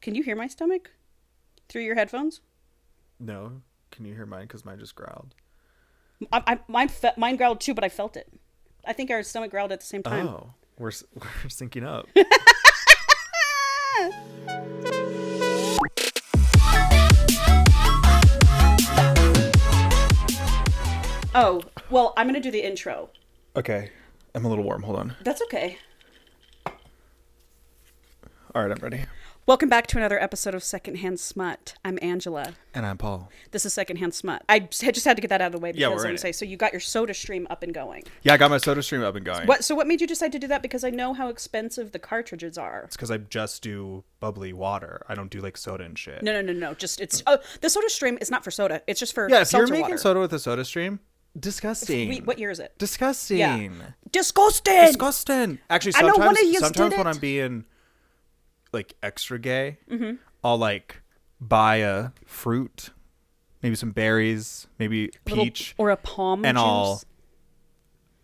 Can you hear my stomach through your headphones? No. Can you hear mine? Because mine just growled. Mine growled too, but I felt it. I think our stomach growled at the same time. Oh, we're syncing up. Oh, well, I'm going to do the intro. Okay. I'm a little warm. Hold on. That's okay. All right, I'm ready. Welcome back to another episode of Secondhand Smut. I'm Angela. And I'm Paul. This is Secondhand Smut. I just had to get that out of the way because Yeah, I was we're going in to say, so you got your soda stream up and going. Yeah, I got my soda stream up and going. So what made you decide to do that? Because I know how expensive the cartridges are. It's because I just do bubbly water. I don't do like soda and shit. No. Just the soda stream is not for soda. It's just for Yeah, if you're seltzer making water. soda with a soda stream, disgusting. What year is it? Disgusting. Yeah. Disgusting. Disgusting. Actually, I know one sometimes of yous sometimes did when it. I'm being like extra gay, I'll like buy a fruit, maybe some berries, maybe peach, or a palm and juice. I'll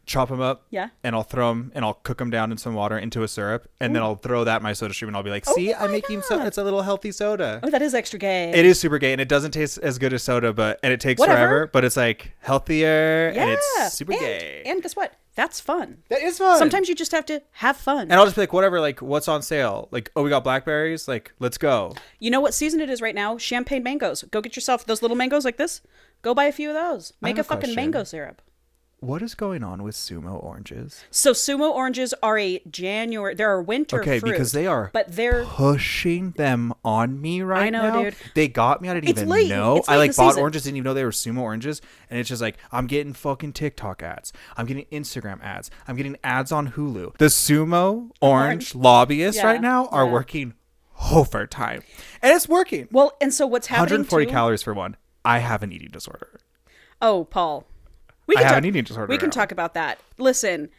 chop them up. Yeah. And I'll throw them and I'll cook them down in some water into a syrup, and then I'll throw that in my soda stream, and I'll be like, "See, I'm making soda. It's a little healthy soda." Oh, that is extra gay. It is super gay, and it doesn't taste as good as soda, and it takes Whatever. forever, but it's like healthier, Yeah. and it's super gay. And guess what? That's fun. That is fun. Sometimes you just have to have fun. And I'll just be like, whatever, like, what's on sale? Like, oh, we got blackberries? Like, let's go. You know what season it is right now? Champagne mangoes. Go get yourself those little mangoes like this. Go buy a few of those. Make a fucking mango syrup. What is going on with sumo oranges? So sumo oranges are they're a winter Okay, fruit. because they are they're pushing them on me right I know, now. dude. They got me. I didn't It's even late. know. It's I late like in the bought season. oranges, didn't even know they were sumo oranges. And it's just like, I'm getting fucking TikTok ads. I'm getting Instagram ads. I'm getting ads on Hulu. The sumo orange lobbyists Yeah, right now are yeah. working overtime. And it's working. well, and so what's happening 140 too, calories for one. I have an eating disorder. Oh, Paul. I have an eating disorder We can now. talk about that. Listen,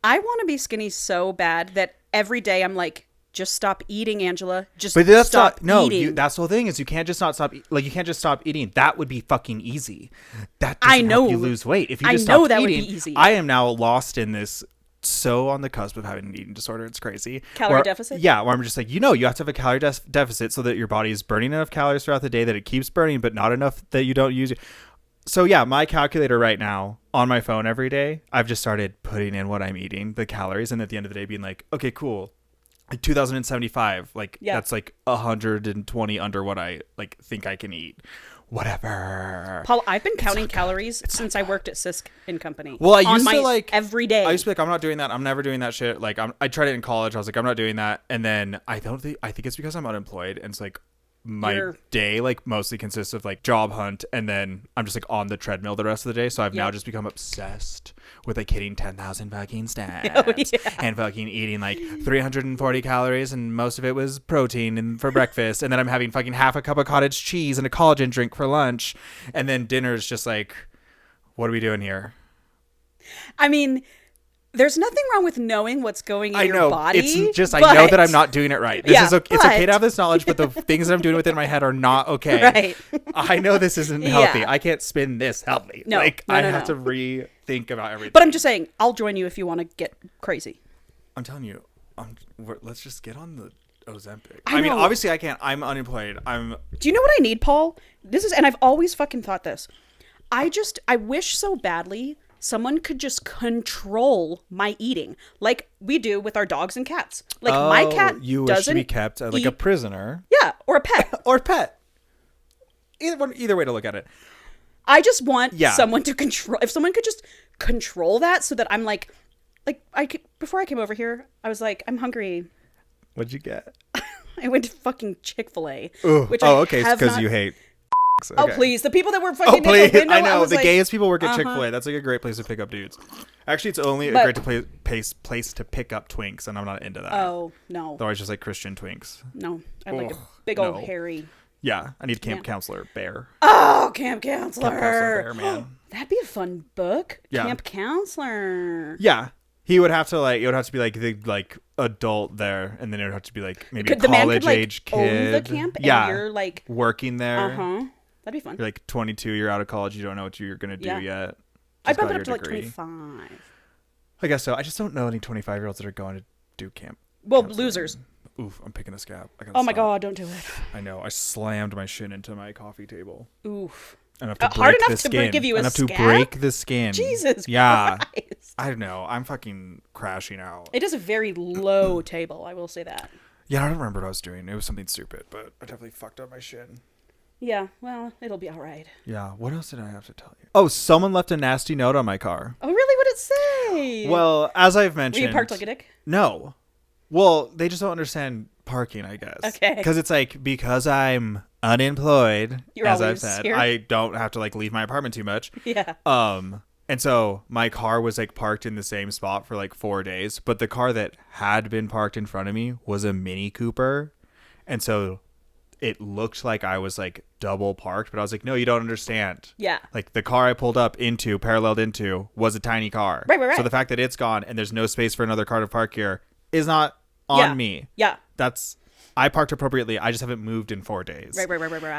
I want to be skinny so bad that every day I'm like, just stop eating, Angela. Just But that's stop not, eating. that's the whole thing is you can't just not stop, like you can't just stop eating. That would be fucking easy. That I doesn't know. help you lose weight. If you I just know stop that would eating, be easy. I am now lost in this, so on the cusp of having an eating disorder. It's crazy. Calorie deficit? Yeah, where I'm just like, you have to have a calorie deficit so that your body is burning enough calories throughout the day that it keeps burning, but not enough that you don't use it. So yeah, my calculator right now on my phone every day, I've just started putting in what I'm eating, the calories, and at the end of the day being like, okay, cool. Like 2075, like that's like 120 under what I like think I can eat. Whatever. Paul, I've been counting calories since I worked at Sisk and Company. Well, I on used my to like every day. I used to be like, I'm not doing that. I'm never doing that shit. Like I tried it in college. I was like, I'm not doing that. And then I think it's because I'm unemployed, and it's like my day like mostly consists of like job hunt, and then I'm just like on the treadmill the rest of the day. So I've now just become obsessed with like hitting 10,000 fucking steps and fucking eating like 340 calories, and most of it was protein and for breakfast, and then I'm having fucking half a cup of cottage cheese and a collagen drink for lunch, and then dinner's just like, what are we doing here? I mean, there's nothing wrong with knowing what's going in your body. It's just, I know that I'm not doing it right. It's okay to have this knowledge, but the things that I'm doing within my head are not okay. Right. I know this isn't healthy. I can't spin this healthy. No, I have to rethink about everything. But I'm just saying, I'll join you if you want to get crazy. I'm telling you, let's just get on the Ozempic. I mean, know. obviously I can't. I'm unemployed. Do you know what I need, Paul? And I've always fucking thought this. I wish so badly someone could just control my eating like we do with our dogs and cats. Like my cat you doesn't wish to be kept like a prisoner. Yeah, or a pet. Or pet. Either way to look at it. I just want someone to control. If someone could just control that, so that I'm before I came over here, I was like, I'm hungry. What'd you get? I went to fucking Chick-fil-A. Okay, because you hate. Okay. Oh please, the people that were fucking please. in the window. I know the like, gayest people work at Chick-fil-A. That's like a great place to pick up dudes. Actually, it's only a great place to pick up twinks, and I'm not into that. Oh no, They're always just like Christian twinks. no, I like a big old hairy. Yeah, I need camp counselor bear. Oh, camp counselor. Camp counselor bear, man. That'd be a fun book. Yeah. Camp counselor. Yeah. He would have to it would have to be like the adult there, and then it would have to be like maybe a The man could college age kid. own the camp, and you're like working there. That'd be fun. You're like 22, you're out of college, you don't know what you're gonna do yet. I'd bump it up to like 25. I guess so. I just don't know any 25-year-olds that are going to do camp. Well, counseling. losers. Oof, I'm picking a scab. I gotta Oh my stop. God, don't do it. I know. I slammed my shin into my coffee table. Oof. Enough to Hard break enough the to skin. give you a Enough scab? to break the skin. Jesus Yeah. Christ. I don't know. I'm fucking crashing out. It is a very low table, I will say that. Yeah, I don't remember what I was doing. It was something stupid, but I definitely fucked up my shin. Yeah, well, it'll be all right. Yeah. What else did I have to tell you? Oh, someone left a nasty note on my car. Oh, really? What did it say? Well, as I've Were mentioned. you parked like a dick? No. Well, they just don't understand parking, I guess. Okay. Because it's like, because I'm unemployed, You're as I've always said, here? I don't have to like leave my apartment too much. Yeah. And so my car was like parked in the same spot for like 4 days, but the car that had been parked in front of me was a Mini Cooper. And so it looked like I was like double parked, but I was like, no, you don't understand. Yeah. Like the car I pulled up into, paralleled into, was a tiny car. Right. So the fact that it's gone and there's no space for another car to park here is not on me. Yeah. I parked appropriately. I just haven't moved in 4 days. Right.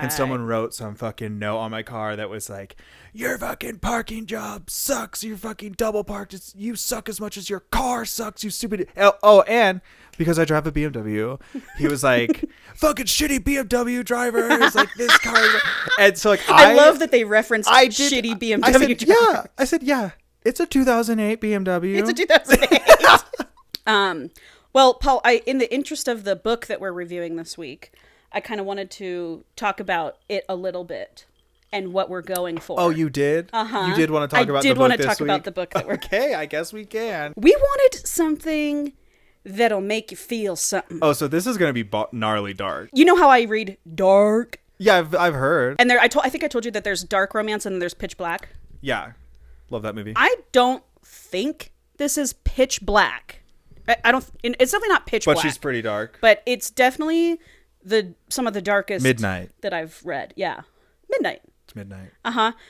And someone wrote some fucking note on my car that was like, your fucking parking job sucks. You're fucking double parked. You suck as much as your car sucks, you stupid. Oh, and because I drive a BMW, he was like, fucking shitty BMW drivers. Like this car. And so like, I love that they referenced shitty BMW I said, drivers. yeah. I said, yeah. It's a 2008 BMW. It's a 2008. Well, Paul, in the interest of the book that we're reviewing this week, I kind of wanted to talk about it a little bit and what we're going for. Oh, you did? Uh-huh. You did want to talk about the book this week? I did want to talk about the book that we're... Okay, I guess we can. We wanted something that'll make you feel something. Oh, so this is going to be gnarly dark. You know how I read dark? Yeah, I've heard. And I think I told you that there's dark romance and there's pitch black. Yeah. Love that movie. I don't think this is pitch black. I don't. It's definitely not pitch black. But she's pretty dark. But it's definitely some of the darkest midnight that I've read. Yeah, midnight. It's midnight.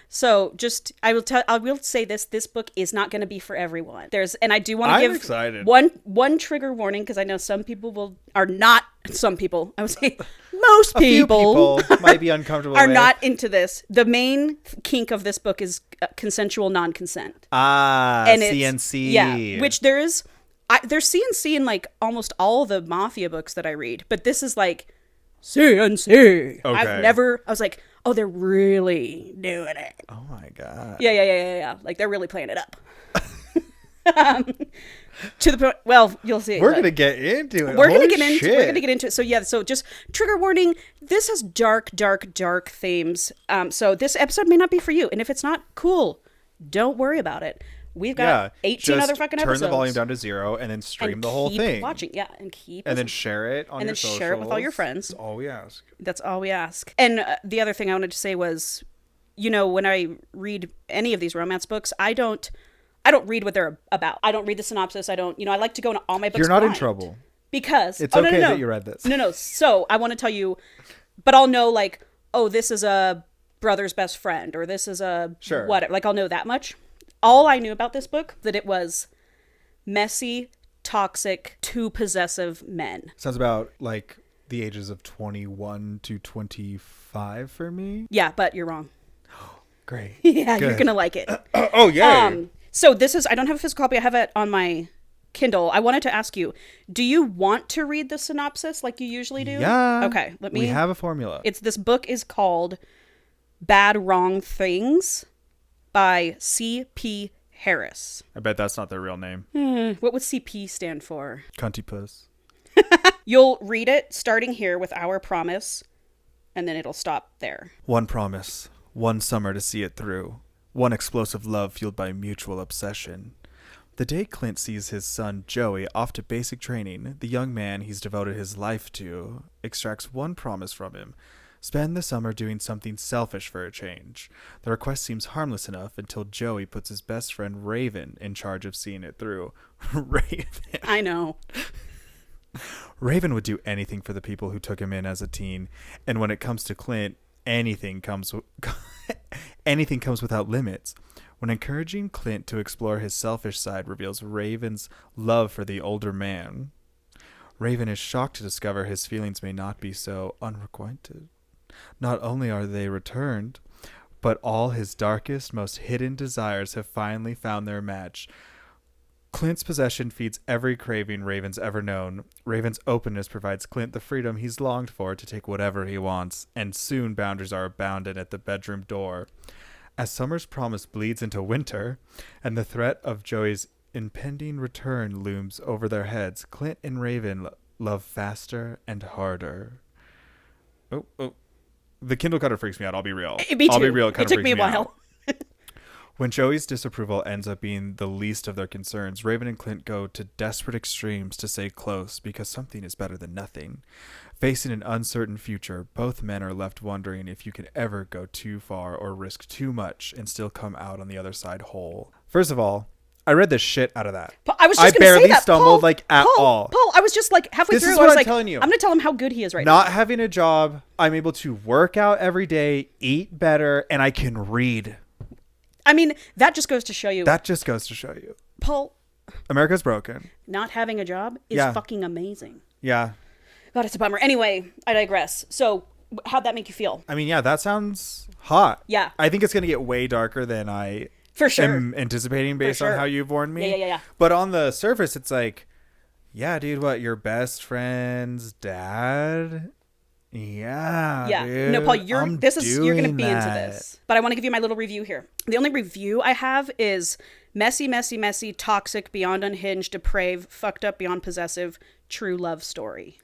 So just I will say this book is not going to be for everyone. And I do want to give excited. one trigger warning, because I know some people are not. Some people, I would say most people, might be uncomfortable are with. not into this. The main kink of this book is consensual non-consent. And CNC. Yeah, which there's CNC in like almost all the mafia books that I read, but this is like CNC. Okay. I was like, oh, they're really doing it. Oh my God. Yeah. Like they're really playing it up. To the point, well, you'll see. We're going to get into it. We're going to get into it. So yeah, so just trigger warning, this has dark themes. So this episode may not be for you. And if it's not, cool. Don't worry about it. We've got 18 other fucking episodes. Turn the volume down to 0 and then stream the whole thing. Watching, yeah, and then share it on your socials. And then share it with all your friends. That's all we ask. That's all we ask. And the other thing I wanted to say was, when I read any of these romance books, I don't read what they're about. I don't read the synopsis. I don't, I like to go into all my books. You're not blind in trouble. because it's okay that you read this. No. So I want to tell you, but I'll know like, oh, this is a brother's best friend, or this is a whatever. Like I'll know that much. All I knew about this book, that it was messy, toxic, too possessive men. Sounds about like the ages of 21 to 25 for me. Yeah, but you're wrong. Great. Yeah, Good. You're going to like it. Oh, yeah. So this is, I don't have a physical copy. I have it on my Kindle. I wanted to ask you, do you want to read the synopsis like you usually do? Yeah. Okay, we have a formula. This book is called Bad Wrong Things by C.P. Harris. I bet that's not their real name. What would CP stand for? Cunty puss. You'll read it starting here with our promise, and then it'll stop there. One promise, one summer to see it through, one explosive love fueled by mutual obsession. The day Clint sees his son Joey off to basic training, the young man he's devoted his life to extracts one promise from him. Spend the summer doing something selfish for a change. The request seems harmless enough until Joey puts his best friend Raven in charge of seeing it through. Raven. I know. Raven would do anything for the people who took him in as a teen, and when it comes to Clint, anything comes without limits. When encouraging Clint to explore his selfish side reveals Raven's love for the older man. Raven is shocked to discover his feelings may not be so unrequited. Not only are they returned, but all his darkest, most hidden desires have finally found their match. Clint's possession feeds every craving Raven's ever known. Raven's openness provides Clint the freedom he's longed for to take whatever he wants, and soon boundaries are abounded at the bedroom door. As summer's promise bleeds into winter, and the threat of Joey's impending return looms over their heads, Clint and Raven love faster and harder. Oh. The Kindle cutter freaks me out. I'll be real. Me too. I'll be real. It took me a while. When Joey's disapproval ends up being the least of their concerns, Raven and Clint go to desperate extremes to stay close because something is better than nothing. Facing an uncertain future, both men are left wondering if you can ever go too far or risk too much and still come out on the other side whole. First of all, I read the shit out of that. I was just I going to say barely that. stumbled Paul, all. Paul, I was just like halfway This through. is I what was I'm like, telling you. I'm going to tell him how good he is right Not now. having a job, I'm able to work out every day, eat better, and I can read. I mean, that just goes to show you. That just goes to show you. Paul, America's broken. not having a job is fucking amazing. Yeah. God, it's a bummer. Anyway, I digress. So, how'd that make you feel? I mean, yeah, that sounds hot. Yeah. I think it's going to get way darker than I For sure. am anticipating based on how you've warned me. Yeah. But on the surface, it's like, yeah, dude, what, your best friend's dad? Yeah. Dude, no, Paul, you're going to be that. into this. But I want to give you my little review here. The only review I have is messy, toxic, beyond unhinged, depraved, fucked up, beyond possessive, true love story.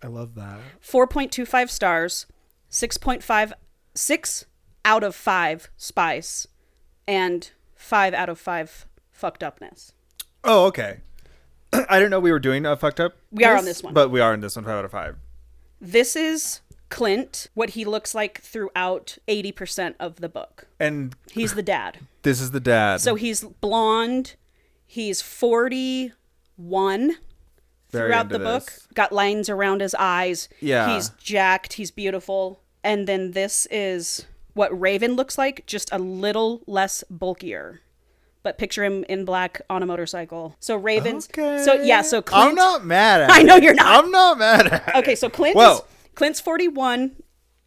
I love that. 4.25 stars, 6 out of 5 spice, and 5 out of 5 fucked upness. Oh, okay. I didn't know we were doing a fucked up. We are on this one. But we are in this one, 5 out of 5. This is Clint, what he looks like throughout 80% of the book. And he's the dad. This is the dad. So he's blonde. He's 41 throughout the book. Got lines around his eyes. Yeah. He's jacked. He's beautiful. And then this is what Raven looks like, just a little less bulkier. But picture him in black on a motorcycle. So Raven's... Okay. So Clint... I'm not mad at I know you're not. I'm not mad at it. Okay, so Clint's 41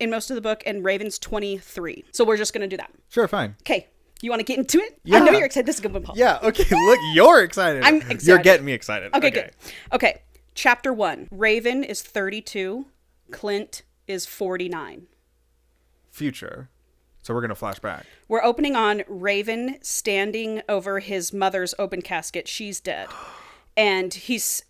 in most of the book, and Raven's 23. So we're just going to do that. Sure, fine. Okay. You want to get into it? Yeah. I know you're excited. This is a good one, Paul. Yeah, okay. Look, you're excited. I'm excited. You're getting me excited. Okay, good. Okay. Chapter 1. Raven is 32. Clint is 49. Future. So we're going to flash back. We're opening on Raven standing over his mother's open casket. She's dead. And he's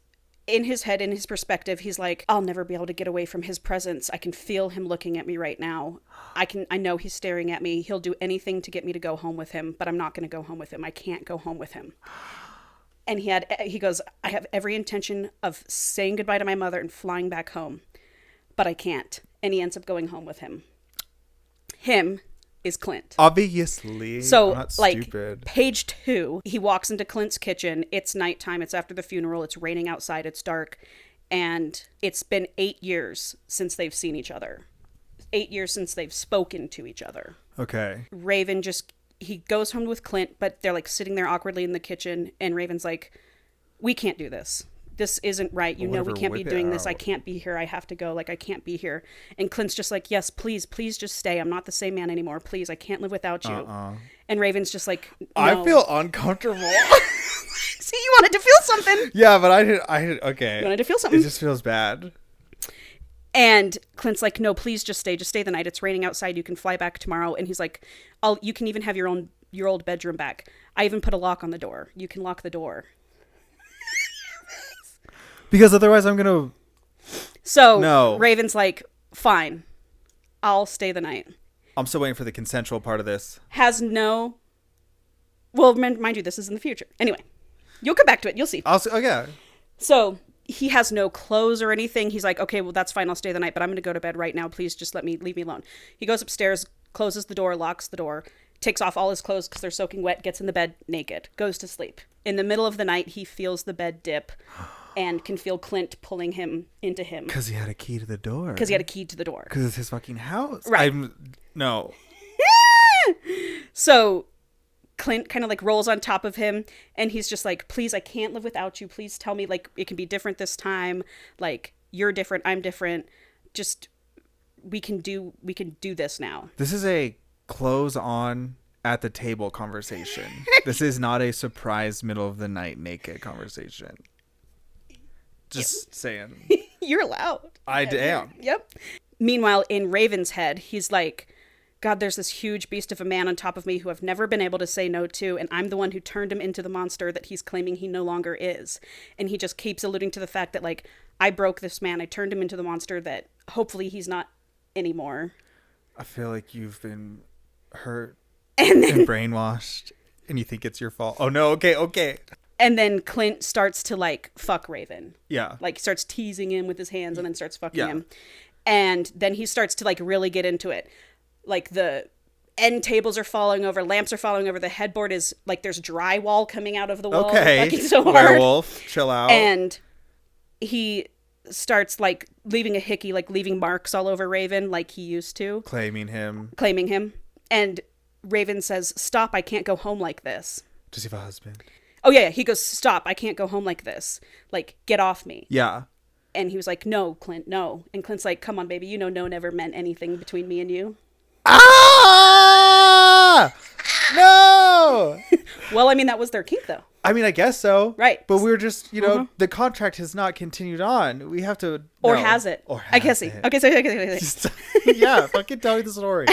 in his head, in his perspective, he's like, I'll never be able to get away from his presence. I can feel him looking at me right now. I know he's staring at me. He'll do anything to get me to go home with him, but I'm not going to go home with him. I can't go home with him. And he goes, I have every intention of saying goodbye to my mother and flying back home, but I can't. And he ends up going home with him. Him is Clint. Obviously. So, I'm not like, stupid. page 2, he walks into Clint's kitchen. It's nighttime. It's after the funeral. It's raining outside. It's dark. And it's been 8 years since they've seen each other. 8 years since they've spoken to each other. Okay. Raven he goes home with Clint, but they're like sitting there awkwardly in the kitchen. And Raven's like, we can't do this. This isn't right. You know we can't be doing this. I can't be here. I have to go. Like, I can't be here. And Clint's just like, yes, please just stay. I'm not the same man anymore. Please, I can't live without you. And Raven's just like, no. I feel uncomfortable. See, you wanted to feel something. Yeah, but I did, okay. You wanted to feel something. It just feels bad. And Clint's like, no, please just stay the night. It's raining outside. You can fly back tomorrow. And he's like, you can even have your old bedroom back. I even put a lock on the door. You can lock the door. Because otherwise I'm going to... So no. Raven's like, fine, I'll stay the night. I'm still waiting for the consensual part of this. Well, mind you, this is in the future. Anyway, you'll come back to it. You'll see. Yeah. So he has no clothes or anything. He's like, okay, well, that's fine. I'll stay the night, but I'm going to go to bed right now. Please just leave me alone. He goes upstairs, closes the door, locks the door, takes off all his clothes because they're soaking wet, gets in the bed naked, goes to sleep. In the middle of the night, he feels the bed dip and can feel Clint pulling him into him. Because he had a key to the door. Because it's his fucking house. Right. No. So Clint kind of like rolls on top of him and he's just like, please, I can't live without you. Please tell me, like, it can be different this time. Like, you're different. I'm different. Just, we can do this now. This is a clothes on at the table conversation. This is not a surprise middle of the night naked conversation. Just saying. You're allowed. I am. Yep. Meanwhile, in Raven's head, he's like, God, there's this huge beast of a man on top of me who I've never been able to say no to, and I'm the one who turned him into the monster that he's claiming he no longer is. And he just keeps alluding to the fact that, like, I broke this man. I turned him into the monster that hopefully he's not anymore. I feel like you've been hurt and brainwashed, and you think it's your fault. Oh, no. Okay. And then Clint starts to, like, fuck Raven. Yeah. Like, starts teasing him with his hands and then starts fucking Yeah. him. And then he starts to, like, really get into it. Like, the end tables are falling over, lamps are falling over, the headboard is, like, there's drywall coming out of the wall. Okay. Fucking so hard. Werewolf, chill out. And he starts, like, leaving a hickey, like, leaving marks all over Raven like he used to. Claiming him. And Raven says, stop, I can't go home like this. Does he have a husband? Oh, yeah, he goes, stop, I can't go home like this. Like, get off me. Yeah. And he was like, no, Clint, no. And Clint's like, come on, baby, you know no never meant anything between me and you. Ah! No! Well, I mean, that was their kink, though. I mean, I guess so. Right. But we were just, the contract has not continued on. We have to... Or no. has it? Or has I guess it. Okay, so Yeah, fucking tell me the story.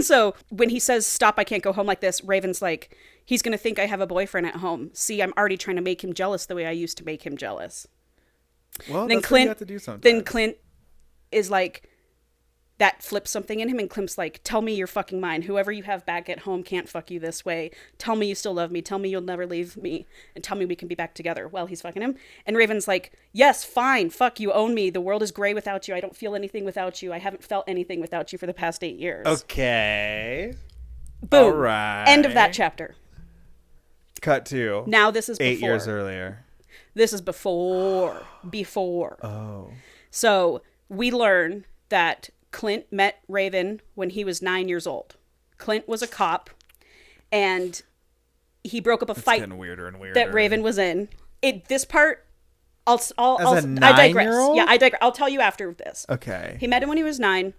So when he says, stop, I can't go home like this, Raven's like, he's going to think I have a boyfriend at home. See, I'm already trying to make him jealous the way I used to make him jealous. Well, Then that's what you Clint, have to do sometimes. then Clint is like, that flips something in him, and Clint's like, tell me you're fucking mine. Whoever you have back at home can't fuck you this way. Tell me you still love me. Tell me you'll never leave me. And tell me we can be back together. Well, he's fucking him. And Raven's like, yes, fine. Fuck, you own me. The world is gray without you. I don't feel anything without you. I haven't felt anything without you for the past 8 years. Okay. Boom. All right. End of that chapter. Cut to. Now this is 8 before. years earlier. This is before. Oh. So we learn that Clint met Raven when he was 9 years old. Clint was a cop, and he broke up a fight getting weirder and weirder. that Raven was in. This part, I digress. 9-year-old? Yeah, I digress. I'll tell you after this. Okay. He met him when he was 9.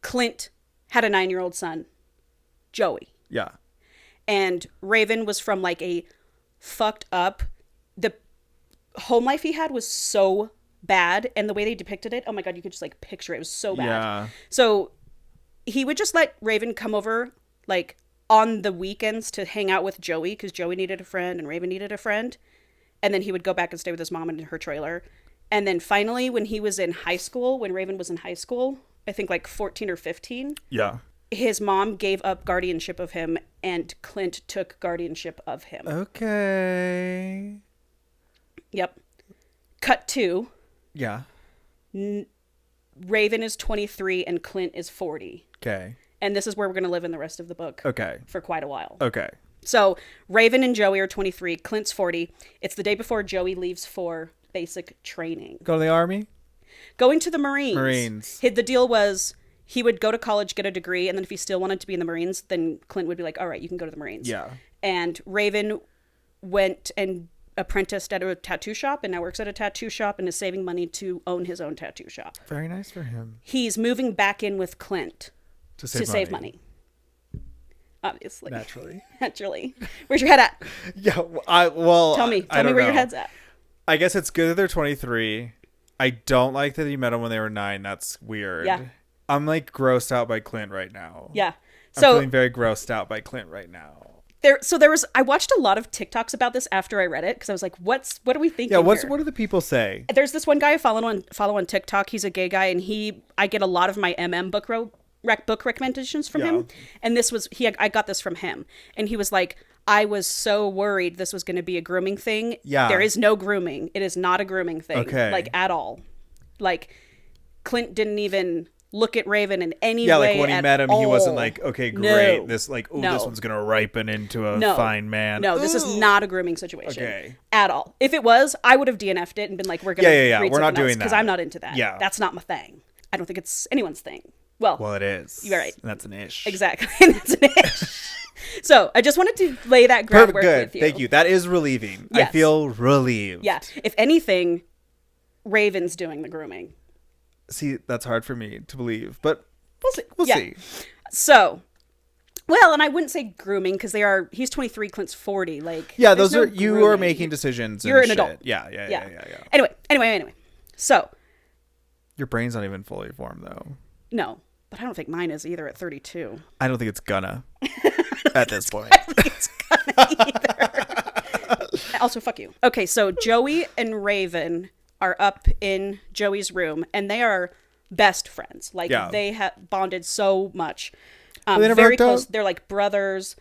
Clint had a 9-year-old son, Joey. Yeah. And Raven was from, like, a fucked up... The home life he had was so bad, and the way they depicted it, oh my god, you could just, like, picture it. It was so bad. Yeah. So he would just let Raven come over, like, on the weekends to hang out with Joey, because Joey needed a friend and Raven needed a friend. And then he would go back and stay with his mom in her trailer. And then finally, when he was in high school, when Raven was in high school, I think like 14 or 15, Yeah. his mom gave up guardianship of him, and Clint took guardianship of him. Okay. Yep. Cut to Yeah. Raven is 23 and Clint is 40. Okay. And this is where we're going to live in the rest of the book. Okay. For quite a while. Okay. So Raven and Joey are 23. Clint's 40. It's the day before Joey leaves for basic training. Go to the army? Going to the Marines. The deal was he would go to college, get a degree, and then if he still wanted to be in the Marines, then Clint would be like, all right, you can go to the Marines. Yeah. And Raven went and apprenticed at a tattoo shop and now works at a tattoo shop and is saving money to own his own tattoo shop. Very nice for him. He's moving back in with Clint to save money. Obviously. Naturally. Where's your head at? Yeah. Tell me where your head's at. I guess it's good that they're 23. I don't like that you met them when they were 9. That's weird. Yeah. I'm like grossed out by Clint right now. Yeah. I'm feeling very grossed out by Clint right now. I watched a lot of TikToks about this after I read it because I was like, what are we thinking? Yeah, what here? do the people say? There's this one guy I follow on TikTok. He's a gay guy, and I get a lot of my book recommendations from him. And I got this from him, and he was like, I was so worried this was going to be a grooming thing. Yeah, there is no grooming. It is not a grooming thing. Okay, like at all. Like Clint didn't even look at Raven in any way. Yeah, like when he met him, all. he wasn't like, okay, great. This this one's gonna ripen into a fine man. No, this is not a grooming situation. Okay. At all. If it was, I would have DNF'd it and been like, we're gonna read we're not doing that because I'm not into that. Yeah. That's not my thing. I don't think it's anyone's thing. Well, it is. You're right. And that's an ish. Exactly. That's an ish. So I just wanted to lay that groundwork with you. Thank you. That is relieving. Yes. I feel relieved. Yeah. If anything, Raven's doing the grooming. See, that's hard for me to believe, but we'll see. see. So Well, and I wouldn't say grooming because he's 23, Clint's 40. Like, Yeah, there's those no are you are grooming. making decisions. You're and an shit. adult. Yeah. Anyway. So, Your brain's not even fully formed though. no, but I don't think mine is either at 32. I don't think it's gonna at this point. I don't think it's gonna either. Also, fuck you. Okay, so Joey and Raven are up in Joey's room, and they are best friends. Like, they have bonded so much. They never very hooked up? close. They're like brothers.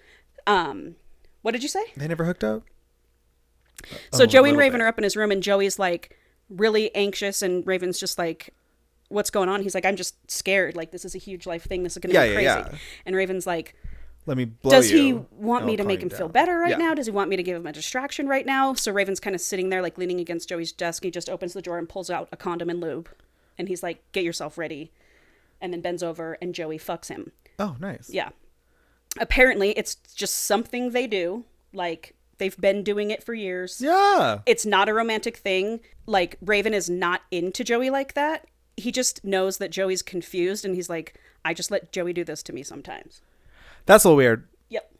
What did you say? They never hooked up? So Joey and little Raven bit. are up in his room, and Joey's like really anxious, and Raven's just like, what's going on? He's like, I'm just scared. Like, this is a huge life thing. This is going to be crazy. Yeah. And Raven's like, Let me blow does you. he want and me I'll to calm make you him feel down. better right Yeah. now? Does he want me to give him a distraction right now? So Raven's kind of sitting there, like leaning against Joey's desk. He just opens the drawer and pulls out a condom and lube. And he's like, get yourself ready. And then bends over and Joey fucks him. Oh, nice. Yeah. Apparently, it's just something they do. Like, they've been doing it for years. Yeah. It's not a romantic thing. Like, Raven is not into Joey like that. He just knows that Joey's confused, and he's like, I just let Joey do this to me sometimes. That's a little weird. Yep.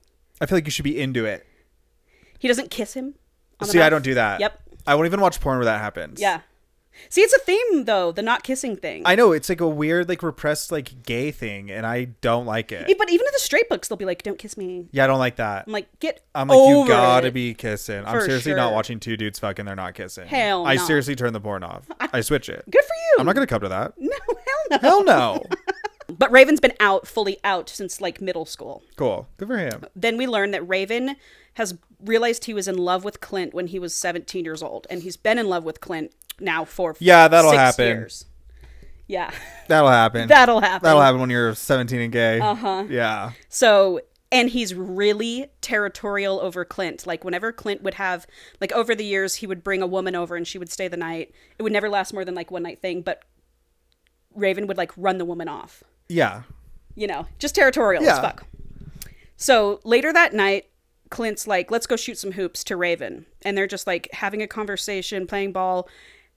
I feel like you should be into it. He doesn't kiss him on the See, I mouth. don't do that. Yep. I won't even watch porn where that happens. Yeah. See, it's a theme, though, the not kissing thing. I know. It's like a weird, like, repressed, like, gay thing, and I don't like it. But even in the straight books, they'll be like, don't kiss me. Yeah, I don't like that. I'm like, get I'm like, over you gotta it. be kissing. I'm For seriously not sure. watching two dudes fucking. They're not kissing. Hell I no. seriously turn the porn off. I switch it. Good for you. I'm not gonna come to that. No, hell no. Hell no. But Raven's been fully out since, like, middle school. Cool. Good for him. Then we learn that Raven has realized he was in love with Clint when he was 17 years old. And he's been in love with Clint now for That'll 6 happen. years. Yeah. That'll happen. That'll happen. That'll happen when you're 17 and gay. Uh-huh. Yeah. So, and he's really territorial over Clint. Like, whenever Clint would have, like, over the years, he would bring a woman over and she would stay the night. It would never last more than, like, one night thing, but Raven would, like, run the woman off. Yeah. You know, just territorial as fuck. So, later that night, Clint's like, let's go shoot some hoops to Raven. And they're just, like, having a conversation, playing ball.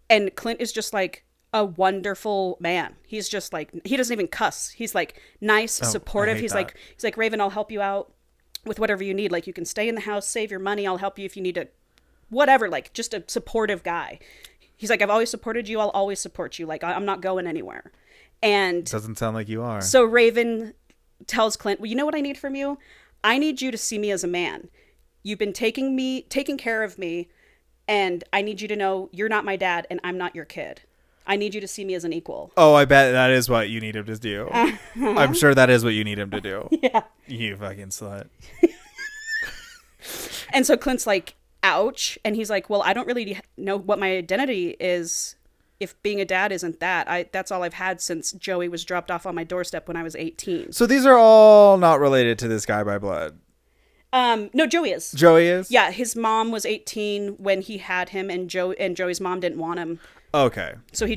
And Clint is just, like, a wonderful man. He's just, like, he doesn't even cuss. He's, like, nice, supportive. hate He's that. like, Raven, I'll help you out with whatever you need. Like, you can stay in the house, save your money. I'll help you if you need to, whatever. Like, just a supportive guy. He's like, I've always supported you. I'll always support you. Like, I'm not going anywhere. And Doesn't sound like you are. so Raven tells Clint, well, you know what I need from you? I need you to see me as a man. You've been taking care of me, and I need you to know you're not my dad and I'm not your kid. I need you to see me as an equal. Oh, I bet that is what you need him to do. I'm sure that is what you need him to do. Yeah. You fucking slut. And so Clint's like, ouch. And he's like, well, I don't really know what my identity is if being a dad isn't that. That's all I've had since Joey was dropped off on my doorstep when I was 18. So these are all not related to this guy by blood. No, Joey is. Joey is? Yeah, his mom was 18 when he had him, and Joey's mom didn't want him. Okay. So she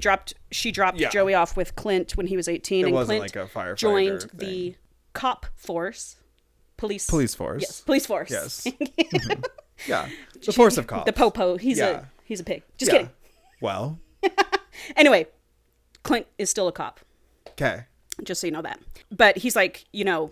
dropped Joey off with Clint when he was 18. It and wasn't Clint like a firefighter joined thing. the cop force. Police force. Yes, police force. Yes. Mhm. Yeah. The force of cops. The popo. He's Yeah. a pig. Just kidding. Well. Anyway, Clint is still a cop. Okay. Just so you know that. But he's like, you know,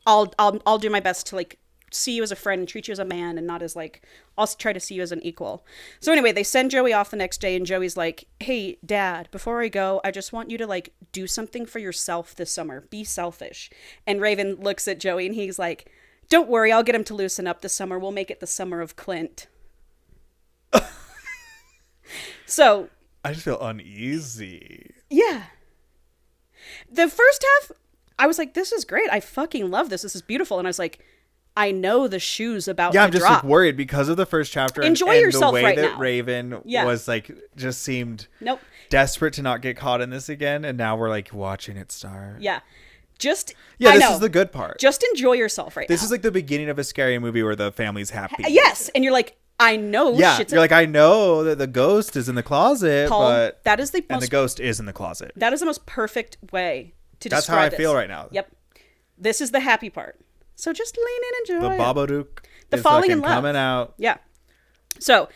I'll do my best to, like, see you as a friend and treat you as a man and not as, like, I'll try to see you as an equal. So anyway, they send Joey off the next day, and Joey's like, hey, Dad, before I go, I just want you to, like, do something for yourself this summer. Be selfish. And Raven looks at Joey and he's like, don't worry, I'll get him to loosen up this summer. We'll make it the summer of Clint. So I just feel uneasy. yeah. The first half, I was like, this is great. I fucking love this. This is beautiful. And I was like, I know the shoe's about Yeah, to I'm just drop. like worried because of the first chapter. Enjoy and yourself the way right that now. Raven Yeah. was like, just seemed Nope. desperate to not get caught in this again. And now we're like watching it start. Yeah. Just, Yeah, I this know. is the good part. Just enjoy yourself right now. This is like the beginning of a scary movie where the family's happy. Yes. And you're like, I know Yeah, shit's you're like, I know that the ghost is in the closet, Paul, but that is the and most the ghost is in the closet. that is the most perfect way to That's describe how I this. feel right now. Yep. This is the happy part. So just lean in and The enjoy it. Babadook The is falling fucking in love. coming out. Yeah. So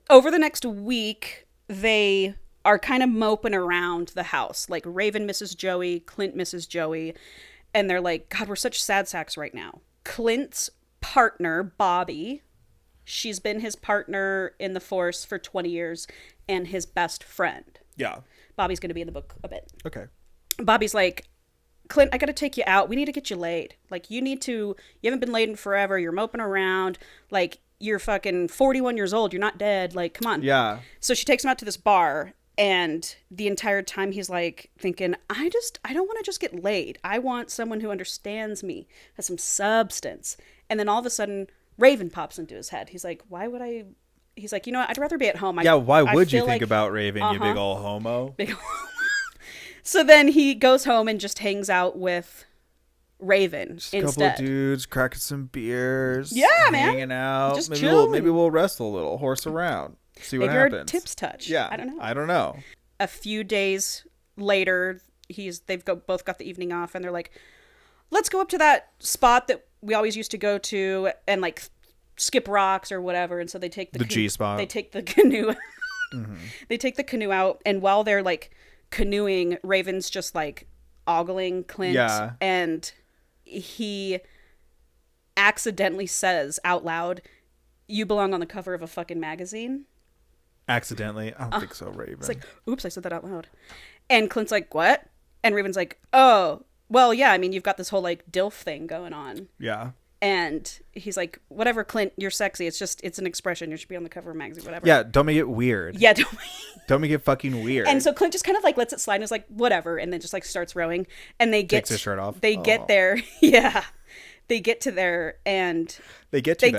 over the next week, they are kind of moping around the house. Like, Raven misses Joey, Clint misses Joey. and they're like, God, we're such sad sacks right now. Clint's partner, Bobby, she's been his partner in the force for 20 years and his best friend. Yeah. Bobby's going to be in the book a bit. Okay. Bobby's like, Clint, I got to take you out. We need to get you laid. Like, you haven't been laid in forever. You're moping around. Like, you're fucking 41 years old. You're not dead. Like, come on. Yeah. So she takes him out to this bar, and the entire time he's like thinking, I don't want to just get laid. I want someone who understands me, has some substance. And then all of a sudden, Raven pops into his head. He's like, he's like, you know what? I'd rather be at home. Yeah, why would you think like, about Raven, you big ol' homo? So then he goes home and just hangs out with Raven just instead. A couple of dudes cracking some beers. Yeah, man. Hanging out. Just Maybe we'll wrestle a little, horse around, see what maybe happens. our tips touch. Yeah, I don't know. A few days later, both got the evening off, and they're like, let's go up to that spot that we always used to go to and like skip rocks or whatever. And so they take the G spot. They take the canoe. They take the canoe out, and while they're like canoeing, Raven's just like ogling Clint. Yeah. And he accidentally says out loud, "You belong on the cover of a fucking magazine." Accidentally? I don't think so, Raven. It's like, oops, I said that out loud. And Clint's like, what? And Raven's like, oh, well, yeah, I mean, you've got this whole like DILF thing going on. Yeah. And he's like, whatever, Clint, you're sexy. It's an expression. You should be on the cover of a magazine, whatever. Yeah, don't make it weird. Yeah, don't make it fucking weird. And so Clint just kind of like lets it slide and is like, whatever. And then just like starts rowing. And they get... Takes his shirt off. They get there. Yeah. They get to there and... They get to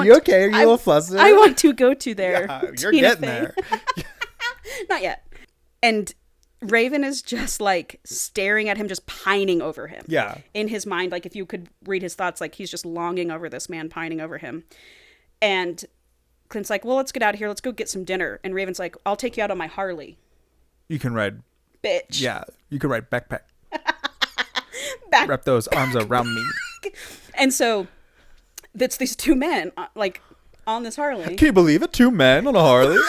you okay? Are you a little flustered? I want to go to there. Yeah, you're getting there. Not yet. And Raven is just like staring at him, just pining over him. Yeah. In his mind, like if you could read his thoughts, like he's just longing over this man, pining over him. And Clint's like, well, let's get out of here. Let's go get some dinner. And Raven's like, I'll take you out on my Harley. You can ride. Bitch. Yeah. You can ride backpack. Wrap those arms around me. And so that's these two men like on this Harley. Can you believe it? 2 men on a Harley?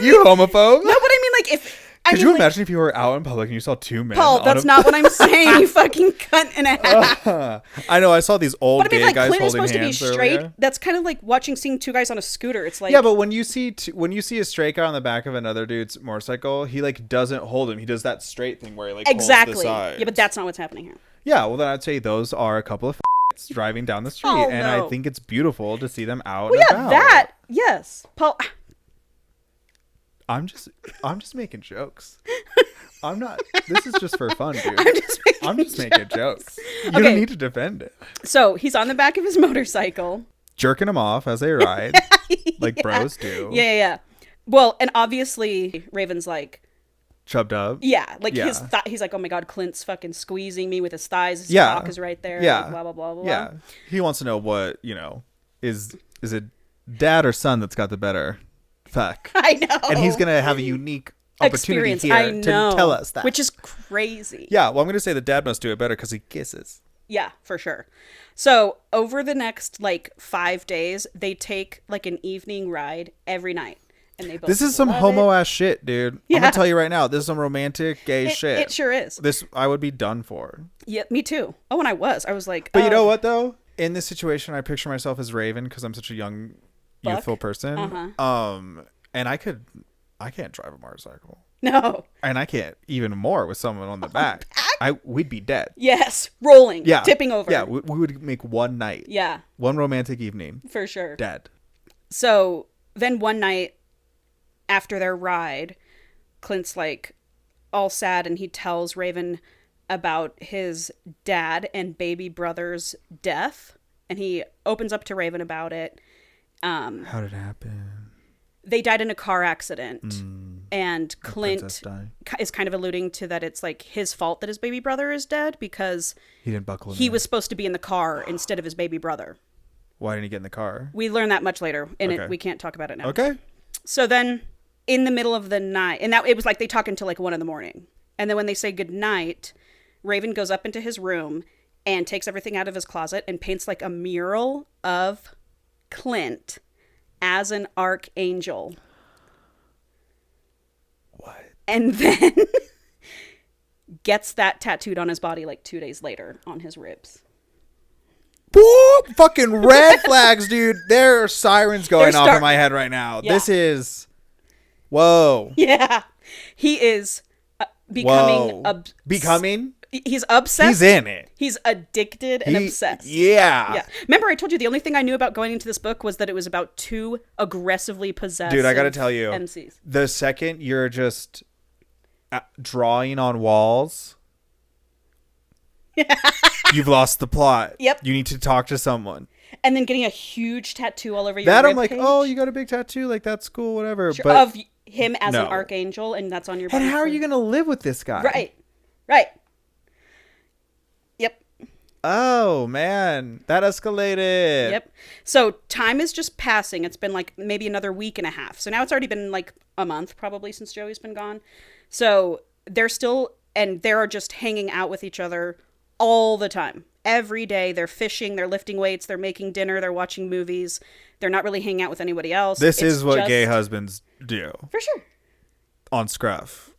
You homophobe. No, but I mean, like, if... Could you imagine if you were out in public and you saw 2 men? Paul, that's not what I'm saying, you fucking cunt and a half. I know, I saw these old gay guys Clint is holding supposed to be hands straight. earlier. That's kind of like seeing 2 guys on a scooter. It's like... Yeah, but when you see a straight guy on the back of another dude's motorcycle, he, like, doesn't hold him. He does that straight thing where he, like, holds the sides. Yeah, but that's not what's happening here. Yeah, well, then I'd say those are a couple of driving down the street. Oh, and no. I think it's beautiful to see them out Well, and yeah, about. that... Yes. Paul... I'm just making jokes. I'm not. This is just for fun, dude. I'm just making jokes. You don't need to defend it. So he's on the back of his motorcycle, jerking him off as they ride, like bros do. Yeah. Well, and obviously Raven's like chubbed up. Yeah, like he's like, oh my god, Clint's fucking squeezing me with his thighs. His cock is right there. Yeah. Like, blah blah blah blah. Yeah. He wants to know what is it dad or son that's got the better fuck. I know. And he's gonna have a unique opportunity here to tell us that, which is crazy. Yeah, well, I'm gonna say the dad must do it better because he kisses. Yeah, for sure. So over the next like 5 days, they take like an evening ride every night, and they both. This is some homo ass shit, dude. Yeah. I'm gonna tell you right now. This is some romantic gay shit. It sure is. This I would be done for. Yeah, me too. Oh, and I was like. But you know what though? In this situation, I picture myself as Raven because I'm such a young, youthful person. And I can't drive a motorcycle. No. And I can't even more with someone on the back. We'd be dead. Yes. Rolling. Yeah. Tipping over. Yeah. We would make one night. Yeah. One romantic evening. For sure. Dead. So then one night after their ride, Clint's like all sad and he tells Raven about his dad and baby brother's death. And he opens up to Raven about it. How did it happen? They died in a car accident. And Clint is kind of alluding to that it's like his fault that his baby brother is dead because he didn't buckle in. He was supposed to be in the car instead of his baby brother. Why didn't he get in the car? We learn that much later, and we can't talk about it now. Okay. So then, in the middle of the night, and now it was like they talk until like 1 a.m. And then when they say goodnight, Raven goes up into his room and takes everything out of his closet and paints like a mural of Clint as an archangel. What? And then gets that tattooed on his body like 2 days later on his ribs. Whoop! Fucking red flags, dude. There are sirens going off in my head right now. Yeah. This is... Whoa. Yeah. He is becoming... Becoming? He's obsessed. He's in it. He's addicted and obsessed. Yeah. Remember, I told you the only thing I knew about going into this book was that it was about 2 aggressively possessed Dude, I gotta tell you, MCs. The second you're just drawing on walls, you've lost the plot. Yep. You need to talk to someone. And then getting a huge tattoo all over your That rib I'm like, page. oh, you got a big tattoo? Like, that's cool, whatever. Sure, But of him as an archangel, and that's on your body. And how are you going to live with this guy? Right. Yep. Oh, man. That escalated. Yep. So time is just passing. It's been like maybe another week and a half. So now it's already been like a month probably since Joey's been gone. So they're just hanging out with each other all the time. Every day they're fishing, they're lifting weights, they're making dinner, they're watching movies. They're not really hanging out with anybody else. This is what gay husbands do. For sure. On Scruff.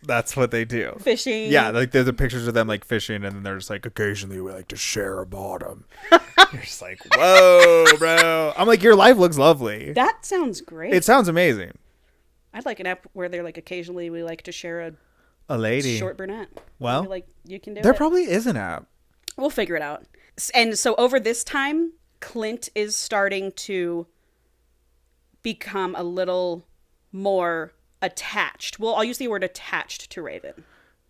That's what they do. Fishing. Yeah, like there's the pictures of them like fishing, and then there's like occasionally we like to share a bottom. You're just like, whoa, bro. I'm like, your life looks lovely. That sounds great. It sounds amazing. I'd like an app where they're like occasionally we like to share a lady, short brunette. Well, maybe, like you can do there it. probably is an app. We'll figure it out. And so over this time, Clint is starting to become a little more attached. Well, I'll use the word attached to Raven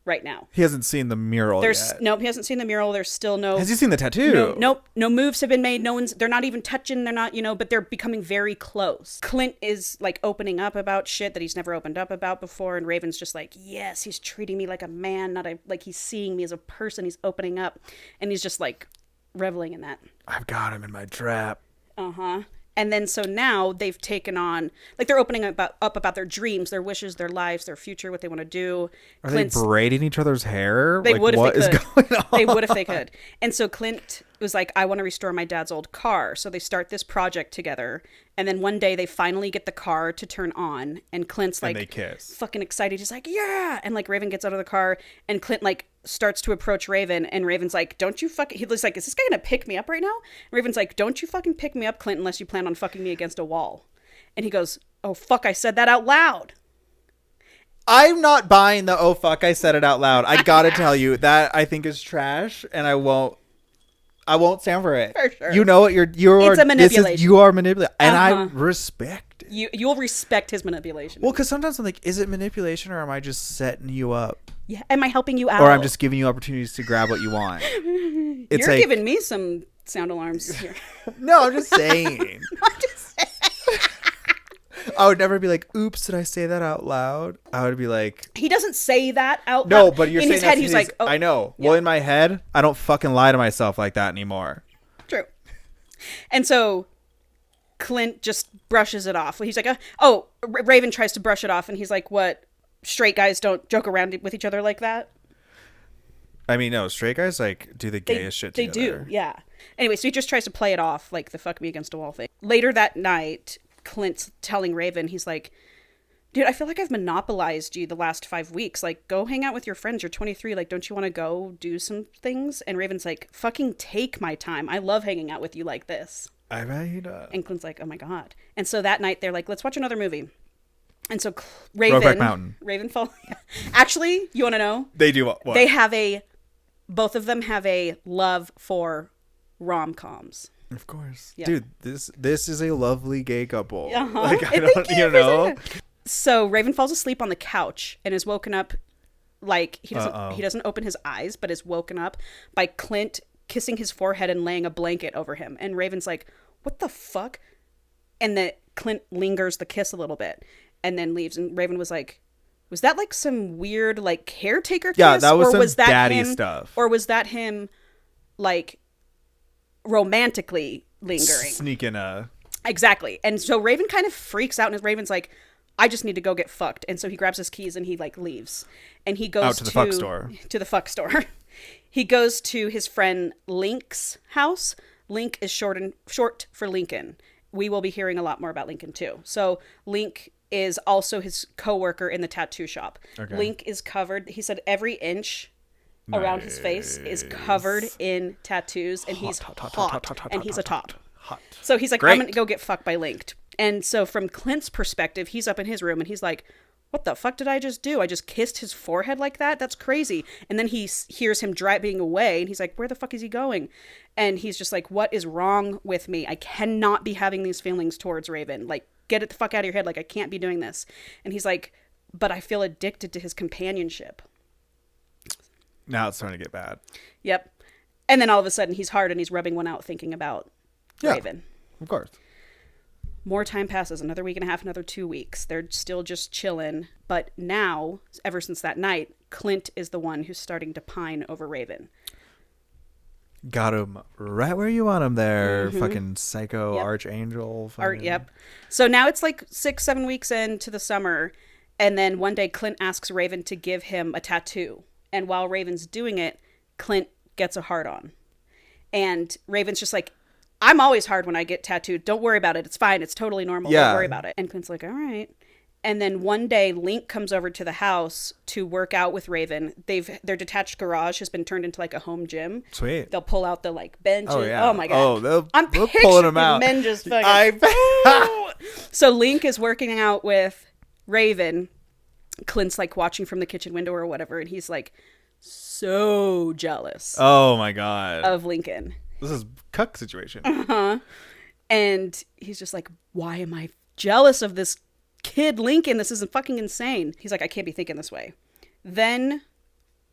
right now. He hasn't seen the mural yet. Nope, he hasn't seen the mural. There's still no... Has he seen the tattoo? No moves have been made. They're not even touching. They're not, but they're becoming very close. Clint is like opening up about shit that he's never opened up about before. And Raven's just like, yes, he's treating me like a man, like he's seeing me as a person. He's opening up. And he's just like reveling in that. I've got him in my trap. Uh-huh. And then so now they've taken on, like they're opening up about their dreams, their wishes, their lives, their future, what they want to do. Are they braiding each other's hair? They would if they could. Going on? They would if they could. And so Clint was like, I want to restore my dad's old car. So they start this project together. And then one day they finally get the car to turn on. And Clint's like, and they kiss. Fucking excited. He's like, yeah. And like Raven gets out of the car and Clint like starts to approach Raven. And Raven's like, don't you fucking, he was like, is this guy going to pick me up right now? And Raven's like, don't you fucking pick me up, Clint, unless you plan on fucking me against a wall. And he goes, oh, fuck, I said that out loud. I'm not buying the, oh, fuck, I said it out loud. I gotta tell you, that I think is trash, and I won't stand for it. For sure. You know what? You're it's a manipulation. You are manipulating. And I respect it. You'll respect his manipulation. Well, because sometimes I'm like, is it manipulation, or am I just setting you up? Yeah. Am I helping you out? Or I'm just giving you opportunities to grab what you want. You're like, giving me some sound alarms here. No, I'm just saying. I would never be like, oops, did I say that out loud? I would be like... He doesn't say that out loud. No, but you're saying in his head, he's like... Oh, I know. Yeah. Well, in my head, I don't fucking lie to myself like that anymore. True. And so Clint just brushes it off. He's like, Raven tries to brush it off. And he's like, what? Straight guys don't joke around with each other like that? I mean, no, straight guys like do the gayest shit together. They do, yeah. Anyway, so he just tries to play it off like the fuck me against a wall thing. Later that night... Clint's telling Raven, he's like, dude, I feel like I've monopolized you the last 5 weeks. Like, go hang out with your friends. You're 23. Like, don't you want to go do some things? And Raven's like, fucking take my time. I love hanging out with you like this. I bet he does. And Clint's like, oh my God. And so that night they're like, let's watch another movie. And so Raven... Brokeback Mountain. Ravenfall. Actually, you want to know? They do what? They both of them have a love for rom-coms. Of course. Yeah. Dude, this is a lovely gay couple. Uh-huh. Like, I don't, you know. So Raven falls asleep on the couch and is woken up like he doesn't open his eyes, but is woken up by Clint kissing his forehead and laying a blanket over him. And Raven's like, what the fuck? And then Clint lingers the kiss a little bit and then leaves. And Raven was like, was that like some weird like caretaker kiss? Yeah, that was some was that daddy him, stuff. Or was that him like romantically lingering? Sneaking a... Exactly. And so Raven kind of freaks out and Raven's like, I just need to go get fucked. And so he grabs his keys and he like leaves. And he goes out to the fuck store. To the fuck store. He goes to his friend Link's house. Link is short for Lincoln. We will be hearing a lot more about Lincoln too. So Link is also his coworker in the tattoo shop. Okay. Link is covered. He said every inch around his face is covered in tattoos, and he's hot, and he's a top. Hot. So he's like, Great. I'm going to go get fucked by Linked. And so from Clint's perspective, he's up in his room, and he's like, what the fuck did I just do? I just kissed his forehead like that? That's crazy. And then he hears him driving away, and he's like, where the fuck is he going? And he's just like, what is wrong with me? I cannot be having these feelings towards Raven. Like, get it the fuck out of your head. Like, I can't be doing this. And he's like, but I feel addicted to his companionship. Now it's starting to get bad. Yep. And then all of a sudden he's hard and he's rubbing one out thinking about Raven. Of course. More time passes, another week and a half, another 2 weeks. They're still just chilling. But now, ever since that night, Clint is the one who's starting to pine over Raven. Got him right where you want him there. Fucking psycho archangel. Yep. So now it's like 6-7 weeks into the summer. And then one day Clint asks Raven to give him a tattoo. And while Raven's doing it, Clint gets a hard on. And Raven's just like, I'm always hard when I get tattooed. Don't worry about it. It's fine. It's totally normal. Yeah. Don't worry about it. And Clint's like, all right. And then one day Link comes over to the house to work out with Raven. Their detached garage has been turned into like a home gym. Sweet. They'll pull out the like benches. Oh, yeah. Oh my God. Oh, I'm they're picturing pulling them out. men just fucking. So Link is working out with Raven. Clint's like watching from the kitchen window or whatever. And he's like so jealous Oh my God. of Lincoln. This is cuck situation. And he's just like, why am I jealous of this kid Lincoln? This is fucking insane. He's like, I can't be thinking this way. Then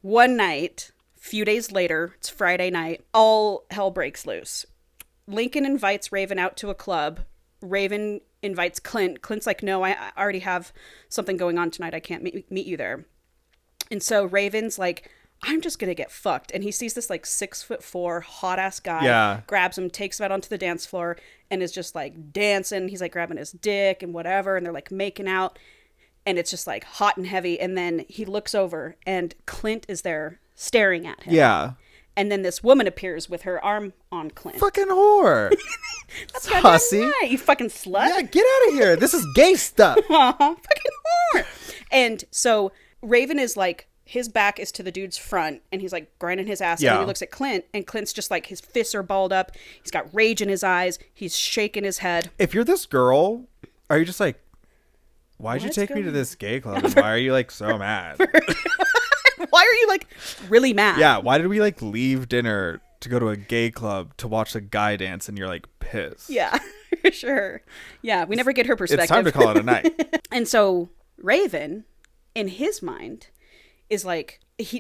one night, a few days later, it's Friday night, all hell breaks loose. Lincoln invites Raven out to a club. Raven invites Clint. Clint's like, no, I already have something going on tonight. I can't meet you there. And so Raven's like, I'm just gonna get fucked. And he sees this like 6'4" hot ass guy, grabs him, takes him out onto the dance floor, and is just like dancing. He's like grabbing his dick and whatever, and they're like making out, and it's just like hot and heavy. And then he looks over, and Clint is there staring at him. Yeah. And then this woman appears with her arm on Clint. Fucking whore. That's Hussy. goddamn right, you fucking slut. Yeah, get out of here. This is gay stuff. Fucking whore. And so Raven is like, his back is to the dude's front, and he's like grinding his ass. Yeah. And he looks at Clint, and Clint's just like, his fists are balled up. He's got rage in his eyes. He's shaking his head. If you're this girl, are you just like, why'd you take me to this gay club? And why are you like so mad? Why are you like really mad? Yeah, why did we like leave dinner to go to a gay club to watch a guy dance and you're like pissed? Yeah, for sure. Yeah, we never get her perspective. It's time to call it a night. And so Raven, in his mind, is like,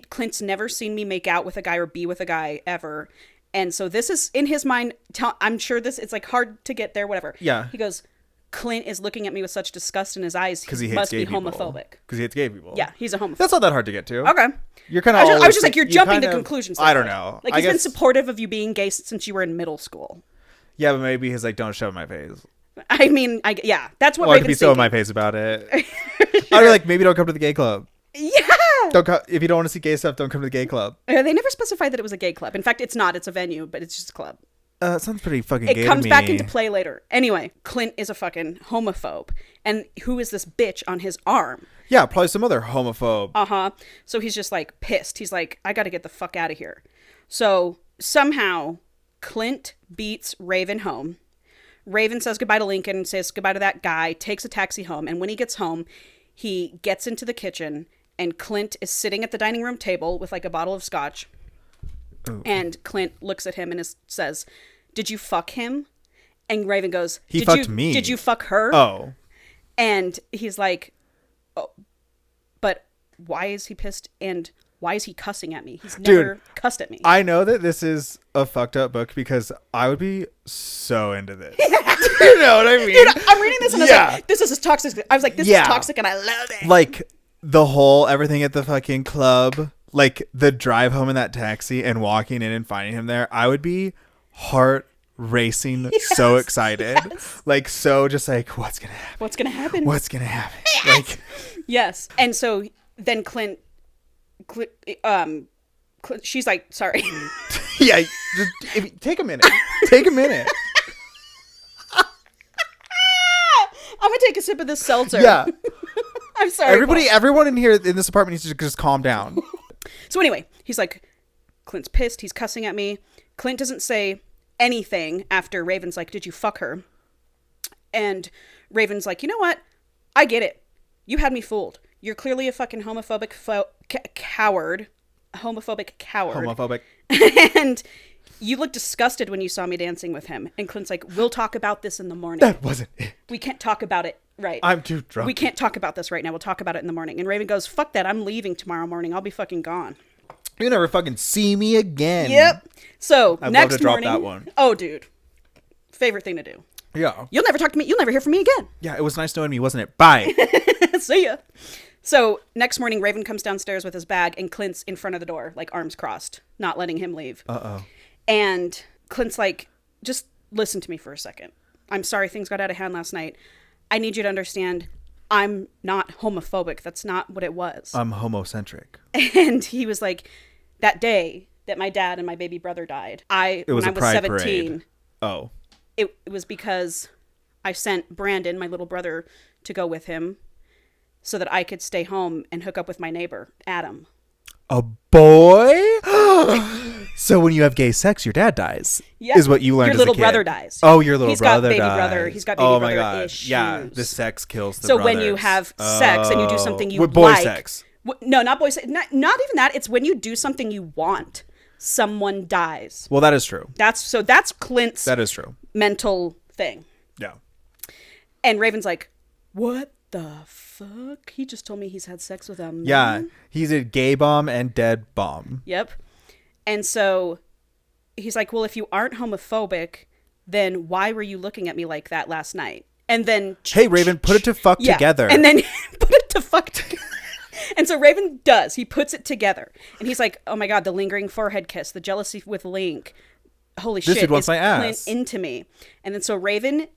Clint's never seen me make out with a guy or be with a guy ever. And so this is, in his mind, I'm sure it's like hard to get there, whatever. Yeah. He goes, Clint is looking at me with such disgust in his eyes. Because he hates must gay be people. homophobic. Because he hates gay people. Yeah, he's a homophobe. That's not that hard to get to. Okay. You're kind I of. was just like, you're jumping to conclusions. I don't know. Like, I he's been guess, supportive of you being gay since you were in middle school. Yeah, but maybe he's like, don't shove in my face. I mean, yeah, that's what Or I could Raven's be so in thinking. my face about it. I'd be like, maybe don't come to the gay club. Yeah. If you don't want to see gay stuff, don't come to the gay club. They never specified that it was a gay club. In fact, it's not. It's a venue, but it's just a club. It sounds pretty fucking gay to me. It comes back into play later. Anyway, Clint is a fucking homophobe. And who is this bitch on his arm? Yeah, probably some other homophobe. Uh-huh. So he's just like pissed. He's like, I gotta get the fuck out of here. So somehow Clint beats Raven home. Raven says goodbye to Lincoln, says goodbye to that guy, takes a taxi home. And when he gets home, he gets into the kitchen, and Clint is sitting at the dining room table with like a bottle of scotch. Ooh. And Clint looks at him and says, did you fuck him? And Raven goes, He fucked me. Did you fuck her? Oh. And he's like, oh, but why is he pissed? And why is he cussing at me? He's never cussed at me. I know that this is a fucked up book because I would be so into this. You know what I mean? Dude, I'm reading this and I was like, this is toxic. I was like, this is toxic and I love it. Like the whole everything at the fucking club, like the drive home in that taxi and walking in and finding him there, I would be heart racing, so excited. Yes. Like, so just like, what's gonna happen? What's gonna happen? What's gonna happen? Yes. Like, yes. And so then Clint, she's like, sorry. Yeah, take a minute. Take a minute. I'm gonna take a sip of this seltzer. Yeah. I'm sorry. Everyone in here in this apartment needs to just calm down. So anyway, he's like, Clint's pissed. He's cussing at me. Clint doesn't say anything after Raven's like, did you fuck her? And Raven's like, you know what? I get it. You had me fooled. You're clearly a fucking homophobic coward. Homophobic coward. Homophobic. And you looked disgusted when you saw me dancing with him. And Clint's like, we'll talk about this in the morning. That wasn't it. We can't talk about it. Right. I'm too drunk. We can't talk about this right now. We'll talk about it in the morning. And Raven goes, fuck that. I'm leaving tomorrow morning. I'll be fucking gone. You'll never fucking see me again. Yep. So I'd next love to drop morning. that one. Oh, dude. Favorite thing to do. Yeah. You'll never talk to me. You'll never hear from me again. Yeah, it was nice knowing me, wasn't it? Bye. See ya. So next morning, Raven comes downstairs with his bag and Clint's in front of the door, like arms crossed, not letting him leave. Uh-oh. And Clint's like, just listen to me for a second. I'm sorry things got out of hand last night. I need you to understand I'm not homophobic. That's not what it was. I'm homocentric. And he was like, that day that my dad and my baby brother died, when I was 17, parade. Oh. It was because I sent Brandon, my little brother, to go with him so that I could stay home and hook up with my neighbor, Adam. A boy? So when you have gay sex, your dad dies. Yep. Is what you learned Your as little a kid. brother dies. Oh, your little He's brother got baby dies. brother. He's got baby oh brother my God. issues. Yeah, the sex kills the so brothers. when you have sex and you do something you with boy like. sex. No, not boy sex. Not even that. It's when you do something you want, someone dies. Well, that is true. That's Clint's That is true. mental thing. Yeah. And Raven's like, what the fuck? He just told me he's had sex with a man. Yeah. He's a gay bomb and dead bomb. Yep. And so he's like, well, if you aren't homophobic, then why were you looking at me like that last night? And then... Hey, Raven, put it to fuck together. And then put it to fuck together. And so Raven does. He puts it together. And he's like, oh my God, the lingering forehead kiss, the jealousy with Link. Holy shit, dude wants my Clint ass. into me. And then so Raven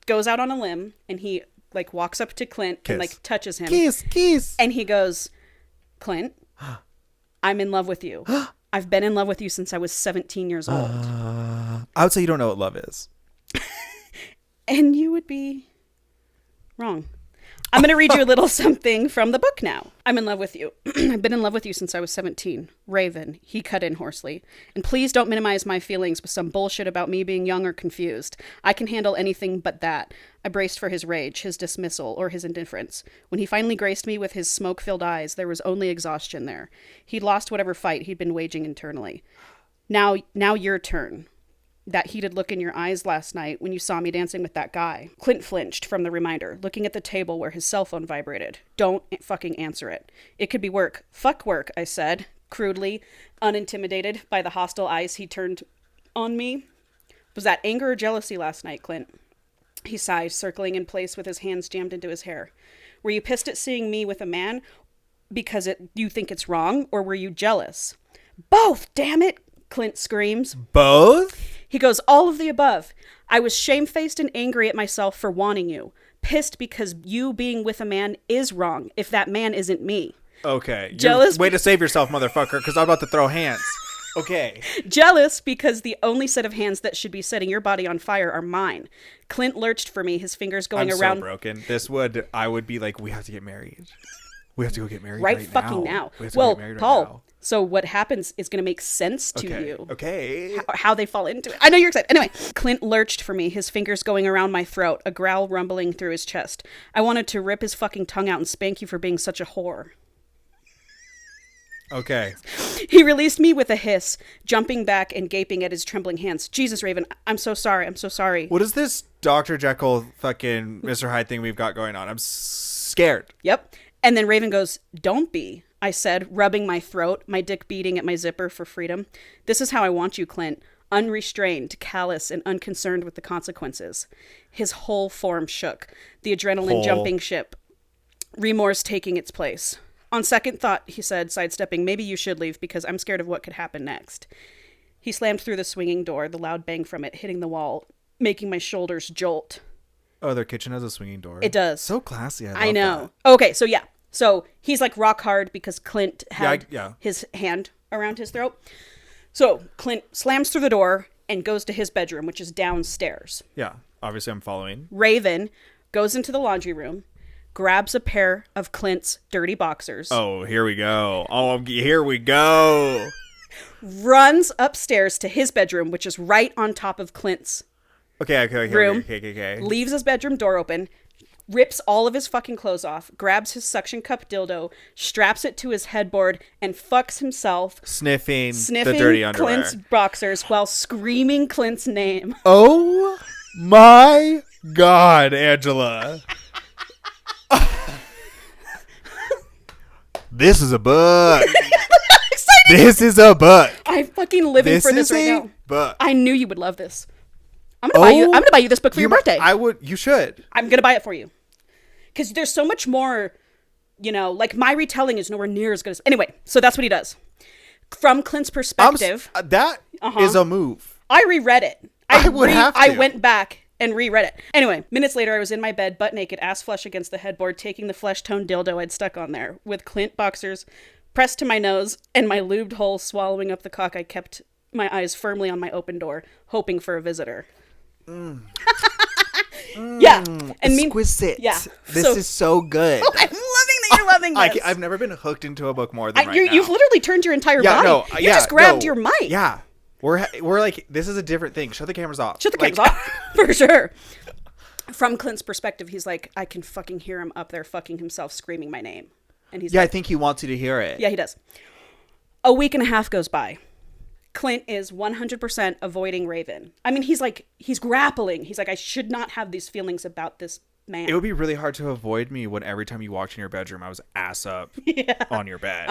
goes out on a limb and he like walks up to Clint and like touches him. Kiss. And he goes, Clint, I'm in love with you. I've been in love with you since I was 17 years old. I would say you don't know what love is. And you would be wrong. I'm going to read you a little something from the book now. I'm in love with you. I've been in love with you since I was 17. Raven, he cut in hoarsely. And please don't minimize my feelings with some bullshit about me being young or confused. I can handle anything but that. I braced for his rage, his dismissal, or his indifference. When he finally graced me with his smoke-filled eyes, there was only exhaustion there. He'd lost whatever fight he'd been waging internally. Now your turn. That heated look in your eyes last night when you saw me dancing with that guy. Clint flinched from the reminder, looking at the table where his cell phone vibrated. Don't fucking answer it. It could be work. Fuck work, I said, crudely, unintimidated by the hostile eyes he turned on me. Was that anger or jealousy last night, Clint? He sighed, circling in place with his hands jammed into his hair. Were you pissed at seeing me with a man because you think it's wrong, or were you jealous? Both, damn it, Clint screams. Both? He goes, all of the above. I was shamefaced and angry at myself for wanting you. Pissed because you being with a man is wrong if that man isn't me. Okay. Jealous. Way to save yourself, motherfucker, because I'm about to throw hands. Okay. Jealous because the only set of hands that should be setting your body on fire are mine. Clint lurched for me, his fingers going I'm around. so broken. I would be like, we have to get married. We have to go get married right fucking now. We have to Well, get married Paul, right now. so what happens is going to make sense to you. Okay. How they fall into it. I know you're excited. Anyway, Clint lurched for me, his fingers going around my throat, a growl rumbling through his chest. I wanted to rip his fucking tongue out and spank you for being such a whore. Okay. He released me with a hiss, jumping back and gaping at his trembling hands. Jesus, Raven, I'm so sorry. I'm so sorry. What is this Dr. Jekyll fucking Mr. Hyde thing we've got going on? I'm scared. Yep. And then Raven goes, don't be, I said, rubbing my throat, my dick beating at my zipper for freedom. This is how I want you, Clint. Unrestrained, callous, and unconcerned with the consequences. His whole form shook, the adrenaline jumping ship, remorse taking its place. On second thought, he said, sidestepping, maybe you should leave because I'm scared of what could happen next. He slammed through the swinging door, the loud bang from it hitting the wall, making my shoulders jolt. Oh, their kitchen has a swinging door. It does. So classy. I I know. That. Okay, so yeah. So he's like rock hard because Clint had Yeah. his hand around his throat. So Clint slams through the door and goes to his bedroom, which is downstairs. Yeah. Obviously, I'm following. Raven goes into the laundry room, grabs a pair of Clint's dirty boxers. Oh, here we go. Oh, here we go. Runs upstairs to his bedroom, which is right on top of Clint's room. Okay. Leaves his bedroom door open, rips all of his fucking clothes off, grabs his suction cup dildo, straps it to his headboard, and fucks himself, Sniffing the dirty underwear. Clint's boxers while screaming Clint's name. Oh my God, Angela. This is a book. This is a book. I'm fucking living for this right now. Book. I knew you would love this. I'm gonna buy you this book for your birthday. You should. I'm gonna buy it for you. Because there's so much more, like my retelling is nowhere near as good as... Anyway, so that's what he does. From Clint's perspective... that is a move. I reread it. I would have to. I went back and reread it. Anyway, minutes later, I was in my bed, butt naked, ass flush against the headboard, taking the flesh-toned dildo I'd stuck on there, with Clint boxers pressed to my nose and my lubed hole swallowing up the cock. I kept my eyes firmly on my open door, hoping for a visitor. Yeah. And exquisite. Yeah. This is so good. Oh, I'm loving that you're loving this. I've never been hooked into a book more than right now. You've literally turned your entire body. No, you just grabbed your mic. Yeah. We're like, this is a different thing. Shut the cameras off. Shut the cameras off. For sure. From Clint's perspective, he's like, I can fucking hear him up there fucking himself screaming my name. And he's I think he wants you to hear it. Yeah, he does. A week and a half goes by. Clint is 100% avoiding Raven. I mean, he's grappling. He's like, I should not have these feelings about this man. It would be really hard to avoid me when every time you walked in your bedroom, I was ass up on your bed.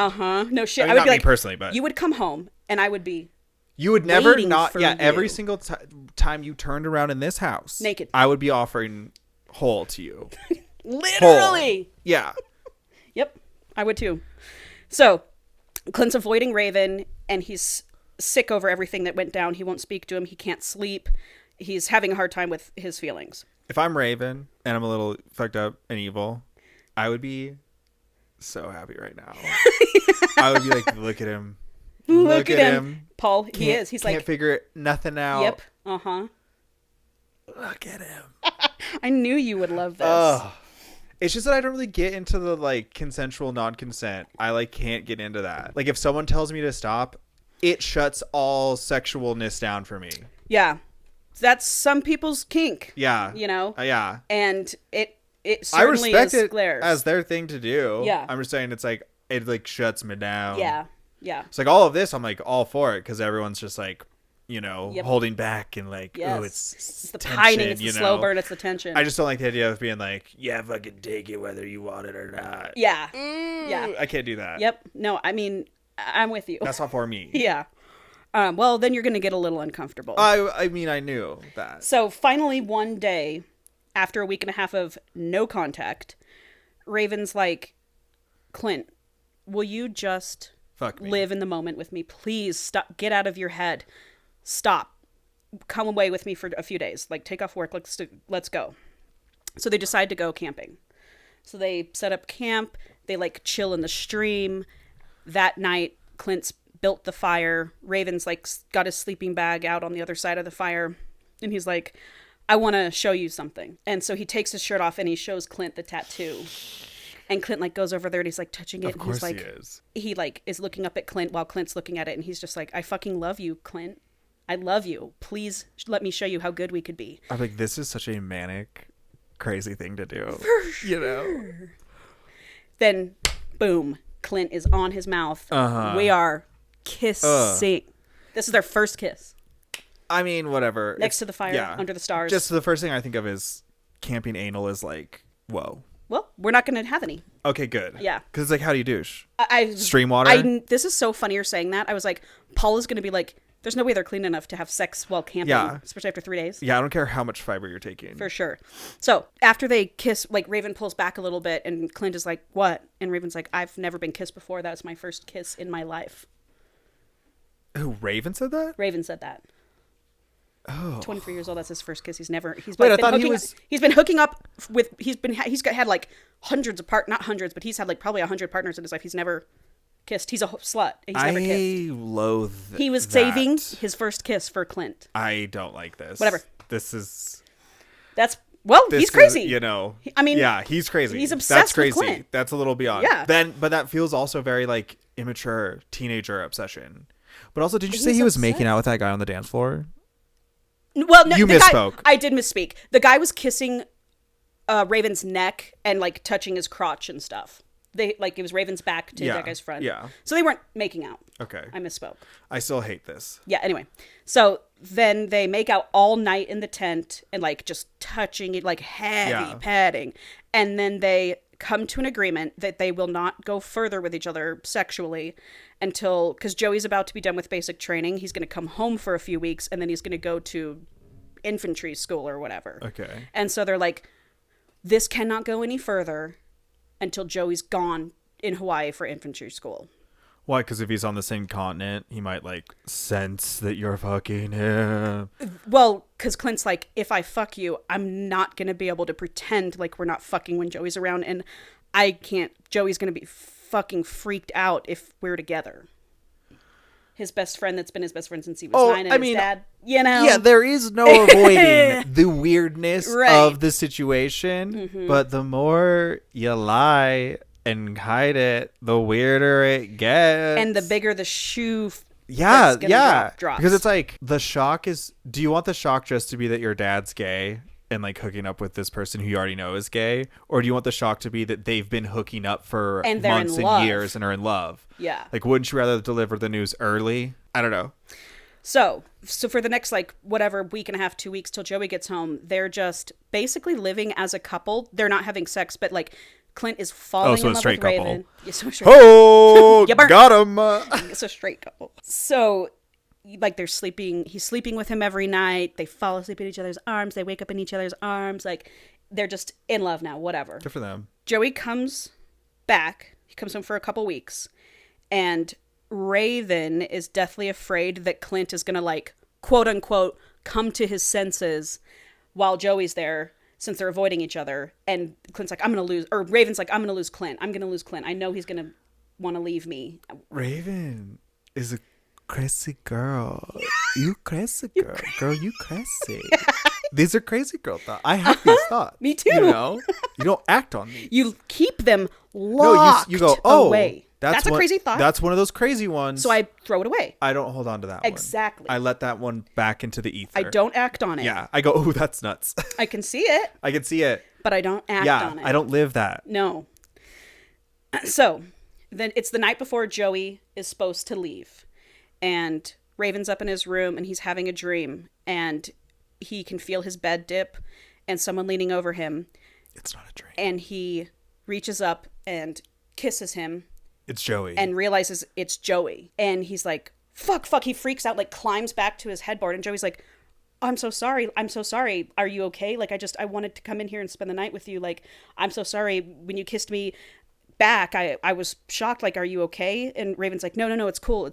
No shit. I mean, I would not be me like, personally, but you would come home and I would be you would never waiting not. for Yeah, you. every single time you turned around in this house, naked, I would be offering whole to you. Literally. Whole. Yeah. Yep, I would too. So Clint's avoiding Raven and he's sick over everything that went down. He won't speak to him. He can't sleep. He's having a hard time with his feelings. If I'm Raven and I'm a little fucked up and evil, I would be so happy right now. I would be like, look at him. Look at him. Paul, he is. He's like, can't figure nothing out. Yep. Look at him. I knew you would love this. It's just that I don't really get into the like consensual non-consent. I can't get into that. Like if someone tells me to stop, it shuts all sexualness down for me. Yeah. That's some people's kink. Yeah. Yeah. And it certainly I respect is it glares. as their thing to do. Yeah. I'm just saying it shuts me down. Yeah. Yeah. It's like all of this I'm like all for it because everyone's just like, holding back and like, oh, it's the tension, pining, it's the slow burn, it's the tension. I just don't like the idea of being like, yeah, fucking take it whether you want it or not. Yeah. Yeah. I can't do that. Yep. No, I mean, I'm with you. That's not for me. Yeah. Well, then you're going to get a little uncomfortable. I mean, I knew that. So finally one day, after a week and a half of no contact, Raven's like, Clint, will you just live in the moment with me? Please stop. Get out of your head. Stop. Come away with me for a few days. Like, take off work. Let's go. So they decide to go camping. So they set up camp. They chill in the stream. That night, Clint's built the fire. Raven's got his sleeping bag out on the other side of the fire. And he's like, I want to show you something. And so he takes his shirt off and he shows Clint the tattoo. And Clint goes over there and he's touching it. Of course and he is. He is looking up at Clint while Clint's looking at it. And he's just like, I fucking love you, Clint. I love you. Please let me show you how good we could be. I'm like, this is such a manic, crazy thing to do. For sure. Then, boom, Clint is on his mouth. We are kissing. This is their first kiss. I mean, whatever. Next to the fire, under the stars. Just the first thing I think of is camping anal is whoa. Well, we're not going to have any. Okay, good. Yeah. Because it's how do you douche? Stream water? This is so funny you're saying that. I was like, Paul is going to be like, there's no way they're clean enough to have sex while camping, especially after 3 days. Yeah, I don't care how much fiber you're taking. For sure. So after they kiss, Raven pulls back a little bit and Clint is like, what? And Raven's like, I've never been kissed before. That was my first kiss in my life. Who, Raven said that? Raven said that. Oh. 23 years old. That's his first kiss. He's been hooking up with, he's had hundreds of not hundreds, but he's had probably 100 partners in his life. He's never kissed. He's a slut. He's never kissed. I loathe He was that. saving his first kiss for Clint. I don't like this. Whatever. This is... That's Well, he's crazy. I mean, yeah, he's crazy. He's obsessed That's crazy. with Clint. That's a little beyond. Yeah. But that feels also very like immature teenager obsession. But also, did you say He's he was obsessed. making out with that guy on the dance floor? Well, no, You misspoke. I did misspeak. The guy was kissing Raven's neck and like touching his crotch and stuff. It was Raven's back to that guy's front. Yeah. So they weren't making out. Okay. I misspoke. I still hate this. Yeah, anyway. So then they make out all night in the tent and like just touching it, like heavy petting. And then they come to an agreement that they will not go further with each other sexually until, because Joey's about to be done with basic training. He's going to come home for a few weeks and then he's going to go to infantry school or whatever. Okay. And so they're like, this cannot go any further until Joey's gone in Hawaii for infantry school. Why? Because if he's on the same continent, he might like sense that you're fucking him. Well, because Clint's like, if I fuck you, I'm not going to be able to pretend like we're not fucking when Joey's around. And I can't, Joey's going to be fucking freaked out if we're together. His best friend that's been his best friend since he was 9 and his dad, Yeah, there is no avoiding the weirdness of the situation. Mm-hmm. But the more you lie and hide it, the weirder it gets. And the bigger the shoe drops. Because it's like, the shock is, do you want the shock just to be that your dad's gay and like hooking up with this person who you already know is gay? Or do you want the shock to be that they've been hooking up for months and years and are in love? Yeah. Like, wouldn't you rather deliver the news early? I don't know. So for the next, like, whatever, week and a half, 2 weeks till Joey gets home, they're just basically living as a couple. They're not having sex, but, like, Clint is falling in love with Raven. Yeah, so straight. Oh, got him. It's a straight couple. So, like, they're sleeping. He's sleeping with him every night. They fall asleep in each other's arms. They wake up in each other's arms. Like, they're just in love now, whatever. Good for them. Joey comes back. He comes home for a couple weeks. And Raven is deathly afraid that Clint is going to, like, quote unquote, come to his senses while Joey's there, since they're avoiding each other. And Clint's like, I'm going to lose, or Raven's like, I'm going to lose Clint. I'm going to lose Clint. I know he's going to want to leave me. Raven is a crazy girl. You crazy girl. Girl, you crazy. These are crazy girl thoughts. I have these thoughts. Me too. You know? You don't act on these. You keep them locked you go, oh, away. That's a crazy thought. That's one of those crazy ones. So I throw it away. I don't hold on to that Exactly. one. I let that one back into the ether. I don't act on it. Yeah. I go, oh, that's nuts. I can see it. I can see it. But I don't act on it. I don't live that. No. So, then it's the night before Joey is supposed to leave. And Raven's up in his room and he's having a dream. And he can feel his bed dip and someone leaning over him. It's not a dream. And he reaches up and kisses him. It's Joey. And realizes it's Joey. And he's like, fuck. He freaks out, like climbs back to his headboard. And Joey's like, I'm so sorry. Are you okay? Like, I wanted to come in here and spend the night with you. Like, I'm so sorry. When you kissed me back, I was shocked. Like, are you okay? And Raven's like, no, it's cool.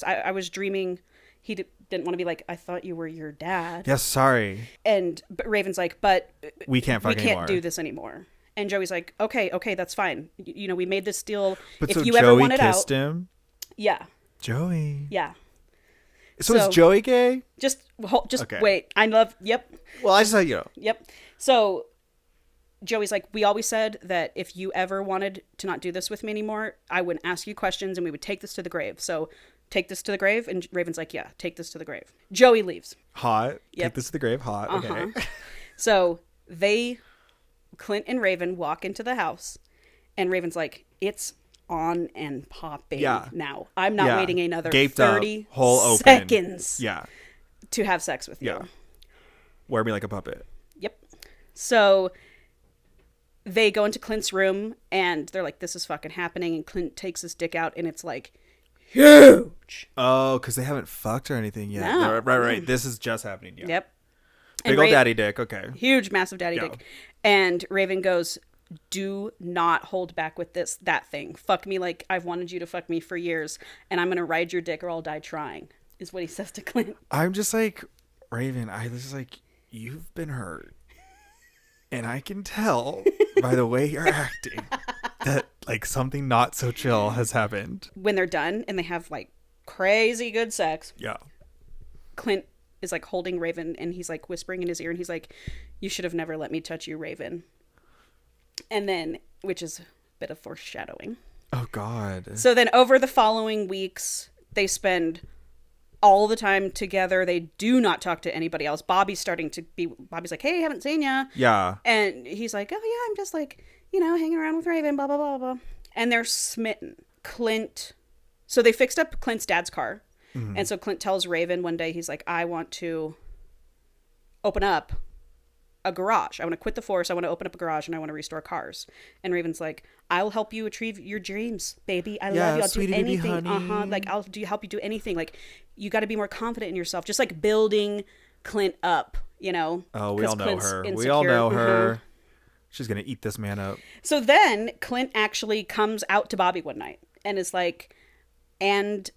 I was dreaming. He didn't want to be like, I thought you were your dad. Yes, sorry. But Raven's like, but we can't do this anymore. And Joey's like, okay, that's fine. You know, we made this deal. But if so you Joey ever want it kissed out, him? Yeah. Joey. Yeah. So is Joey gay? Just okay. Wait. Yep. Well, I just thought, you know. Yep. So Joey's like, we always said that if you ever wanted to not do this with me anymore, I wouldn't ask you questions and we would take this to the grave. So take this to the grave. And Raven's like, yeah, take this to the grave. Joey leaves. Hot. Yep. Take this to the grave. Hot. Okay. So Clint and Raven walk into the house and Raven's like, it's on and popping now. I'm not waiting another Gaped 30 up, hole open. seconds to have sex with you. Yeah. Wear me like a puppet. Yep. So they go into Clint's room and they're like, this is fucking happening. And Clint takes his dick out and it's like huge. Oh, because they haven't fucked or anything yet. No. Right. This is just happening. Yeah. Yep. Big old daddy dick. Okay. Huge, massive daddy dick. And Raven goes, do not hold back with that thing. Fuck me like I've wanted you to fuck me for years. And I'm going to ride your dick or I'll die trying, is what he says to Clint. I'm just like, Raven, you've been hurt. And I can tell by the way you're acting that like something not so chill has happened. When they're done and they have like crazy good sex. Yeah. Clint is like holding Raven, and he's like whispering in his ear, and he's like, "You should have never let me touch you, Raven." And then, which is a bit of foreshadowing. Oh God. So then over the following weeks, they spend all the time together. They do not talk to anybody else. Bobby's like, "Hey, haven't seen ya." Yeah. And he's like, "Oh yeah, I'm just like, hanging around with Raven, blah, blah, blah, blah." And they're smitten. So they fixed up Clint's dad's car. Mm-hmm. And so Clint tells Raven one day, he's like, "I want to open up a garage. I want to quit the force. I want to open up a garage, and I want to restore cars." And Raven's like, "I'll help you achieve your dreams, baby. I love you. I'll do anything. Like, I'll help you do anything. Like, you got to be more confident in yourself." Just like building Clint up, Oh, we all know Clint's her. insecure. We all know her. She's going to eat this man up. So then Clint actually comes out to Bobby one night and is like, "And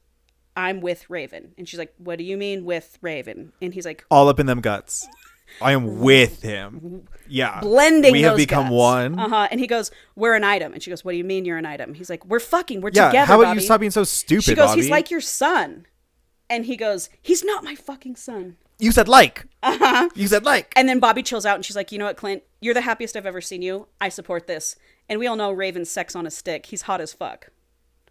I'm with Raven." And she's like, "What do you mean with Raven?" And he's like, all up in them guts. I am with him. Yeah. Blending we those have become guts. one. And he goes, "We're an item." And she goes, "What do you mean you're an item?" He's like, "We're fucking. We're Yeah. together, How about Bobby." you stop being so stupid, She goes, Bobby? "He's like your son." And he goes, "He's not my fucking son." You said like. You said like. And then Bobby chills out and she's like, "You know what, Clint? You're the happiest I've ever seen you. I support this." And we all know Raven's sex on a stick. He's hot as fuck.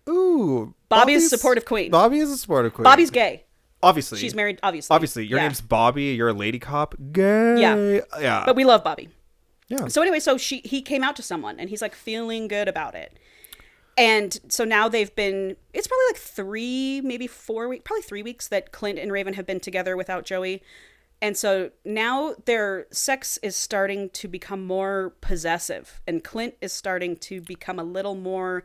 Ooh. Bobby is a supportive queen. Bobby is a supportive queen. Bobby's gay. Obviously. She's married, obviously. Obviously. Your name's Bobby. You're a lady cop. Gay. Yeah. Yeah. But we love Bobby. Yeah. So anyway, he came out to someone and he's like feeling good about it. And so now it's probably like 3, maybe 4 weeks, probably 3 weeks that Clint and Raven have been together without Joey. And so now their sex is starting to become more possessive. And Clint is starting to become a little more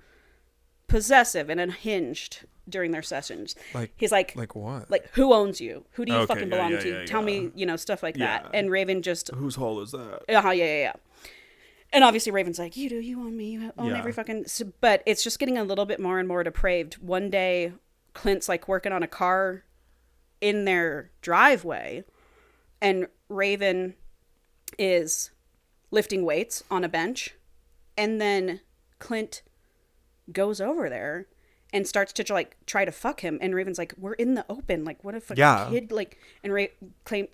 possessive and unhinged during their sessions. He's like what? Like, "Who owns you? Who do you Okay, fucking belong yeah, to? yeah, Tell me, stuff like that." And Raven just... Whose hole is that? Yeah. And obviously Raven's like, "You do, you own me, you own every fucking..." But it's just getting a little bit more and more depraved. One day, Clint's like working on a car in their driveway, and Raven is lifting weights on a bench, and then Clint goes over there and starts to try to fuck him, and Raven's like, "We're in the open, like what if a kid like..." And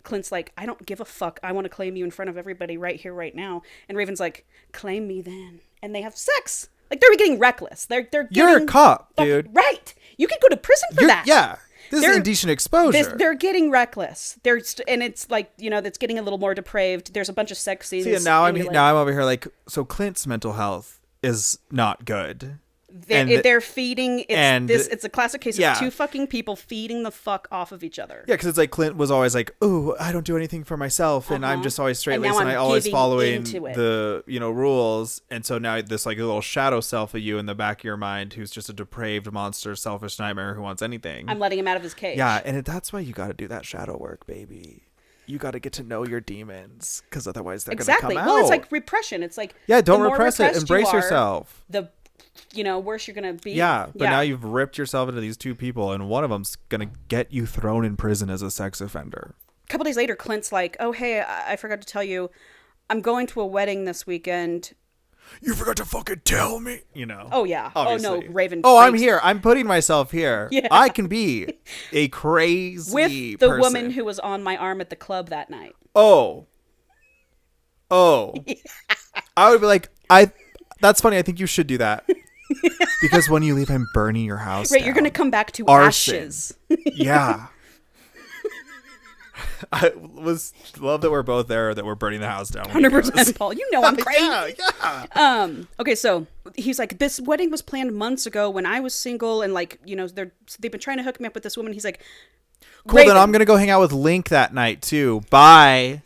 Clint's like, "I don't give a fuck. I want to claim you in front of everybody right here, right now." And Raven's like, "Claim me then." And they have sex. Like, they're getting reckless. You're a cop, dude. Right. You could go to prison for that. Yeah. This is indecent exposure. They're getting reckless. And it's like, that's getting a little more depraved. There's a bunch of sex scenes. See, now I'm over here like, so Clint's mental health is not good. They're feeding. It's a classic case of two fucking people feeding the fuck off of each other. Yeah, because it's like Clint was always like, "Oh, I don't do anything for myself, and I'm just always straight-laced, and I always following the rules." And so now this like little shadow self of you in the back of your mind, who's just a depraved monster, selfish nightmare who wants anything. I'm letting him out of his cage. Yeah, and that's why you got to do that shadow work, baby. You got to get to know your demons, because otherwise they're going to come out. Well, it's like repression. It's like, don't repress it. Embrace yourself. Worse you're gonna be. Yeah, but now you've ripped yourself into these two people, and one of them's gonna get you thrown in prison as a sex offender. A couple days later, Clint's like, "Oh, hey, I forgot to tell you, I'm going to a wedding this weekend." You forgot to fucking tell me, Oh yeah. Obviously. Oh no, Raven. Oh, I'm here. I'm putting myself here. Yeah. I can be a crazy with the woman who was on my arm at the club that night. Oh. Yeah. I would be like, that's funny. I think you should do that. Because when you leave, I'm burning your house down. You're going to come back to arson. Ashes. Yeah. I love that we're both there, that we're burning the house down. 100%, Paul. I'm crazy. Yeah. Okay, so he's like, "This wedding was planned months ago when I was single, and like, they've been trying to hook me up with this woman." He's like, "Cool, Raven, then I'm going to go hang out with Link that night too. Bye."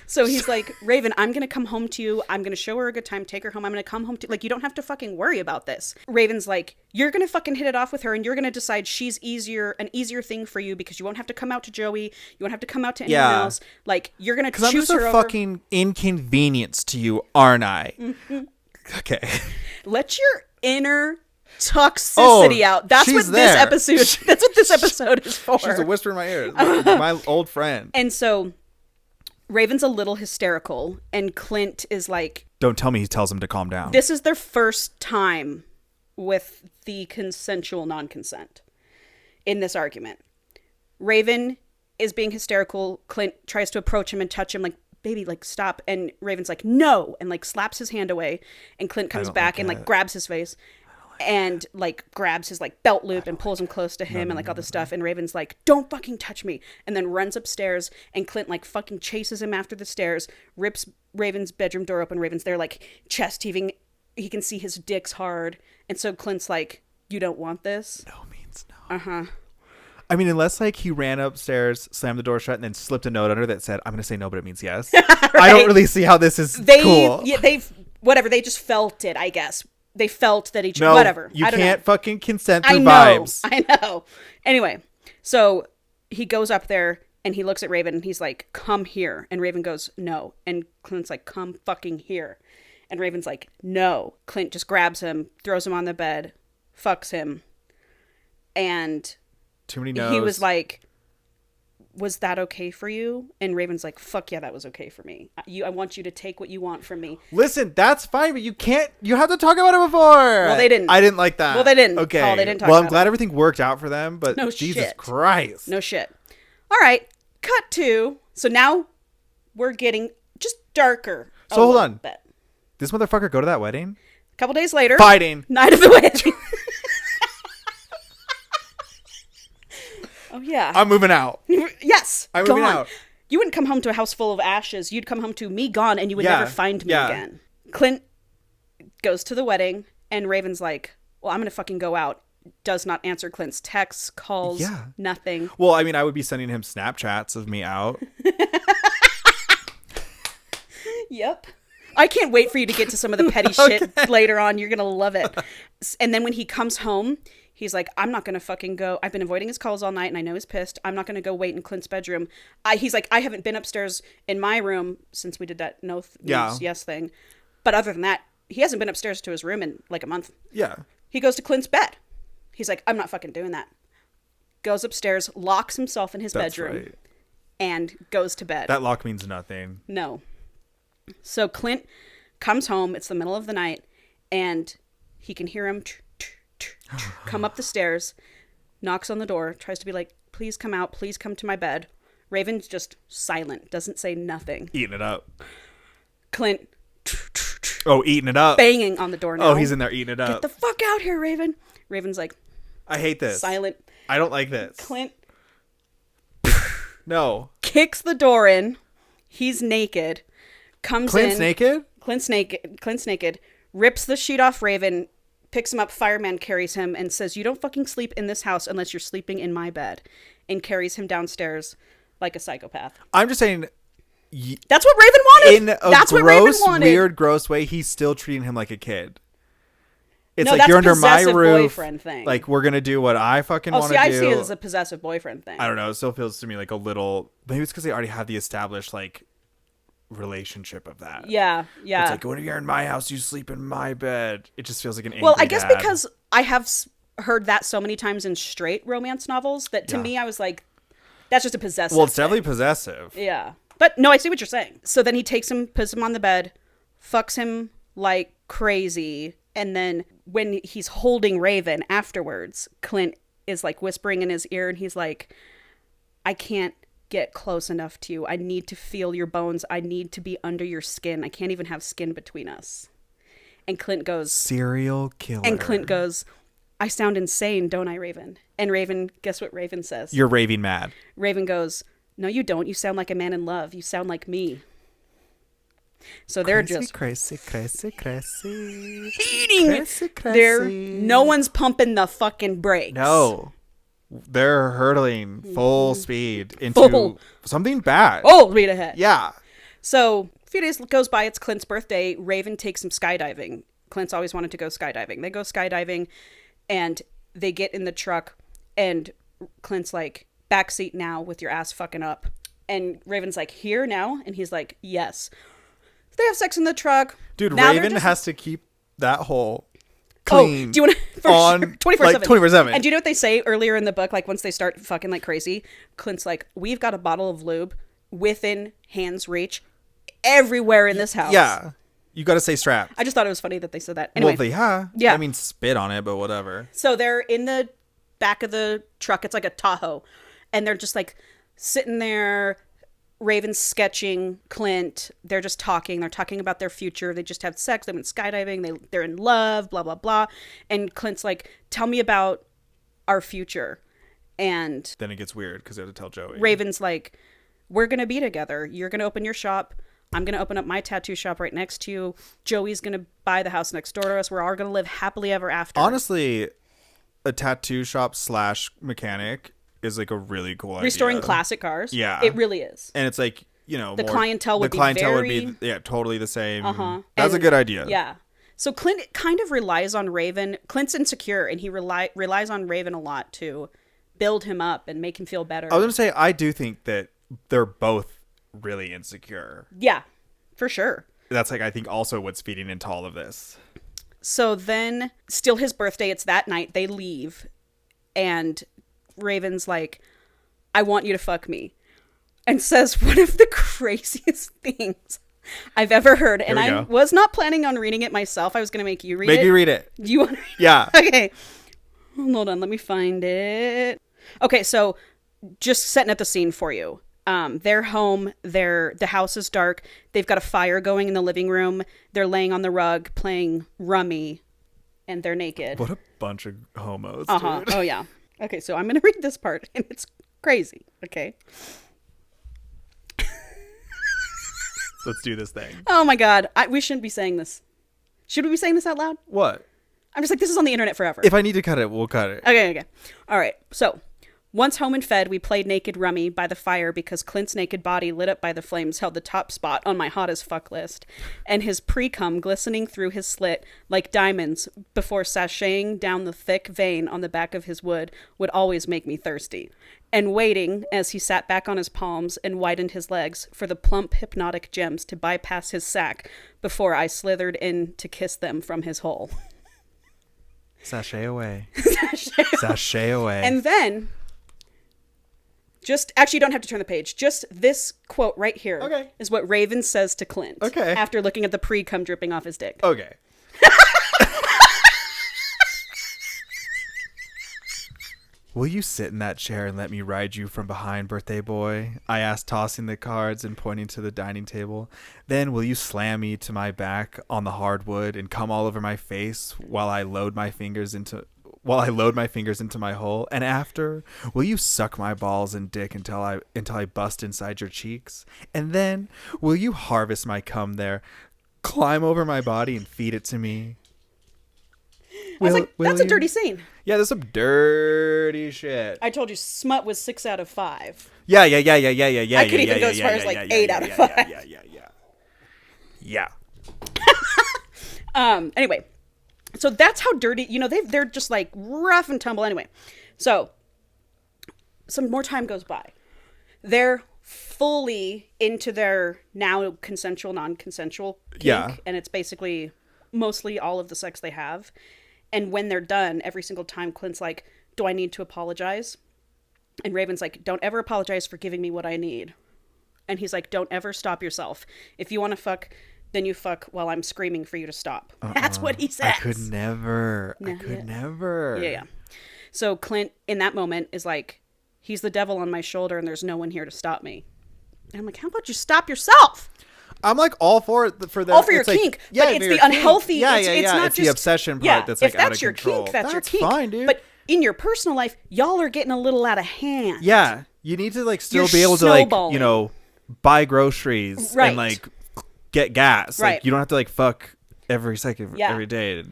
So he's like, "Raven, I'm going to come home to you. I'm going to show her a good time, take her home. I'm going to come home to, like, you don't have to fucking worry about this." Raven's like, "You're going to fucking hit it off with her, and you're going to decide she's an easier thing for you, because you won't have to come out to Joey. You won't have to come out to anyone else. Like, you're going to choose her over." Because I'm just a fucking inconvenience to you, aren't I? Mm-hmm. Okay. Let your inner toxicity out. That's what this episode is for. She's a whisper in my ear. My old friend. And so Raven's a little hysterical, and Clint is like, "Don't tell me he tells him to calm down." This is their first time with the consensual non-consent in this argument. Raven is being hysterical. Clint tries to approach him and touch him like, baby, like, stop. And Raven's like, no, and like slaps his hand away. And Clint comes back and like grabs his face and like grabs his like belt loop and pulls him close to him and like all this stuff. And Raven's like, don't fucking touch me. And then runs upstairs, and Clint like fucking chases him after the stairs, rips Raven's bedroom door open. Raven's there like chest heaving. He can see his dick's hard. And so Clint's like, you don't want this? No means no. Uh-huh. I mean, unless like he ran upstairs, slammed the door shut, and then slipped a note under that said, I'm going to say no, but it means yes. Right? I don't really see how this is cool. Yeah, they just felt it, I guess. They felt that each, no, whatever. You I don't can't know. fucking consent through vibes. vibes. I know. Anyway, so he goes up there and he looks at Raven and he's like, come here. And Raven goes, no. And Clint's like, come fucking here. And Raven's like, no. Clint just grabs him, throws him on the bed, fucks him. And too many no's. He was like, was that okay for you? And Raven's like, fuck yeah, that was okay for me. I want you to take what you want from me. Listen, that's fine, but you have to talk about it before. Well, they didn't. I didn't like that. Well, they didn't. Okay. Paul, they didn't talk well, I'm about glad it. everything worked out for them, but no Jesus shit. Christ. No shit. All right. Cut to. So now we're getting just darker. So hold on. Bit. This motherfucker go to that wedding? A couple days later. Fighting. Night of the wedding. Oh, yeah. I'm moving out. Yes. I'm gone. moving out. You wouldn't come home to a house full of ashes. You'd come home to me gone, and you would never find me again. Clint goes to the wedding, and Raven's like, well, I'm going to fucking go out. Does not answer Clint's texts, calls, nothing. Well, I mean, I would be sending him Snapchats of me out. Yep. I can't wait for you to get to some of the petty shit later on. You're going to love it. And then when he comes home, he's like, I'm not going to fucking go. I've been avoiding his calls all night, and I know he's pissed. I'm not going to go wait in Clint's bedroom. He's like, I haven't been upstairs in my room since we did that yes thing. But other than that, he hasn't been upstairs to his room in like a month. Yeah. He goes to Clint's bed. He's like, I'm not fucking doing that. Goes upstairs, locks himself in his bedroom, and goes to bed. That lock means nothing. No. So Clint comes home. It's the middle of the night, and he can hear him come up the stairs, knocks on the door, tries to be like, please come out, please come to my bed. Raven's just silent, doesn't say nothing. Eating it up. Clint. Eating it up. Banging on the door now. Oh, he's in there eating it up. Get the fuck out here, Raven. Raven's like, I hate this. Silent. I don't like this. Clint. No. Kicks the door in. He's naked. Clint's naked? Clint's naked. Rips the sheet off Raven. Picks him up. Fireman carries him and says, you don't fucking sleep in this house unless you're sleeping in my bed. And carries him downstairs like a psychopath. I'm just saying. That's what Raven wanted. In a weird, gross way, he's still treating him like a kid. It's like, you're under my roof. Thing. Like, we're going to do what I fucking want to do. I see it as a possessive boyfriend thing. I don't know. It still feels to me like a little. Maybe it's because they already have the established, like, relationship of that. Yeah. It's like, when you're in my house, you sleep in my bed. It just feels like an angry Well, I guess dad. because I have heard that so many times in straight romance novels that to me, I was like, that's just a possessive Well, it's thing. definitely possessive. Yeah. But no, I see what you're saying. So then he takes him, puts him on the bed, fucks him like crazy. And then when he's holding Raven afterwards, Clint is like whispering in his ear and he's like, I can't get close enough to you. I need to feel your bones. I need to be under your skin. I can't even have skin between us. And Clint goes, serial killer. And Clint goes, I sound insane, don't I, Raven? And Raven, guess what Raven says? You're raving mad. Raven goes, no, you don't. You sound like a man in love. You sound like me. So they're just crazy eating. No one's pumping the fucking brakes. No, they're hurtling full speed into something bad. Oh, read ahead. Yeah. So a few days goes by. It's Clint's birthday. Raven takes him skydiving. Clint's always wanted to go skydiving. They go skydiving, and they get in the truck, and Clint's like, backseat now with your ass fucking up. And Raven's like, here now? And he's like, yes. They have sex in the truck. Dude, now Raven has to keep that hole clean. Oh, do you want to? On 24/7. like 24/7. And do you know what they say earlier in the book? Like once they start fucking like crazy, Clint's like, we've got a bottle of lube within hand's reach everywhere in this house. Yeah. You got to say strapped. I just thought it was funny that they said that. Anyway. Well, yeah. I mean, spit on it, but whatever. So they're in the back of the truck. It's like a Tahoe. And they're just like sitting there. Raven's sketching Clint. They're just talking. They're talking about their future. They just had sex. They went skydiving. They're in love, blah, blah, blah. And Clint's like, tell me about our future. And then it gets weird because they have to tell Joey. Raven's like, we're going to be together. You're going to open your shop. I'm going to open up my tattoo shop right next to you. Joey's going to buy the house next door to us. We're all going to live happily ever after. Honestly, a tattoo shop / mechanic is like a really cool idea. Restoring classic cars. Yeah. It really is. And it's like, you know, the clientele would be totally the same. Uh-huh. That's a good idea. Yeah. So Clint kind of relies on Raven. Clint's insecure, and he relies on Raven a lot to build him up and make him feel better. I was going to say, I do think that they're both really insecure. Yeah, for sure. That's like, I think also what's feeding into all of this. So then, still his birthday, it's that night, they leave, and Raven's like, I want you to fuck me. And says one of the craziest things I've ever heard. And I was not planning on reading it myself. I was going to make you read it. Make me read it. Do you want to? Yeah. Okay. Hold on. Let me find it. Okay. So just setting up the scene for you. They're home. The house is dark. They've got a fire going in the living room. They're laying on the rug playing rummy, and they're naked. What a bunch of homos, dude. Oh, yeah. Okay, so I'm going to read this part, and it's crazy, okay? Let's do this thing. Oh, my God. We shouldn't be saying this. Should we be saying this out loud? What? I'm just like, this is on the internet forever. If I need to cut it, we'll cut it. Okay. All right, so once home and fed, we played naked rummy by the fire because Clint's naked body lit up by the flames held the top spot on my hot as fuck list, and his pre-cum glistening through his slit like diamonds before sashaying down the thick vein on the back of his wood would always make me thirsty. And waiting as he sat back on his palms and widened his legs for the plump hypnotic gems to bypass his sack before I slithered in to kiss them from his hole. Sashay away. Sashay away. And then... actually, you don't have to turn the page. Just this quote right here is what Raven says to Clint. Okay. After looking at the pre-cum dripping off his dick. Okay. Will you sit in that chair and let me ride you from behind, birthday boy? I asked, tossing the cards and pointing to the dining table. Then will you slam me to my back on the hardwood and come all over my face while I load my fingers into my hole? And after, will you suck my balls and dick until I bust inside your cheeks? And then, will you harvest my cum there, climb over my body and feed it to me? I was like, that's a dirty scene. Yeah, that's some dirty shit. I told you, smut was 6 out of 5. Yeah. I could even go as far as like 8 out of 5. Yeah. Anyway. So that's how dirty, they're just like rough and tumble anyway. So some more time goes by. They're fully into their now consensual, non-consensual kink. Yeah. And it's basically mostly all of the sex they have. And when they're done, every single time Clint's like, do I need to apologize? And Raven's like, don't ever apologize for giving me what I need. And he's like, don't ever stop yourself. If you want to fuck... then you fuck while I'm screaming for you to stop. That's what he says. I could never. Yeah. So Clint, in that moment, is like, he's the devil on my shoulder and there's no one here to stop me. And I'm like, how about you stop yourself? I'm like all for it. For that. All for your like, kink. But it's the unhealthy. Yeah, it's not it's just the obsession part that's like if that's out of your control. Kink, that's your kink. Fine, dude. But in your personal life, y'all are getting a little out of hand. Yeah. You need to like still You're be able to snowballing. like, buy groceries and like get gas. Right. Like you don't have to like fuck every second every day.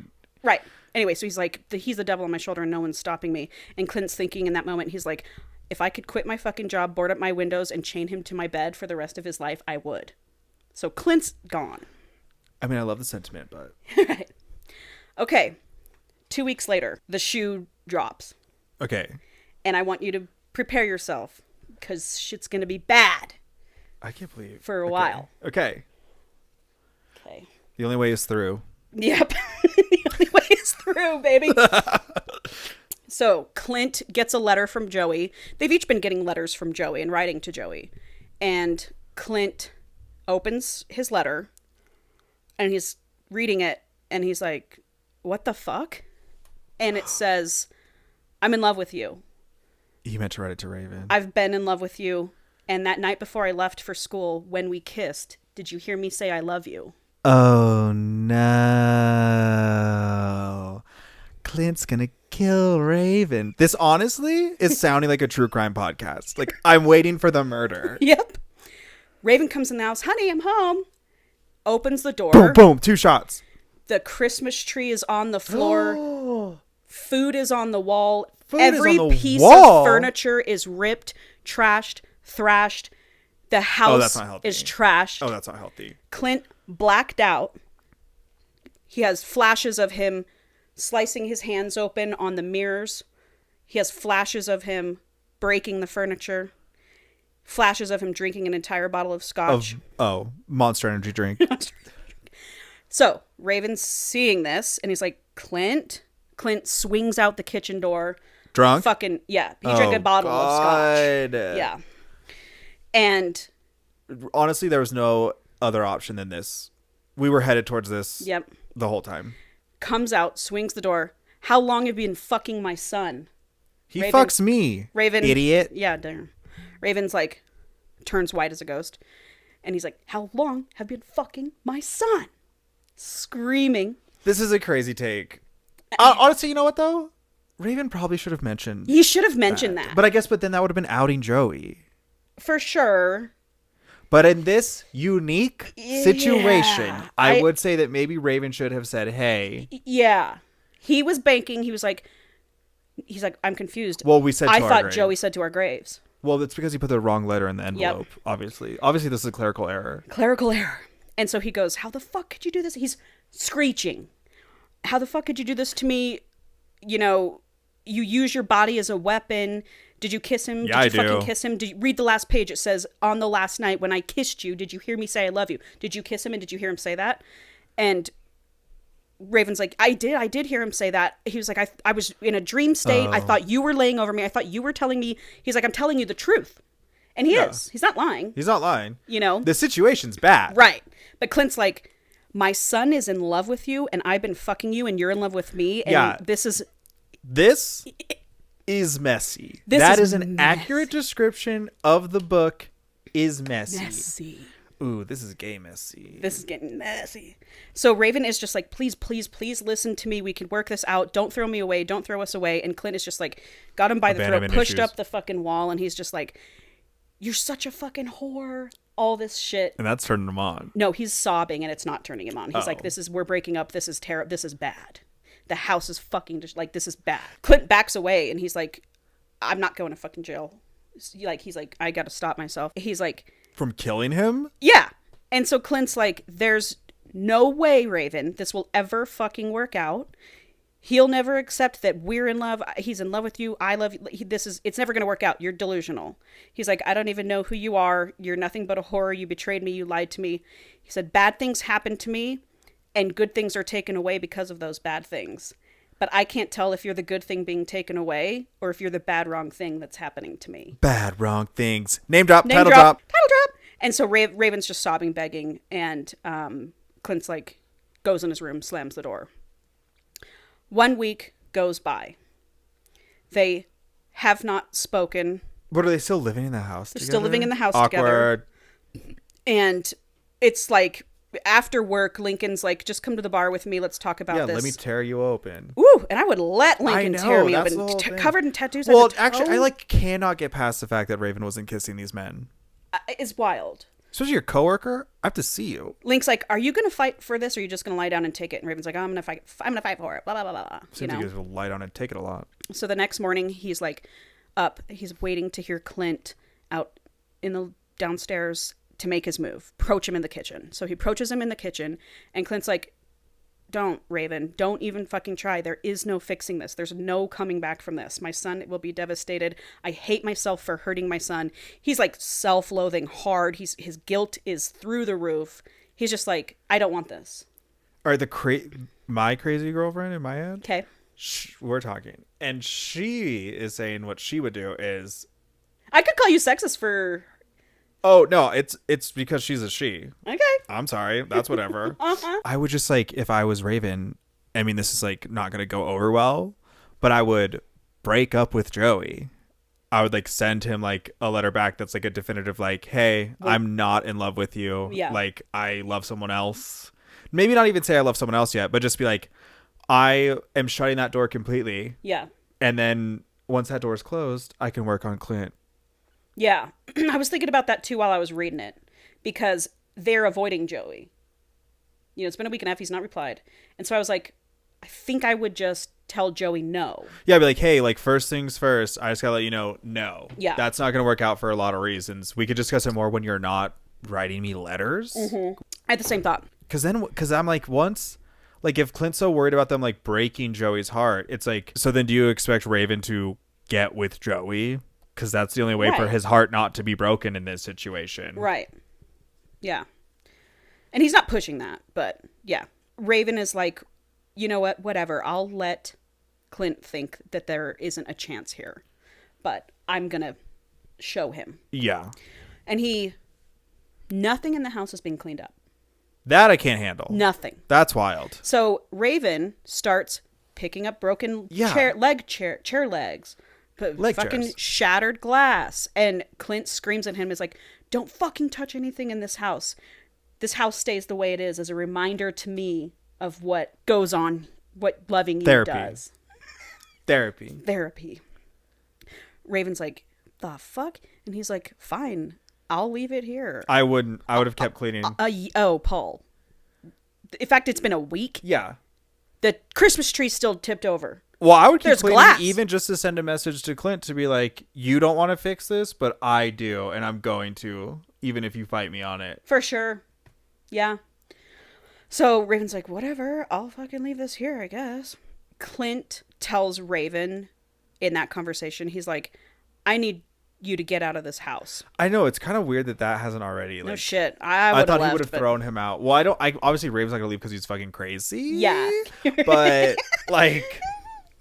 Right. Anyway, so he's like, he's the devil on my shoulder and no one's stopping me. And Clint's thinking in that moment, he's like, if I could quit my fucking job, board up my windows, and chain him to my bed for the rest of his life, I would. So Clint's gone. I mean, I love the sentiment, but... Right. Okay. 2 weeks later, the shoe drops. Okay. And I want you to prepare yourself, because shit's going to be bad. I can't believe... For a while. Okay. Okay. The only way is through. Yep. The only way is through, baby. So Clint gets a letter from Joey. They've each been getting letters from Joey and writing to Joey. And Clint opens his letter and he's reading it and he's like, what the fuck? And it says, I'm in love with you. You meant to write it to Raven. I've been in love with you. And that night before I left for school, when we kissed, did you hear me say I love you? Oh, no. Clint's gonna kill Raven. This honestly is sounding like a true crime podcast. Like, I'm waiting for the murder. Yep. Raven comes in the house. Honey, I'm home. Opens the door. Boom, boom. 2 shots. The Christmas tree is on the floor. Food is on the wall. Food Every is on the piece wall? of furniture is ripped, trashed, thrashed. The house that's not healthy. is trashed. Oh, that's not healthy. Clint blacked out. He has flashes of him slicing his hands open on the mirrors. He has flashes of him breaking the furniture. Flashes of him drinking an entire bottle of scotch. Monster Energy drink. So Raven's seeing this and he's like, Clint? Clint swings out the kitchen door. Drunk? Fucking, yeah. He drank a bottle of scotch. Yeah. And honestly, there was no other option than this. We were headed towards this the whole time. Comes out, swings the door. How long have you been fucking my son? He fucks me. Raven. Idiot. Yeah, damn. Raven's like, turns white as a ghost. And he's like, how long have you been fucking my son? Screaming. This is a crazy take. Honestly, you know what though? Raven probably should have mentioned. He should have mentioned that. But I guess, then that would have been outing Joey. For sure. But in this unique situation, I would say that maybe Raven should have said, hey. Yeah. He was banking. He's like, I'm confused. Well, we said to I our thought grave. Joey said to our graves. Well, that's because he put the wrong letter in the envelope, obviously. Obviously, this is a clerical error. Clerical error. And so he goes, how the fuck could you do this? He's screeching. How the fuck could you do this to me? You know, you use your body as a weapon. Did you kiss him? Yeah, did you I fucking do. kiss him? Did you read the last page? It says, on the last night when I kissed you, did you hear me say I love you? Did you kiss him and did you hear him say that? And Raven's like, I did hear him say that. He was like, I was in a dream state. I thought you were laying over me. I thought you were telling me. He's like, I'm telling you the truth. And he is. He's not lying. He's not lying. You know? The situation's bad. Right. But Clint's like, my son is in love with you and I've been fucking you and you're in love with me. And this is messy. This that is is an messy. accurate description of the book is messy. Messy. Ooh, this is gay messy. This is getting messy. So Raven is just like, please, please, please listen to me. We can work this out. Don't throw me away. Don't throw us away. And Clint is just like, got him by the throat, pushed up the fucking wall. And he's just like, you're such a fucking whore. All this shit. And that's turning him on. No, he's sobbing and it's not turning him on. He's like, we're breaking up. This is terrible. This is bad. The house is fucking just like, this is bad. Clint backs away and he's like, I'm not going to fucking jail. He's like, I got to stop myself. He's like, from killing him? Yeah. And so Clint's like, there's no way, Raven, this will ever fucking work out. He'll never accept that we're in love. He's in love with you. I love you. It's never going to work out. You're delusional. He's like, I don't even know who you are. You're nothing but a horror. You betrayed me. You lied to me. He said, bad things happen to me and good things are taken away because of those bad things. But I can't tell if you're the good thing being taken away or if you're the bad, wrong thing that's happening to me. Bad, wrong things. Name drop, Name title drop. Title drop. And so Raven's just sobbing, begging. And Clint's like, goes in his room, slams the door. 1 week goes by. They have not spoken. But are they still living in the house They're together? still living in the house Awkward. together. And it's like, after work, Lincoln's like, just come to the bar with me. Let's talk about this. Yeah, let me tear you open. Ooh, and I would let Lincoln tear me open. Covered in tattoos. Well, actually, I cannot get past the fact that Raven wasn't kissing these men. It's wild. Especially your coworker. I have to see you. Link's like, are you going to fight for this or are you just going to lie down and take it? And Raven's like, I'm going to fight. I'm going to fight for it. Blah, blah, blah, blah. Seems like you guys will lie down and take it a lot. So the next morning, he's like up. He's waiting to hear Clint out in the downstairs to make his move. Approach him in the kitchen. So he approaches him in the kitchen and Clint's like, don't, Raven. Don't even fucking try. There is no fixing this. There's no coming back from this. My son will be devastated. I hate myself for hurting my son. He's like self-loathing hard. His guilt is through the roof. He's just like, I don't want this. All right, my crazy girlfriend in my head. Okay. We're talking. And she is saying what she would do is... I could call you sexist for... Oh, no, it's because she's a she. Okay. I'm sorry. That's whatever. Uh-huh. I would just like, if I was Raven, I mean, this is like not going to go over well, but I would break up with Joey. I would like send him like a letter back that's like a definitive like, hey, I'm not in love with you. Yeah. Like I love someone else. Maybe not even say I love someone else yet, but just be like, I am shutting that door completely. Yeah. And then once that door is closed, I can work on Clint. Yeah. I was thinking about that too while I was reading it, because they're avoiding Joey. You know, it's been a week and a half. He's not replied. And so I was like, I think I would just tell Joey no. Yeah, I'd be like, hey, like first things first, I just gotta let you know, no. Yeah. That's not gonna work out for a lot of reasons. We could discuss it more when you're not writing me letters. Mm-hmm. I had the same thought. Because I'm like, once, like if Clint's so worried about them like breaking Joey's heart, it's like, so then do you expect Raven to get with Joey? Because that's the only way for his heart not to be broken in this situation. Right. Yeah. And he's not pushing that, but yeah. Raven is like, you know what, whatever. I'll let Clint think that there isn't a chance here, but I'm going to show him. Yeah. And nothing in the house is being cleaned up. That I can't handle. Nothing. That's wild. So Raven starts picking up broken chair legs, Leg fucking chairs. shattered glass. And Clint screams at him, is like, don't fucking touch anything in this house. This house stays the way it is as a reminder to me of what goes on, what loving you does. Therapy. Raven's like, the fuck? And he's like, fine, I'll leave it here. I would have kept cleaning. Paul. In fact, it's been a week. Yeah. The Christmas tree's still tipped over. Well, I would keep There's cleaning glass. even just to send a message to Clint to be like, you don't want to fix this, but I do, and I'm going to, even if you fight me on it. For sure. Yeah. So Raven's like, whatever, I'll fucking leave this here, I guess. Clint tells Raven in that conversation, he's like, I need you to get out of this house. I know, it's kind of weird that hasn't already. Like, no shit. I thought he would have thrown him out. Well, obviously Raven's not going to leave because he's fucking crazy. Yeah. But, like,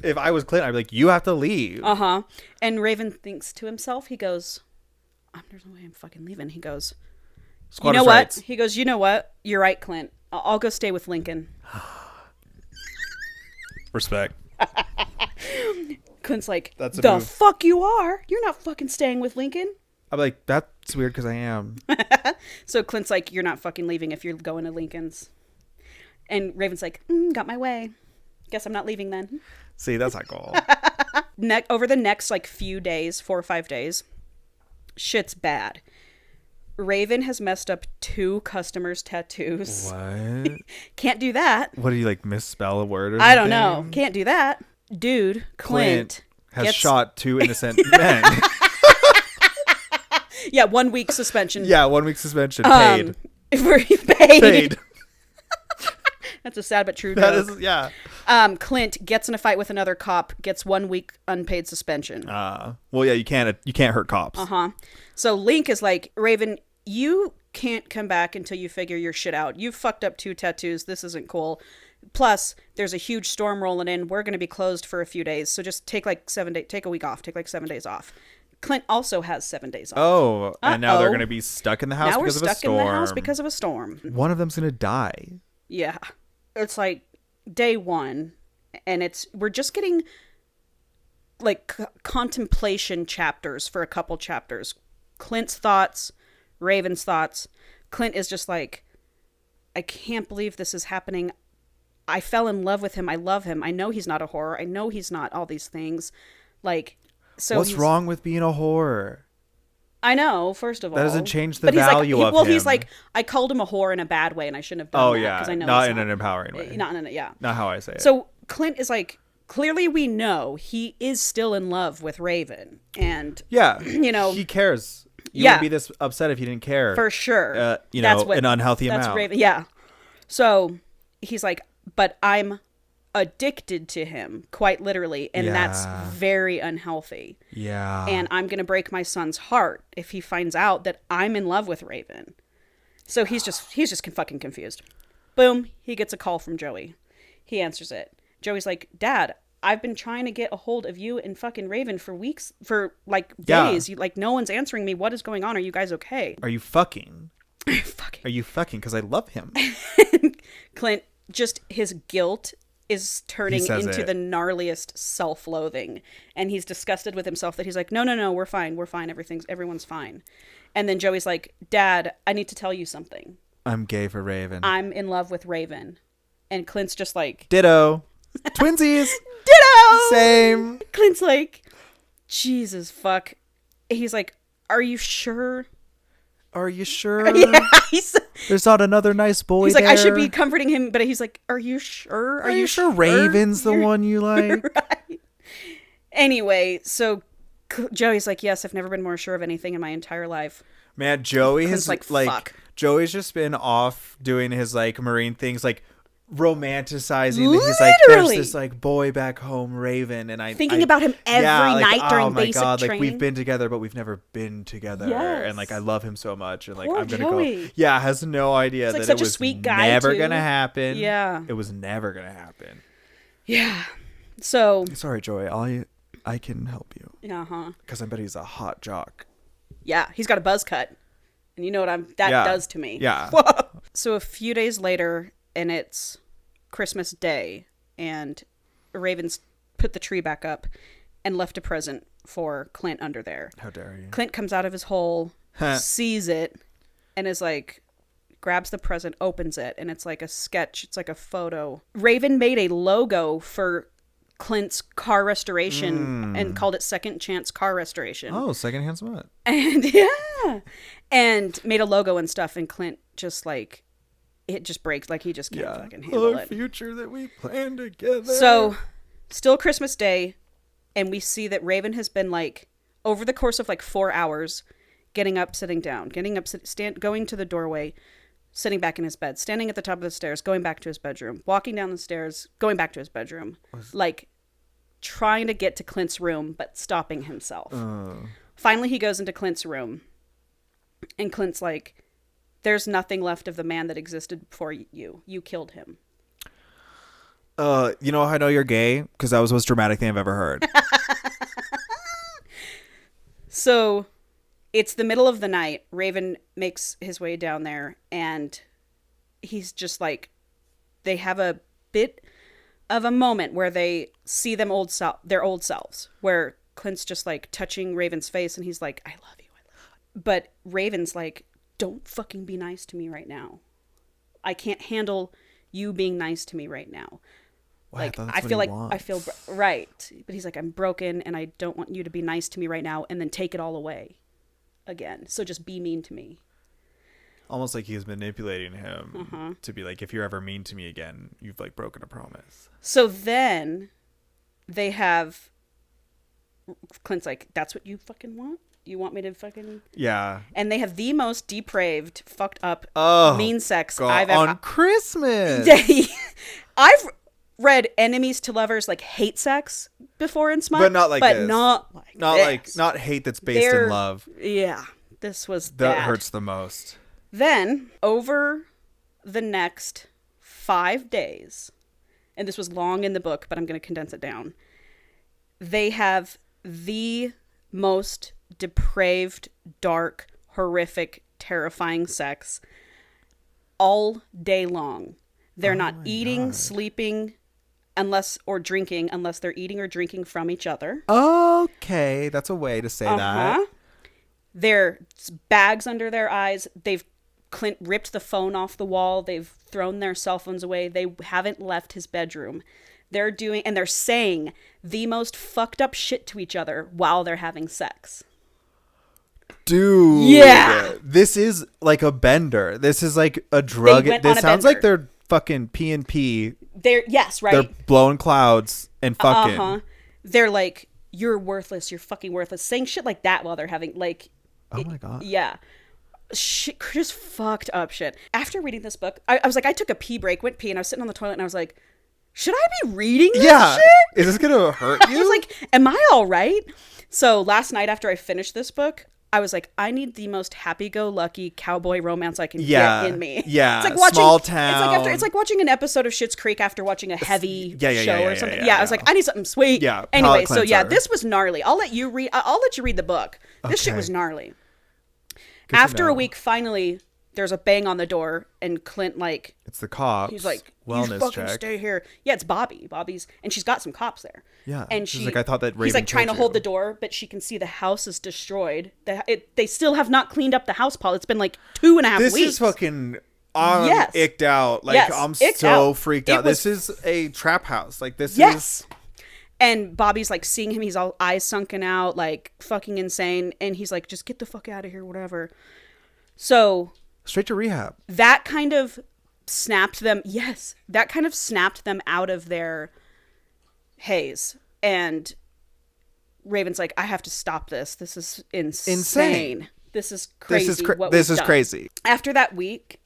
if I was Clint, I'd be like, you have to leave. Uh-huh. And Raven thinks to himself, he goes, there's no way I'm fucking leaving. He goes, you know what? Rights. He goes, you know what? You're right, Clint. I'll go stay with Lincoln. Respect. Clint's like, That's a the move. fuck you are? You're not fucking staying with Lincoln. I'm like, that's weird because I am. So Clint's like, you're not fucking leaving if you're going to Lincoln's. And Raven's like, got my way. Guess I'm not leaving then. See, that's not cool. Over the next like few days, 4 or 5 days, shit's bad. Raven has messed up 2 customers' tattoos. What? Can't do that. What, do you like misspell a word or I something? don't know. Can't do that. Dude, Clint has shot 2 innocent men. Yeah, 1 week suspension. Yeah, 1 week suspension. Paid. Paid. That's a sad but true That joke. is, yeah. Clint gets in a fight with another cop, gets 1 week unpaid suspension. Well, yeah, you can't hurt cops. So Link is like, Raven, you can't come back until you figure your shit out. You've fucked up 2 tattoos. This isn't cool. Plus, there's a huge storm rolling in. We're going to be closed for a few days. So just take like 7 days, take a week off, take like 7 days off. Clint also has 7 days off. Oh, and now they're going to be stuck in the house now because of a storm. Now we're stuck in the house because of a storm. One of them's going to die. Yeah. It's like day 1, and we're just getting like contemplation chapters for a couple chapters. Clint's thoughts, Raven's thoughts. Clint is just like, I can't believe this is happening. I fell in love with him. I love him. I know he's not a whore. I know he's not all these things. Like, so what's wrong with being a whore? I know, first of all. That doesn't change the value of him. Well, he's like, I called him a whore in a bad way, and I shouldn't have done that. Yeah. Because I know not in an empowering way. Not in a, yeah. Not how I say it. So Clint is like, clearly we know he is still in love with Raven. And, yeah, he cares. You wouldn't be this upset if you didn't care. For sure. An unhealthy amount. That's Raven. Yeah. So he's like, but I'm addicted to him, quite literally, and that's very unhealthy. Yeah. And I'm going to break my son's heart if he finds out that I'm in love with Raven. So he's just fucking confused. Boom, he gets a call from Joey. He answers it. Joey's like, Dad, I've been trying to get a hold of you and fucking Raven for weeks, for like days. You, like, no one's answering me. What is going on? Are you guys okay? Are you fucking? Are you fucking? Because I love him. Clint, just his guilt is turning into the gnarliest self-loathing, and he's disgusted with himself that he's like, no, we're fine, everyone's fine. And then Joey's like, Dad, I need to tell you something. I'm gay for Raven. I'm in love with Raven. And Clint's just like, ditto. Twinsies. Ditto. Same. Clint's like, Jesus fuck. He's like, are you sure? Are you sure? Yeah, there's not another nice boy He's like, there? I should be comforting him, but he's like, are you sure? Are you sure Raven's the one you like? Right. Anyway, so Joey's like, yes, I've never been more sure of anything in my entire life. Man, Joey has like fuck. Joey's just been off doing his like Marine things, like romanticizing Literally. that he's like, there's this like boy back home, Raven, and thinking about him every night during basic training. Like we've been together, but we've never been together, and like I love him so much, and like Poor I'm gonna Joey. go. Yeah, has no idea He's, like, that such it a was sweet guy, never too. gonna happen. Yeah, it was never gonna happen. Yeah, so sorry, Joey. I can help you. Because I bet he's a hot jock. Yeah, he's got a buzz cut, and you know what does to me. Yeah. So a few days later, and it's Christmas Day, and Raven's put the tree back up and left a present for Clint under there. How dare you? Clint comes out of his hole, sees it, and is like, grabs the present, opens it, and it's like a sketch. It's like a photo. Raven made a logo for Clint's car restoration and called it Second Chance Car Restoration. Oh, secondhand smut. And and made a logo and stuff, and Clint just like, it just breaks, like he just can't fucking handle it. Future that we plan together. So, still Christmas Day, and we see that Raven has been like, over the course of like 4 hours, getting up, sitting down, going to the doorway, sitting back in his bed, standing at the top of the stairs, going back to his bedroom, walking down the stairs, going back to his bedroom, like trying to get to Clint's room, but stopping himself. Finally, he goes into Clint's room, and Clint's like, there's nothing left of the man that existed before you. You killed him. You know how I know you're gay? Because that was the most dramatic thing I've ever heard. So, it's the middle of the night. Raven makes his way down there, and he's just like, they have a bit of a moment where they see their old selves, where Clint's just like touching Raven's face, and he's like, I love you. But Raven's like, don't fucking be nice to me right now. I can't handle you being nice to me right now. Well, like, I feel right. But he's like, I'm broken, and I don't want you to be nice to me right now and then take it all away again. So just be mean to me. Almost like he's manipulating him to be like, if you're ever mean to me again, you've like broken a promise. So then they have Clint's like, that's what you fucking want? You want me to fucking... Yeah. And they have the most depraved, fucked up, mean sex God, I've ever... On Christmas! I've read enemies to lovers, like, hate sex before in smut. But not like this. Not hate that's based in love. Yeah. This was That bad. hurts the most. Then, over the next 5 days, and this was long in the book, but I'm going to condense it down, they have the most depraved, dark, horrific, terrifying sex all day long. They're not eating, sleeping, or drinking, unless they're eating or drinking from each other. Okay, that's a way to say that. There's bags under their eyes. Clint ripped the phone off the wall. They've thrown their cell phones away. They haven't left his bedroom. They're saying the most fucked up shit to each other while they're having sex. Dude. Yeah. This is like a bender. This is like a drug. This sounds like they're fucking P&P. Yes, right. They're blowing clouds and fucking. They're like, you're worthless. You're fucking worthless. Saying shit like that while they're having like. Oh my God. Yeah. Shit, just fucked up shit. After reading this book, I was like, I took a pee break, went pee, and I was sitting on the toilet, and I was like, should I be reading this shit? Is this gonna hurt you? I was like, am I all right? So last night after I finished this book, I was like, I need the most happy-go-lucky cowboy romance I can get in me. Yeah, it's like watching, small town. It's like watching an episode of Schitt's Creek after watching a heavy show or something. Yeah, I was like, I need something sweet. Yeah. Anyway, so yeah, this was gnarly. I'll let you read the book. This shit was gnarly. After a week, finally, there's a bang on the door, and Clint, like, It's the cops. he's like, you wellness fucking check. stay here. Yeah, it's Bobby's, and she's got some cops there. Yeah. And She's she, like, I thought that Raven he's like trying to told hold you. the door, but she can see the house is destroyed. They still have not cleaned up the house, Paul. It's been like 2.5 This weeks. is fucking... I'm Yes. icked out. Like, Yes, I'm icked so out. freaked It out. was- This is a trap house. Like, this Yes. is... And Bobby's like seeing him. He's all eyes sunken out, like fucking insane. And he's like, just get the fuck out of here, whatever. So Straight to rehab. that kind of snapped them. Yes. That kind of snapped them out of their haze. And Raven's like, I have to stop this. This is insane. This is crazy. This is crazy. After that week,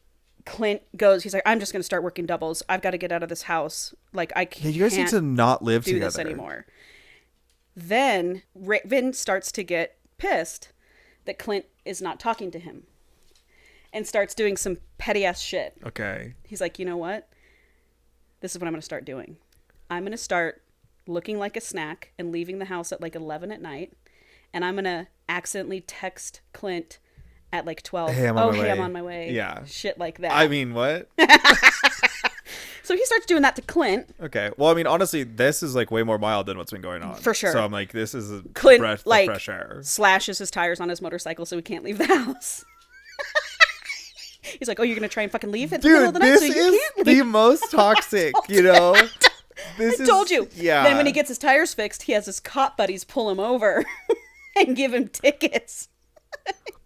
Clint goes, he's like, I'm just going to start working doubles. I've got to get out of this house. Like, I can't Yeah, you guys need to not live do together this anymore. Then Raven starts to get pissed that Clint is not talking to him and starts doing some petty ass shit. Okay. He's like, you know what? This is what I'm going to start doing. I'm going to start looking like a snack and leaving the house at like 11 at night. And I'm going to accidentally text Clint at like 12. Hey, I'm on my way. I'm on my way. Yeah. Shit like that. I mean, what? So he starts doing that to Clint. Okay. Well, I mean, honestly, this is like way more mild than what's been going on. For sure. So I'm like, this is a Clint, breath of like, fresh air. slashes his tires on his motorcycle so he can't leave the house. He's like, oh, you're going to try and fucking leave at the middle of Dude, the night this so you is can't the leave. most toxic, you know? This I told you. Yeah. Then when he gets his tires fixed, he has his cop buddies pull him over and give him tickets.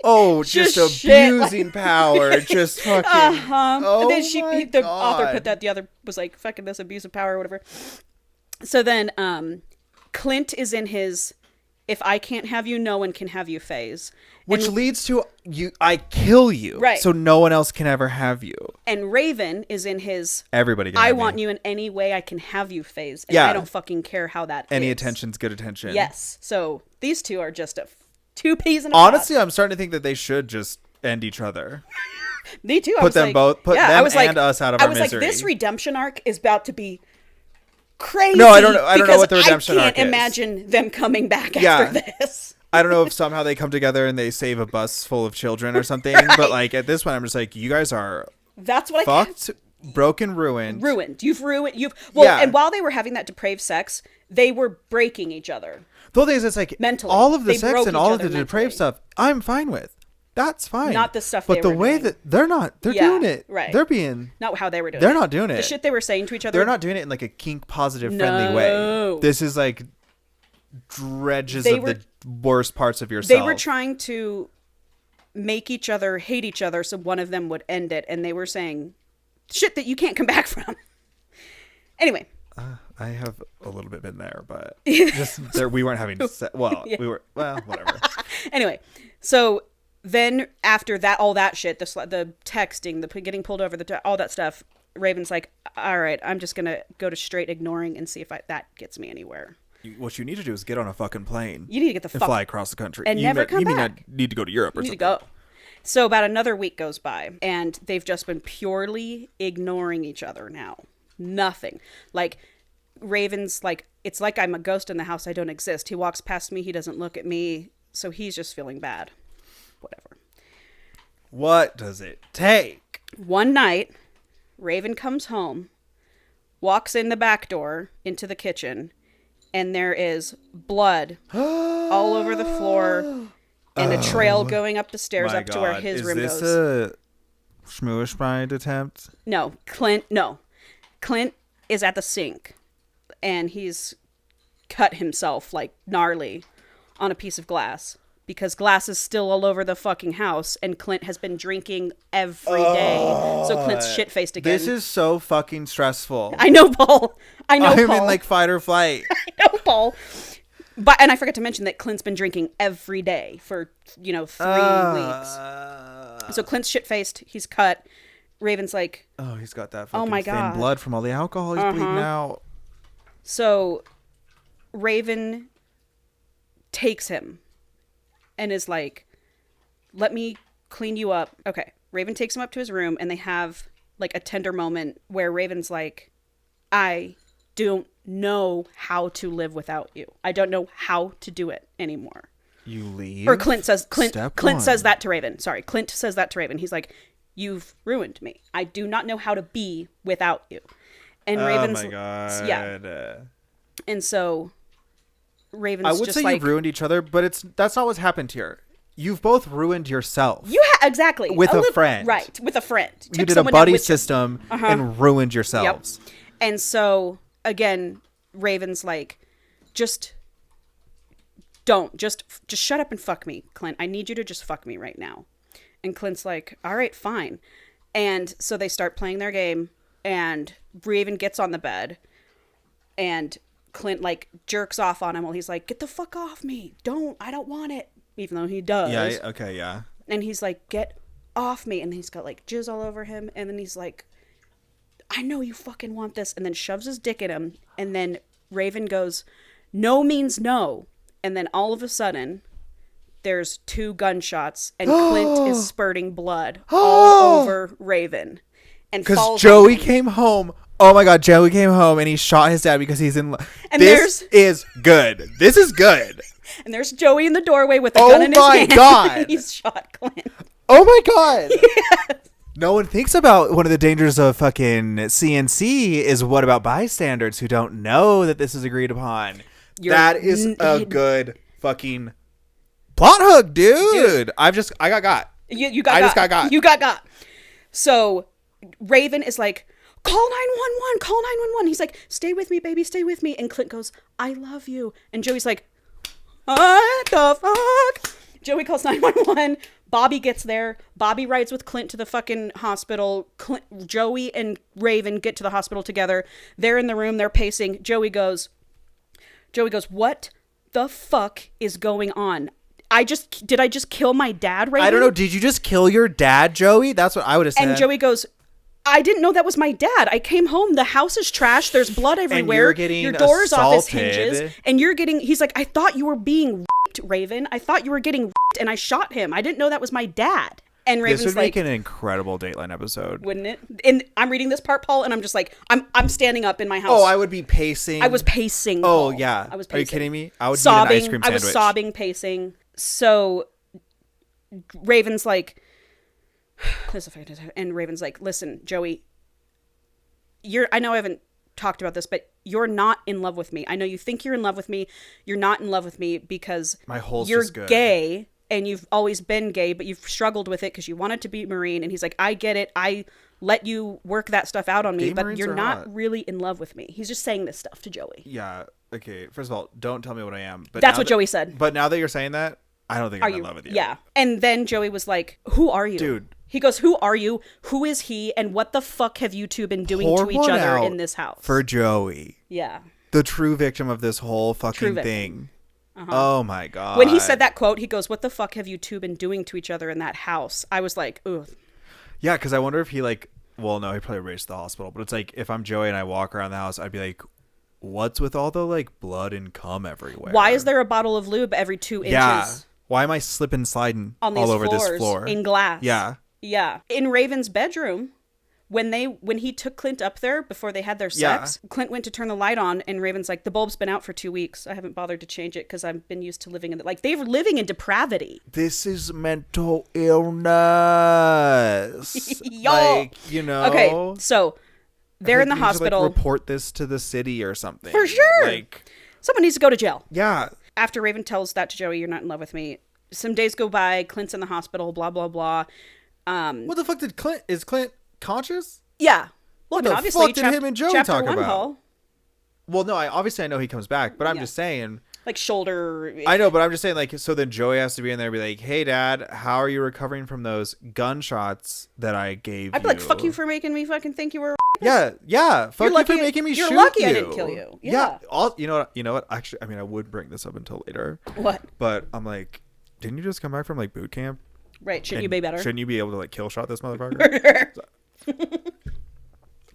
Oh, just shit, abusing power. Just fucking. Oh, And then my the God. author put that, the other was like, fucking this abuse of power or whatever. So then Clint is in his, if I can't have you, no one can have you phase. Which leads to I kill you. Right. So no one else can ever have you. And Raven is in his, Everybody can I have want me. you in any way I can have you phase. And Yeah. I don't fucking care how that Any is. attention's good attention. Yes. So these two are just two peas in a Honestly, pod. I'm starting to think that they should just end each other. Me too. Put them them and us out of I our was misery. like, this redemption arc is about to be crazy. No, I don't know because what the redemption I arc can't is. imagine them coming back Yeah. after this. I don't know if somehow they come together and they save a bus full of children or something. But like at this point, I'm just like, you guys are That's what fucked, broken, ruined. ruined. You've Yeah. and while they were having that depraved sex, they were breaking each other. The whole thing is, it's like Mentally. all of the They sex broke and each all of the other depraved mentally. stuff, I'm fine with. That's fine. Not the stuff but they the were way doing. that they're Yeah, doing it. right. They're being. Not how they were doing They're it. not doing The it. shit they were saying to each other. They're not doing it in like a kink positive friendly No. way. This is like dredges They of were- the worst parts of yourself. They were trying to make each other hate each other so one of them would end it, and they were saying shit that you can't come back from. Anyway. I have a little bit been there, but just there we weren't having we were whatever. Anyway, so then after that, all that shit, the texting, the getting pulled over, all that stuff, Raven's like, all right, I'm just going to go to straight ignoring and see if that gets me anywhere. What you need to do is get on a fucking plane. You need to get the and fuck fly across the country and never come You back. may not need to go to Europe or You need something. to go. So about another week goes by, and they've just been purely ignoring each other now. Nothing. Like, Raven's like, it's like I'm a ghost in the house. I don't exist. He walks past me. He doesn't look at me. So he's just feeling bad. Whatever. What does it take? One night, Raven comes home, walks in the back door into the kitchen, and there is blood all over the floor and a trail going up the stairs My up to where God. his is room this goes. a schmoosh bride attempt? No. Clint is at the sink, and he's cut himself, like, gnarly on a piece of glass. Because glass is still all over the fucking house, and Clint has been drinking every day. So Clint's shit-faced again. This is so fucking stressful. I know, Paul. I'm Paul. in like fight or flight. I know, Paul. And I forgot to mention that Clint's been drinking every day for, 3 weeks. So Clint's shit-faced. He's cut. Raven's like, Oh, he's got that fucking my thin God. blood from all the alcohol he's bleeding out. so Raven takes him and is like, let me clean you up. Okay. Raven takes him up to his room, and they have like a tender moment where Raven's like, I don't know how to live without you. I don't know how to do it anymore. You leave. Or Clint says Step Clint one. says that to Raven. Sorry, Clint says that to Raven. He's like, You've ruined me. I do not know how to be without you. And Oh Raven's, my god. yeah. And so Raven's I would just say like, you've ruined each other, but that's not what's happened here. You've both ruined yourself. exactly. With a friend. Right, with a friend. You did a buddy system and ruined Yep. yourselves. And so, again, Raven's like, just shut up and fuck me, Clint. I need you to just fuck me right now. And Clint's like, all right, fine. And so they start playing their game, and Raven gets on the bed, and Clint, like, jerks off on him while he's like, get the fuck off me. I don't want it. Even though he does. Yeah, okay, yeah. And he's like, get off me. And then he's got, like, jizz all over him. And then he's like, I know you fucking want this. And then shoves his dick at him. And then Raven goes, no means no. And then all of a sudden, there's 2 gunshots. And Clint is spurting blood all over Raven. And because Joey came home. Oh my god, Joey came home and he shot his dad because he's in love. This is good. This is good. And there's Joey in the doorway with a gun in his hand. Oh my god. And he's shot Clint. Oh my god. Yes. No one thinks about one of the dangers of fucking CNC is what about bystanders who don't know that this is agreed upon. That is a good fucking plot hook, dude. I got. You got. So Raven is like, call 911, call 911. He's like, stay with me, baby, stay with me. And Clint goes, I love you. And Joey's like, what the fuck? Joey calls 911. Bobby gets there. Bobby rides with Clint to the fucking hospital. Joey and Raven get to the hospital together. They're in the room. They're pacing. Joey goes, what the fuck is going on? Did I just kill my dad, Raven? I don't know. Did you just kill your dad, Joey? That's what I would have said. And Joey goes, I didn't know that was my dad. I came home. The house is trashed. There's blood everywhere. Your door's off its hinges. And he's like, I thought you were being raped, Raven. I thought you were getting raped, and I shot him. I didn't know that was my dad. And Raven's this would like, make an incredible Dateline episode. Wouldn't it? And I'm reading this part, Paul, and I'm just like, I'm standing up in my house. Oh, I would be pacing. I was pacing. Oh, Paul. yeah. I was pacing. Are you kidding me? I would sobbing. Need an ice cream sandwich. I was sobbing, pacing. So Raven's like, and Raven's like, listen, Joey, I know I haven't talked about this, but you're not in love with me. I know you think you're in love with me. You're not in love with me because you're gay and you've always been gay, but you've struggled with it because you wanted to be Marine. And he's like, I get it. I let you work that stuff out on me, but you're not really in love with me. He's just saying this stuff to Joey. Yeah. Okay. First of all, don't tell me what I am. But that's what Joey said. But now that you're saying that, I don't think I'm in love with you. Yeah. And then Joey was like, who are you? Dude. He goes, who are you? Who is he? And what the fuck have you two been doing to each other in this house? For Joey. Yeah. The true victim of this whole fucking thing. Oh my god. When he said that quote, he goes, what the fuck have you two been doing to each other in that house? I was like, ugh. Yeah, because I wonder if he well, no, he probably raced to the hospital. But it's like, if I'm Joey and I walk around the house, I'd be like, what's with all the blood and cum everywhere? Why is there a bottle of lube every 2 inches? Yeah. Why am I slipping sliding all over this floor? In glass. Yeah. Yeah. In Raven's bedroom, when he took Clint up there before they had their sex, Clint went to turn the light on and Raven's like, the bulb's been out for 2 weeks. I haven't bothered to change it because I've been used to living in they were living in depravity. This is mental illness. Yo. Okay, so they're in the hospital. Report this to the city or something. For sure. Someone needs to go to jail. Yeah. After Raven tells that to Joey, you're not in love with me. Some days go by. Clint's in the hospital. Blah, blah, blah. What the fuck is Clint conscious? Yeah. Well, what the obviously, fuck did him and Joey talk about? Paul. Well, no, I know he comes back, but I'm just saying. Shoulder. I know, but I'm just saying, so then Joey has to be in there and be like, hey, Dad, how are you recovering from those gunshots that I gave you? I'd be like, fuck you for making me fucking think you were Yeah. Fuck you for making me shoot you. You're lucky I didn't kill you. Yeah. You know what? Actually, I mean, I would bring this up until later. What? But I'm like, didn't you just come back from boot camp? Right. Shouldn't you be better? Shouldn't you be able to kill shot this motherfucker?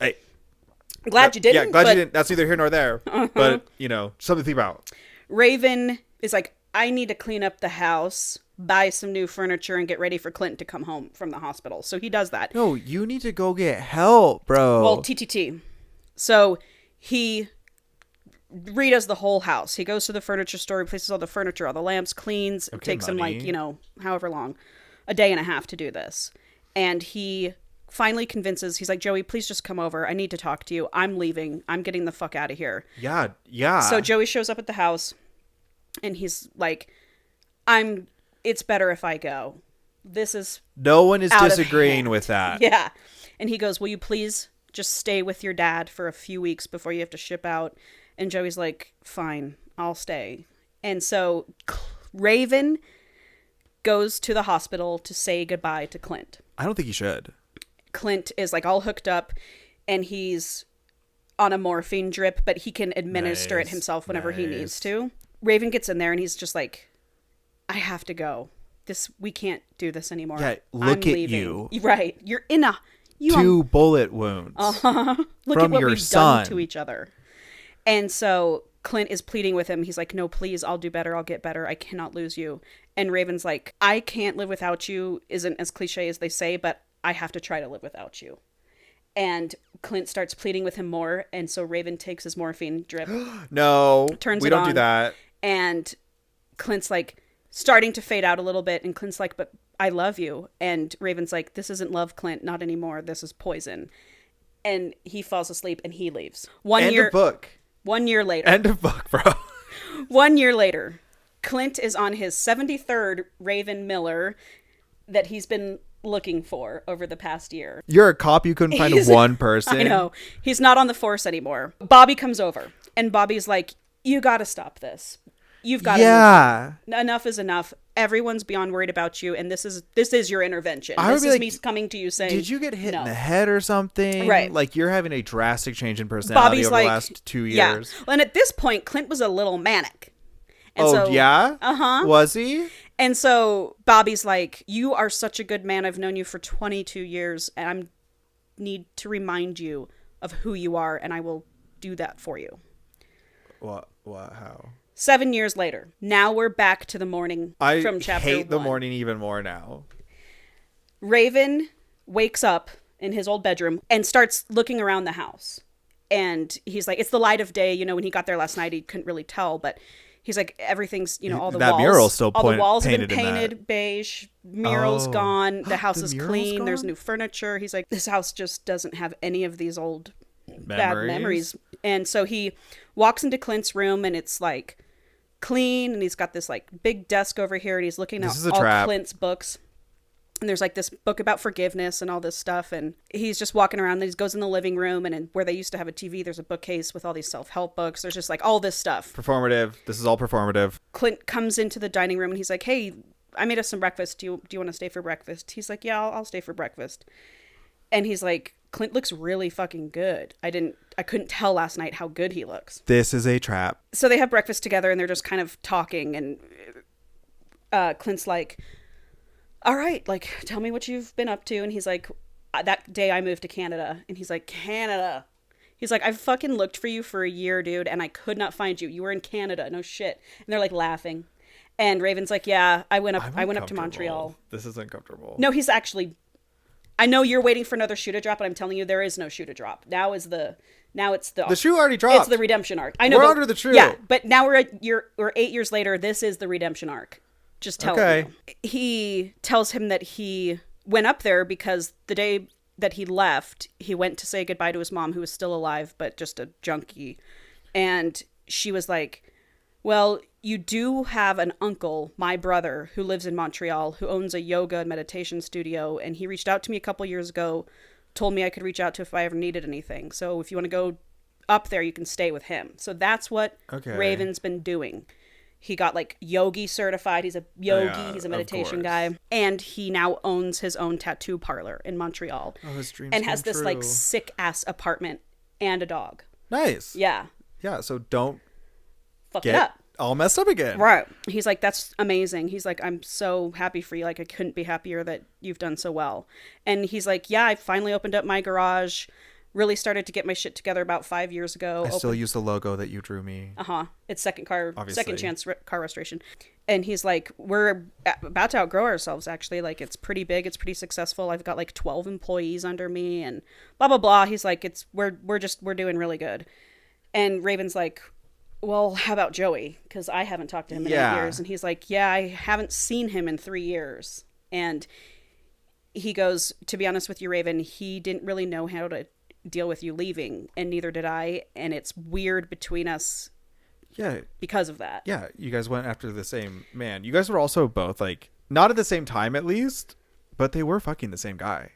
Hey. Glad you didn't. Yeah, glad you didn't. That's neither here nor there. But, something to think about. Raven is like, I need to clean up the house, buy some new furniture, and get ready for Clint to come home from the hospital. So he does that. No, you need to go get help, bro. Well, TTT. So he redoes the whole house. He goes to the furniture store, replaces all the furniture, all the lamps, cleans. It takes him however long, a day and a half to do this. And he finally convinces, he's like, Joey, please just come over. I need to talk to you. I'm leaving. I'm getting the fuck out of here. Yeah. Yeah. So Joey shows up at the house and he's like, it's better if I go. This is no one is out of disagreeing hand. with that. Yeah. And he goes, will you please just stay with your dad for a few weeks before you have to ship out? And Joey's like, fine, I'll stay. And so Raven goes to the hospital to say goodbye to Clint. I don't think he should. Clint is like all hooked up and he's on a morphine drip, but he can administer it himself whenever he needs to. Raven gets in there and he's just like, I have to go. We can't do this anymore. Yeah, look I'm at leaving. you. Right. You're in a... Two bullet wounds. Look from at what your we've son. done to each other. And so Clint is pleading with him. He's like, no, please, I'll do better. I'll get better. I cannot lose you. And Raven's like, I can't live without you isn't as cliche as they say, but I have to try to live without you. And Clint starts pleading with him more. And so Raven takes his morphine drip. No, turns we it don't on, do that. And Clint's like starting to fade out a little bit. And Clint's like, but I love you. And Raven's like, this isn't love, Clint. Not anymore. This is poison. And he falls asleep and he leaves. End of book. 1 year later. End of book, bro. 1 year later, Clint is on his 73rd Raven Miller that he's been looking for over the past year. You're a cop. You couldn't find one person. I know. He's not on the force anymore. Bobby comes over and Bobby's like, you got to stop this. You've got to. Yeah. Enough is enough. Everyone's beyond worried about you. And this is your intervention. This is me coming to you saying, did you get hit no. in the head or something? Right. Like you're having a drastic change in personality Bobby's over like, the last 2 years. Yeah. Well, and at this point, Clint was a little manic. And yeah? Uh-huh. Was he? And so Bobby's like, you are such a good man. I've known you for 22 years and I need to remind you of who you are and I will do that for you. What? How? 7 years later. Now we're back to the morning from chapter 1. I hate the morning even more now. Raven wakes up in his old bedroom and starts looking around the house. And he's like, it's the light of day. You know, when he got there last night, he couldn't really tell, but he's like, everything's, you know, all the that walls. mural's still all the walls have been painted in painted beige. Mural's gone. The house is clean. gone? There's new furniture. He's like, this house just doesn't have any of these old bad memories. And so he walks into Clint's room and it's like clean and he's got this like big desk over here and he's looking at all Clint's books. And there's like this book about forgiveness and all this stuff. And he's just walking around. And he goes in the living room and where they used to have a TV, there's a bookcase with all these self-help books. There's just like all this stuff. Performative. This is all performative. Clint comes into the dining room and he's like, hey, I made us some breakfast. Do you want to stay for breakfast? He's like, yeah, I'll stay for breakfast. And he's like, Clint looks really fucking good. I couldn't tell last night how good he looks. This is a trap. So they have breakfast together and they're just kind of talking and Clint's like, all right, like, tell me what you've been up to. And he's like, that day I moved to Canada. And he's like, Canada. He's like, I fucking looked for you for a year, dude, and I could not find you. You were in Canada. No shit. And they're like laughing. And Raven's like, yeah, I went up to Montreal. This is uncomfortable. No, he's actually, I know you're waiting for another shoe to drop, but I'm telling you, there is no shoe to drop. Now it's the shoe already dropped. It's the redemption arc. I know. We're under the tree. Yeah, but now we're 8 years later. This is the redemption arc. Just tell him. He tells him that he went up there because the day that he left, he went to say goodbye to his mom, who was still alive, but just a junkie. And she was like, well, you do have an uncle, my brother, who lives in Montreal, who owns a yoga and meditation studio. And he reached out to me a couple years ago, told me I could reach out to if I ever needed anything. So if you want to go up there, you can stay with him. So that's what Raven's been doing. He got like yogi certified. He's a yogi. He's a meditation guy. And he now owns his own tattoo parlor in Montreal. Oh, his dreams and has come this true. like sick ass apartment and a dog. Nice. Yeah. Yeah. So don't fuck it up. All messed up again. Right. He's like, that's amazing. He's like, I'm so happy for you. Like, I couldn't be happier that you've done so well. And he's like, yeah, I finally opened up my garage. Really started to get my shit together about 5 years ago. I still use the logo that you drew me. It's second chance car restoration. And he's like, we're about to outgrow ourselves, actually. Like, it's pretty big. It's pretty successful. I've got like 12 employees under me and blah, blah, blah. He's like, we're doing really good. And Raven's like, well, how about Joey? Because I haven't talked to him in 8 years. And he's like, yeah, I haven't seen him in 3 years. And he goes, to be honest with you, Raven, he didn't really know how to deal with you leaving, and neither did I, and it's weird between us. Yeah. Because of that. Yeah, you guys went after the same man. You guys were also both, like, not at the same time at least, but they were fucking the same guy.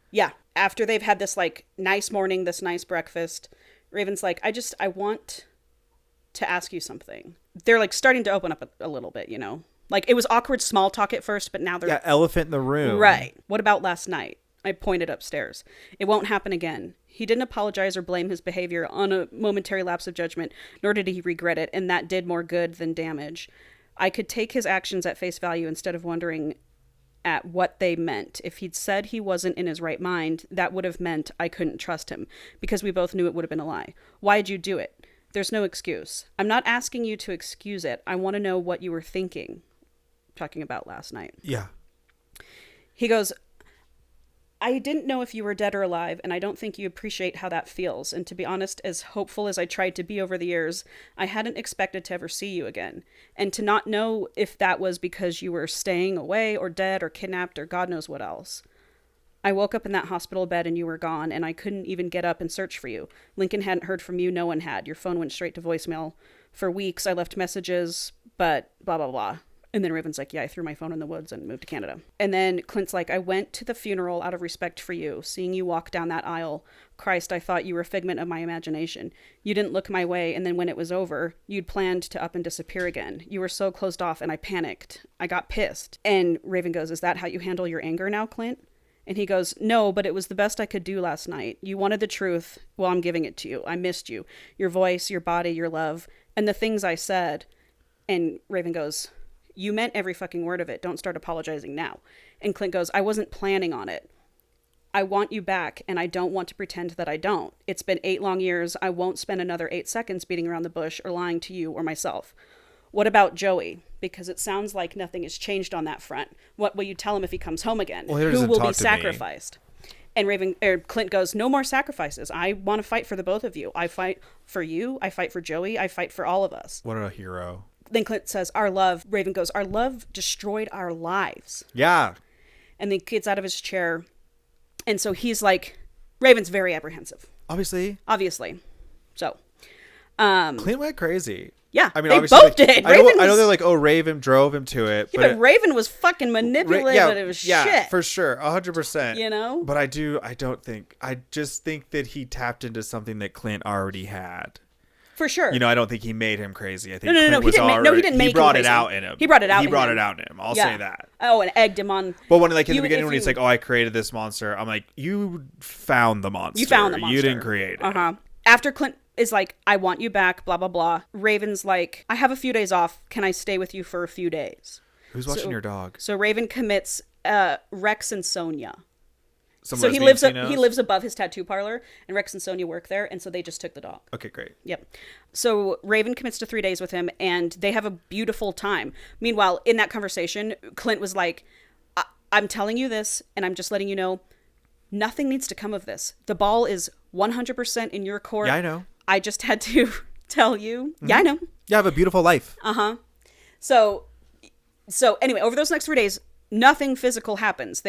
Yeah. After they've had this, like, nice morning, this nice breakfast, Raven's like, I want to ask you something. They're, like, starting to open up a little bit, you know? Like, it was awkward small talk at first, but now they're... Yeah, elephant in the room. Right. What about last night? I pointed upstairs. It won't happen again. He didn't apologize or blame his behavior on a momentary lapse of judgment, nor did he regret it, and that did more good than damage. I could take his actions at face value instead of wondering at what they meant. If he'd said he wasn't in his right mind, that would have meant I couldn't trust him, because we both knew it would have been a lie. Why'd you do it? There's no excuse. I'm not asking you to excuse it. I want to know what you were thinking. Talking about last night. Yeah. He goes, I didn't know if you were dead or alive, and I don't think you appreciate how that feels. And to be honest, as hopeful as I tried to be over the years, I hadn't expected to ever see you again. And to not know if that was because you were staying away or dead or kidnapped or God knows what else. I woke up in that hospital bed and you were gone, and I couldn't even get up and search for you. Lincoln hadn't heard from you. No one had. Your phone went straight to voicemail. For weeks, I left messages, but blah, blah, blah. And then Raven's like, yeah, I threw my phone in the woods and moved to Canada. And then Clint's like, I went to the funeral out of respect for you. Seeing you walk down that aisle, Christ, I thought you were a figment of my imagination. You didn't look my way, and then when it was over, you'd planned to up and disappear again. You were so closed off, and I panicked. I got pissed. And Raven goes, is that how you handle your anger now, Clint? And he goes, no, but it was the best I could do last night. You wanted the truth. Well, I'm giving it to you. I missed you. Your voice, your body, your love, and the things I said. And Raven goes, you meant every fucking word of it. Don't start apologizing now. And Clint goes, I wasn't planning on it. I want you back, and I don't want to pretend that I don't. It's been 8 long years. I won't spend another 8 seconds beating around the bush or lying to you or myself. What about Joey? Because it sounds like nothing has changed on that front. What will you tell him if he comes home again? Well, who will be sacrificed? And Clint goes, no more sacrifices. I want to fight for the both of you. I fight for you. I fight for Joey. I fight for all of us. What a hero. Then Clint says, our love, Raven goes, our love destroyed our lives. Yeah. And then gets out of his chair. And so he's like, Raven's very apprehensive. Obviously. So. Clint went crazy. Yeah. I mean, they obviously, both did. I know they're like, oh, Raven drove him to it. Yeah, but Raven was fucking manipulative as shit. Yeah, for sure. 100%. You know? But I just think that he tapped into something that Clint already had. For sure. You know, I don't think he made him crazy. I think No. Clint He didn't make He brought him it crazy. out in him. He brought it out in him. I'll say that. Oh, and egged him on. But when, like, in the beginning when he's like, oh, I created this monster, I'm like, you found the monster. You didn't create it. Uh-huh. After Clint is like, I want you back, blah, blah, blah. Raven's like, I have a few days off. Can I stay with you for a few days? Who's watching your dog? So Raven commits Rex and Sonia. Some so he lives above his tattoo parlor, and Rex and Sonia work there, and so they just took the dog. Okay, great. Yep. So Raven commits to 3 days with him, and they have a beautiful time. Meanwhile, in that conversation, Clint was like, I'm telling you this, and I'm just letting you know, nothing needs to come of this. The ball is 100% in your court. Yeah, I know. I just had to tell you. Mm-hmm. Yeah, I know. You have a beautiful life. Uh-huh. So anyway, over those next 3 days, nothing physical happens.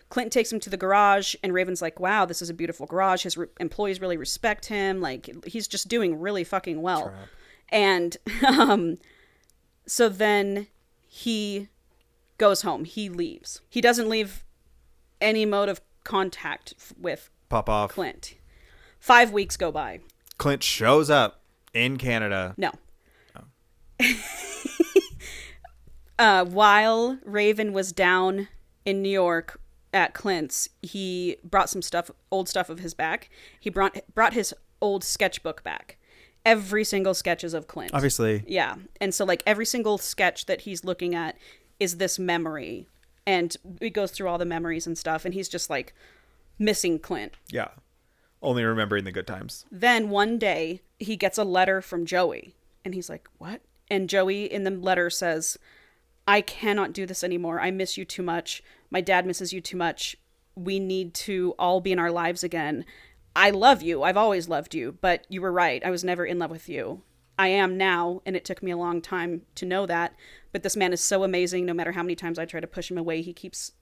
Clint takes him to the garage, and Raven's like, wow, this is a beautiful garage. His employees really respect him. Like, he's just doing really fucking well. Trap. And so then he goes home. He leaves. He doesn't leave any mode of contact with Pop off. Clint. 5 weeks go by. Clint shows up in Canada. No. While Raven was down in New York at Clint's, he brought some old stuff of his back. He brought his old sketchbook back. Every single sketch is of Clint. Obviously. Yeah. And so, like, every single sketch that he's looking at is this memory. And he goes through all the memories and stuff, and he's just, like, missing Clint. Yeah. Only remembering the good times. Then one day, he gets a letter from Joey. And he's like, what? And Joey in the letter says, I cannot do this anymore. I miss you too much. My dad misses you too much. We need to all be in our lives again. I love you. I've always loved you. But you were right. I was never in love with you. I am now, and it took me a long time to know that. But this man is so amazing. No matter how many times I try to push him away, he keeps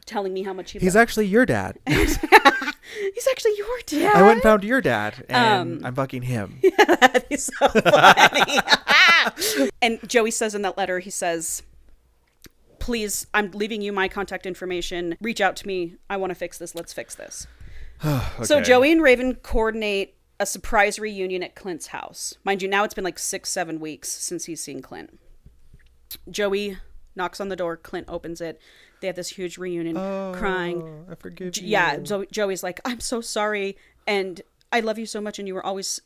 telling me how much He's actually your dad. He's actually your dad. I went and found your dad, and I'm fucking him. That is so funny. And Joey says in that letter, he says, please, I'm leaving you my contact information. Reach out to me. I want to fix this. Let's fix this. Okay. So Joey and Raven coordinate a surprise reunion at Clint's house. Mind you, now it's been like 6-7 weeks since he's seen Clint. Joey knocks on the door. Clint opens it. They have this huge reunion, crying. I forgive you. Yeah, Joey's like, I'm so sorry, and I love you so much, and you were always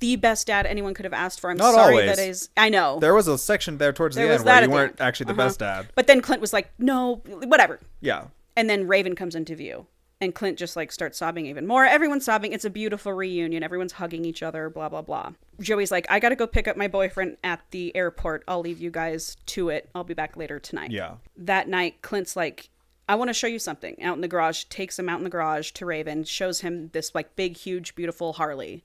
the best dad anyone could have asked for. I'm Not sorry always. that is. I know. There was a section there towards the There was end where that you at the weren't end. actually the best dad. But then Clint was like, no, whatever. Yeah. And then Raven comes into view. And Clint just like starts sobbing even more. Everyone's sobbing. It's a beautiful reunion. Everyone's hugging each other, blah, blah, blah. Joey's like, I got to go pick up my boyfriend at the airport. I'll leave you guys to it. I'll be back later tonight. Yeah. That night, Clint's like, I want to show you something out in the garage. Takes him out in the garage to Raven. Shows him this like big, huge, beautiful Harley.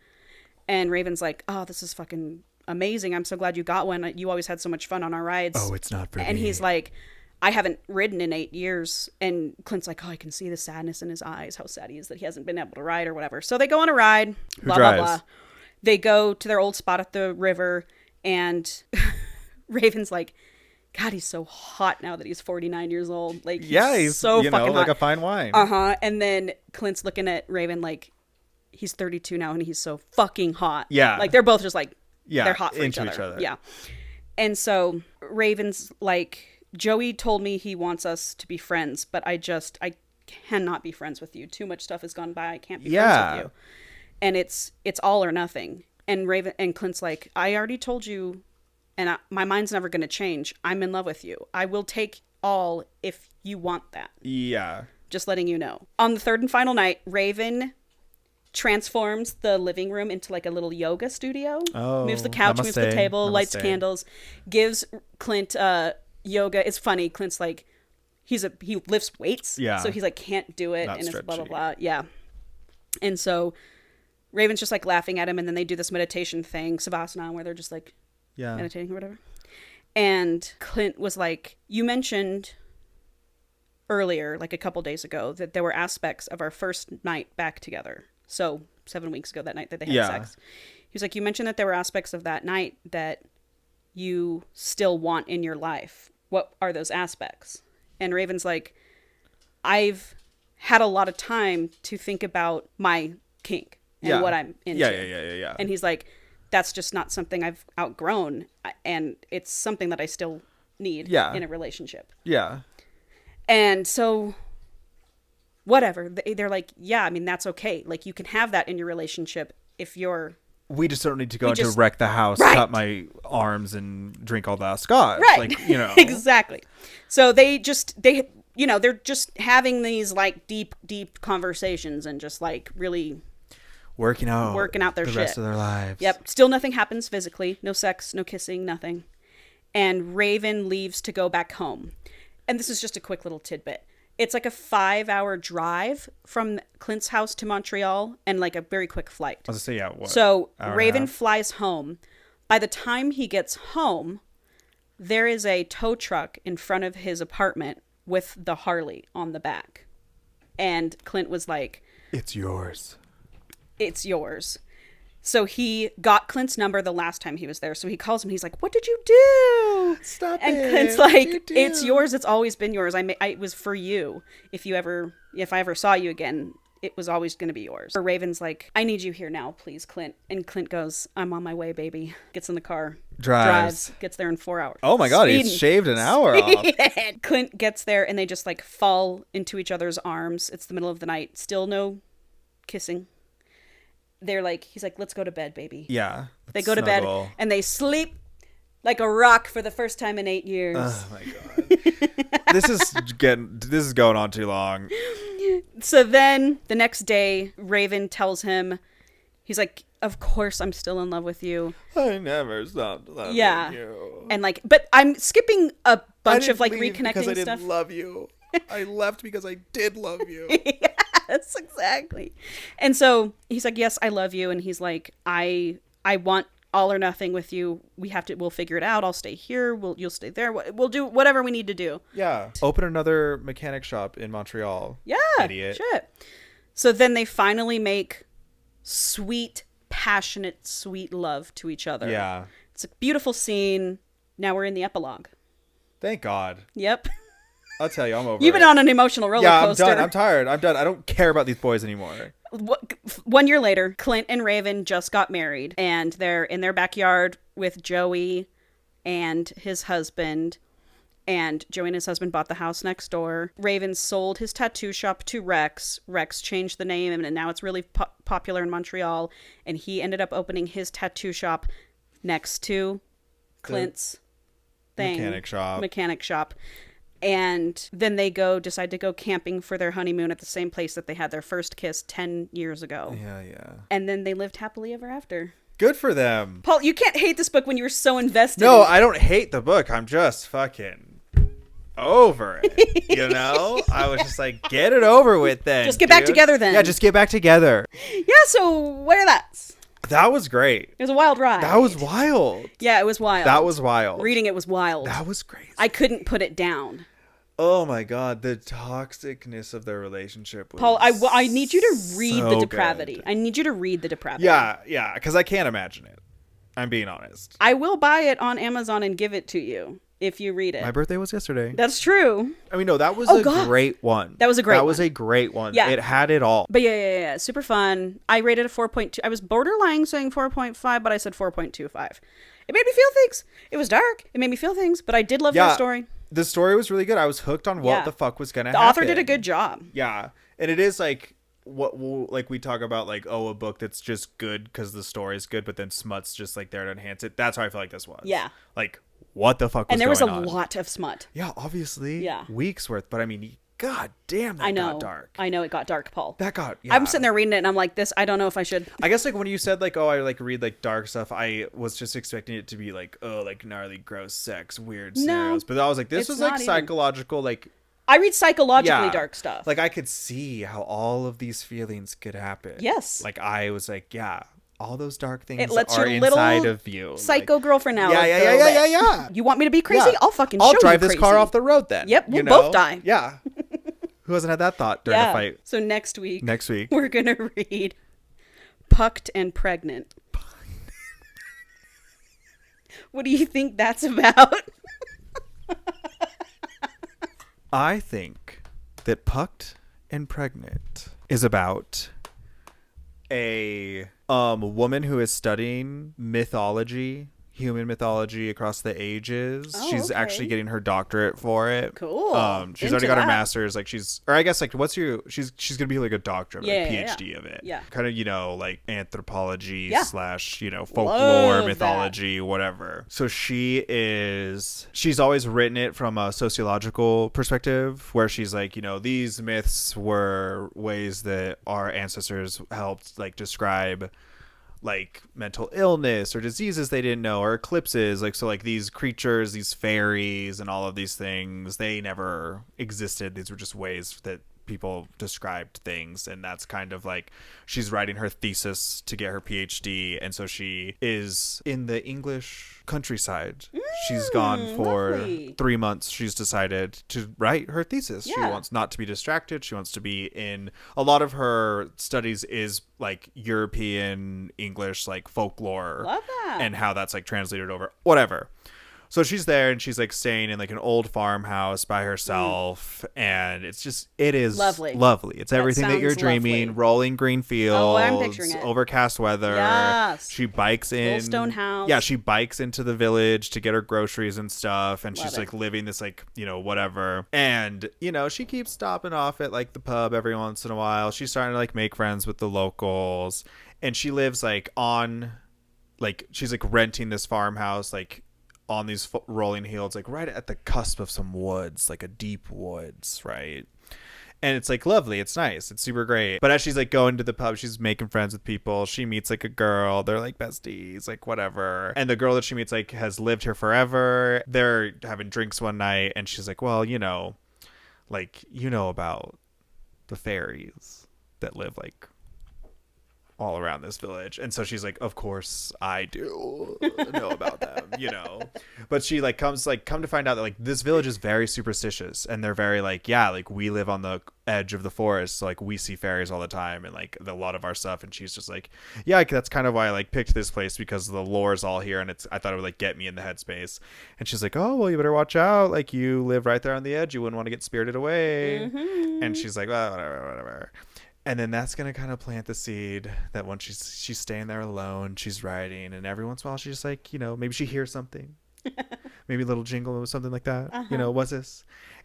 And Raven's like, oh, this is fucking amazing. I'm so glad you got one. You always had so much fun on our rides. Oh, it's not for me. And he's like, I haven't ridden in 8 years. And Clint's like, oh, I can see the sadness in his eyes, how sad he is that he hasn't been able to ride or whatever. So they go on a ride, blah, blah, blah. They go to their old spot at the river, and Raven's like, God, he's so hot now that he's 49 years old. Like, he's so fucking hot. like a fine wine. Uh-huh. And then Clint's looking at Raven like, he's 32 now and he's so fucking hot. Yeah. Like, they're both just like, Yeah, they're hot for into each other. each other. Yeah. And so Raven's like, Joey told me he wants us to be friends, but I cannot be friends with you. Too much stuff has gone by. I can't be friends with you. And it's all or nothing. And Clint's like, I already told you, and my mind's never going to change. I'm in love with you. I will take all if you want that. Yeah. Just letting you know. On the third and final night, Raven transforms the living room into like a little yoga studio. Oh, moves the couch, moves the table, lights namaste. candles, gives Clint yoga. It's funny. Clint's like, he lifts weights. Yeah. So he's like, can't do it. Not and it's blah, blah, stretchy. blah. Yeah. And so Raven's just like laughing at him. And then they do this meditation thing, Savasana, where they're just like meditating or whatever. And Clint was like, you mentioned earlier, like a couple days ago, that there were aspects of our first night back together. So 7 weeks ago, that night that they had sex. He was like, you mentioned that there were aspects of that night that you still want in your life. What are those aspects? And Raven's like, I've had a lot of time to think about my kink and what I'm into. Yeah. And he's like, that's just not something I've outgrown. And it's something that I still need in a relationship. Yeah. And so whatever. They're like, yeah, I mean, that's okay. Like, you can have that in your relationship if you're... We just don't need to go to wreck the house, cut my arms, and drink all that scotch. Right. Like, you know. Exactly. So they're just having these like deep conversations and just like really working out their the shit. rest of their lives. Yep. Still nothing happens physically. No sex, no kissing, nothing. And Raven leaves to go back home. And this is just a quick little tidbit. It's like a 5-hour drive from Clint's house to Montreal and like a very quick flight. I was going to say, what? So Raven flies home. By the time he gets home, there is a tow truck in front of his apartment with the Harley on the back. And Clint was like, it's yours. It's yours. So he got Clint's number the last time he was there. So he calls him. He's like, what did you do? Stop and it. Clint's like, it's yours. It's always been yours. It was for you. If I ever saw you again, it was always going to be yours. Or Raven's like, I need you here now, please, Clint. And Clint goes, I'm on my way, baby. Gets in the car. Drives. Gets there in 4 hours. Oh my God, he's shaved an hour off. Clint gets there and they just like fall into each other's arms. It's the middle of the night. Still no kissing. He's like, let's go to bed, baby. Yeah. They go to bed and they sleep like a rock for the first time in 8 years. Oh my God. This is going on too long. So then the next day, Raven tells him, he's like, of course I'm still in love with you. I never stopped loving you. And like, but I'm skipping a bunch of like reconnecting because I stuff. didn't love you. I left because I did love you. Yes, exactly. And so he's like, yes, I love you. And he's like, I want all or nothing with you. We'll figure it out. I'll stay here. You'll stay there. We'll do whatever we need to do. Yeah. Open another mechanic shop in Montreal. Yeah. Idiot. Shit. So then they finally make sweet, passionate, sweet love to each other. Yeah. It's a beautiful scene. Now we're in the epilogue. Thank God. Yep. I'll tell you, I'm over You've been it. on an emotional roller coaster. Yeah, I'm done. I'm tired. I'm done. I don't care about these boys anymore. 1 year later, Clint and Raven just got married, and they're in their backyard with Joey and his husband. And Joey and his husband bought the house next door. Raven sold his tattoo shop to Rex. Rex changed the name, and now it's really popular in Montreal. And he ended up opening his tattoo shop next to Clint's Mechanic shop. And then they decide to go camping for their honeymoon at the same place that they had their first kiss 10 years ago. Yeah. And then they lived happily ever after. Good for them. Paul, you can't hate this book when you were so invested. No, I don't hate the book. I'm just fucking over it. You know? I was just like, get it over with then. Just get back together then. Yeah, just get back together. Yeah, so what are that? That was great. It was a wild ride. That was wild. Yeah, it was wild. That was wild. Reading it was wild. That was crazy. I couldn't put it down. Oh my God, the toxicness of their relationship was Paul, I need you to read so The Depravity. good. I need you to read The Depravity. Yeah, because I can't imagine it. I'm being honest. I will buy it on Amazon and give it to you if you read it. My birthday was yesterday. That's true. I mean, no, that was great one. That was a great one. That was a great one. Yeah. It had it all. But yeah. Super fun. I rated a 4.2. I was borderline saying 4.5, but I said 4.25. It made me feel things. It was dark. It made me feel things, but I did love the story. The story was really good. I was hooked on what the fuck was going to happen. The author did a good job. Yeah. And it is like what like we talk about, like, a book that's just good because the story is good, but then smut's just like there to enhance it. That's how I feel like this was. Yeah. Like, what the fuck was going on? And there was a lot of smut. Yeah, obviously. Yeah. Weeks worth. But I mean, God damn, that got dark. I know it got dark, Paul. I'm sitting there reading it and I'm like, I don't know if I should. I guess like when you said like, oh, I like read like dark stuff, I was just expecting it to be like, oh, like gnarly, gross sex, weird scenarios. But I was like, this was like psychological, like. I read psychologically dark stuff. Like I could see how all of these feelings could happen. Yes. Like I was like, yeah, all those dark things lets are your inside of you. Psycho girlfriend now. Yeah. You want me to be crazy? Yeah. I'll show you drive this car off the road then. Yep, we'll both die. Yeah. Who hasn't had that thought during a fight? So next week we're going to read Pucked and Pregnant. What do you think that's about? I think that Pucked and Pregnant is about a woman who is studying human mythology across the ages. She's actually getting her doctorate for it. Cool. She's already got her master's. Like she's gonna be like a doctor, like a PhD of it. Yeah. Kind of, like anthropology / folklore, Love mythology, whatever. So she's always written it from a sociological perspective, where she's like, these myths were ways that our ancestors helped like describe like mental illness or diseases they didn't know, or eclipses. Like, so like these creatures, these fairies and all of these things, they never existed. These were just ways that people described things. And that's kind of like, she's writing her thesis to get her PhD. And so she is in the English countryside. She's gone for 3 months. She's decided to write her thesis. She wants not to be distracted. She wants to be in, a lot of her studies is like European English, like folklore. Love that. And how that's like translated over, whatever. So she's there and she's like staying in like an old farmhouse by herself. And it is lovely. It's everything that you're dreaming. Lovely. Rolling green fields. Oh, I'm picturing it. Overcast weather. Yes. She bikes in. Little stone house. Yeah, she bikes into the village to get her groceries and stuff. And she's it. like living this like, whatever. And, she keeps stopping off at like the pub every once in a while. She's starting to like make friends with the locals. And she lives like on, like, she's like renting this farmhouse, like, on these rolling hills, like right at the cusp of some woods, like a deep woods, right? And it's like lovely, it's nice, it's super great. But as she's like going to the pub, she's making friends with people. She meets like a girl, they're like besties, like whatever. And the girl that she meets like has lived here forever. They're having drinks one night and she's like, well, about the fairies that live like all around this village. And so she's like, of course I do know about them, you know. But she like come to find out that like this village is very superstitious, and they're very like, yeah, like we live on the edge of the forest, so like we see fairies all the time, and like a lot of our stuff. And she's just like, yeah, like, that's kind of why I like picked this place, because the lore is all here, and I thought it would like get me in the headspace. And she's like, oh well, you better watch out, like you live right there on the edge, you wouldn't want to get spirited away. And she's like, well, whatever. And then that's going to kind of plant the seed that once she's staying there alone, she's writing, and every once in a while she's just like, you know, maybe she hears something, maybe a little jingle or something like that. You know, what's this?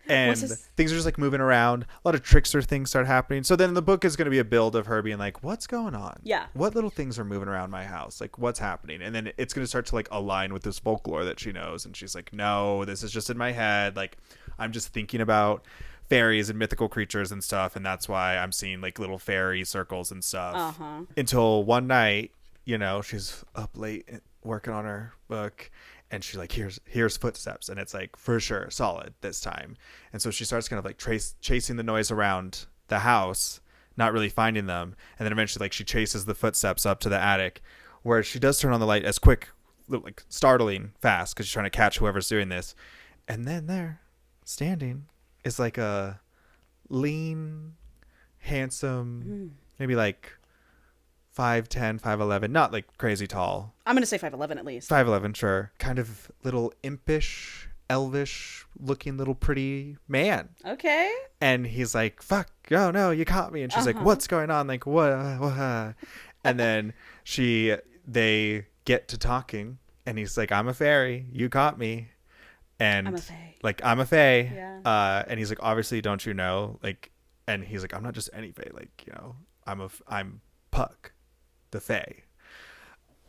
And things are just like moving around. A lot of trickster things start happening. So then the book is going to be a build of her being like, what's going on? Yeah. What little things are moving around my house? Like, what's happening? And then it's going to start to like align with this folklore that she knows. And she's like, no, this is just in my head. Like, I'm just thinking about fairies and mythical creatures and stuff, and that's why I'm seeing like little fairy circles and stuff. Until one night, you know, she's up late working on her book, and she like hears footsteps, and it's like for sure solid this time. And so she starts kind of like chasing the noise around the house, not really finding them. And then eventually like she chases the footsteps up to the attic, where she does turn on the light as quick, like startling fast, because she's trying to catch whoever's doing this. And then there, standing, is like a lean, handsome, maybe like 5'10", 5'11", not like crazy tall. I'm going to say 5'11" at least. 5'11", sure. Kind of little impish, elvish looking little pretty man. Okay. And he's like, fuck, oh no, you caught me. And she's like, what's going on? Like, what? And then they get to talking, and he's like, I'm a fairy. You caught me. And I'm a fae. Like, I'm a fae. Yeah. And he's like, obviously, don't you know? Like, and he's like, I'm not just any fae. Like, you know, I'm Puck, the fae.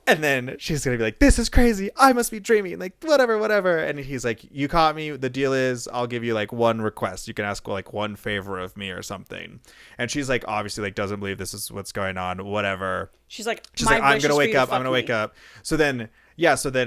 And then she's going to be like, this is crazy. I must be dreaming. Like, whatever. And he's like, you caught me. The deal is I'll give you like one request. You can ask like one favor of me or something. And she's like, obviously, like, doesn't believe this is what's going on. Whatever. She's like, I'm going to wake up. I'm going to wake up. So then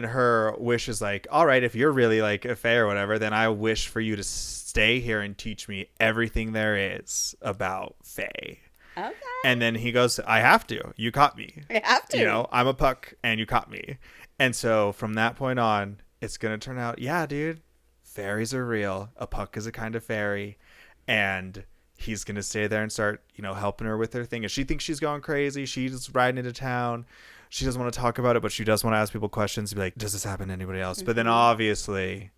her wish is like, all right, if you're really like a fae or whatever, then I wish for you to stay here and teach me everything there is about fae. Okay. And then he goes, I have to. You caught me. I have to. You know, I'm a Puck and you caught me. And so from that point on, it's going to turn out, yeah, dude, fairies are real. A Puck is a kind of fairy. And he's going to stay there and start, you know, helping her with her thing. And she thinks she's going crazy. She's riding into town. She doesn't want to talk about it, but she does want to ask people questions and be like, does this happen to anybody else? But then obviously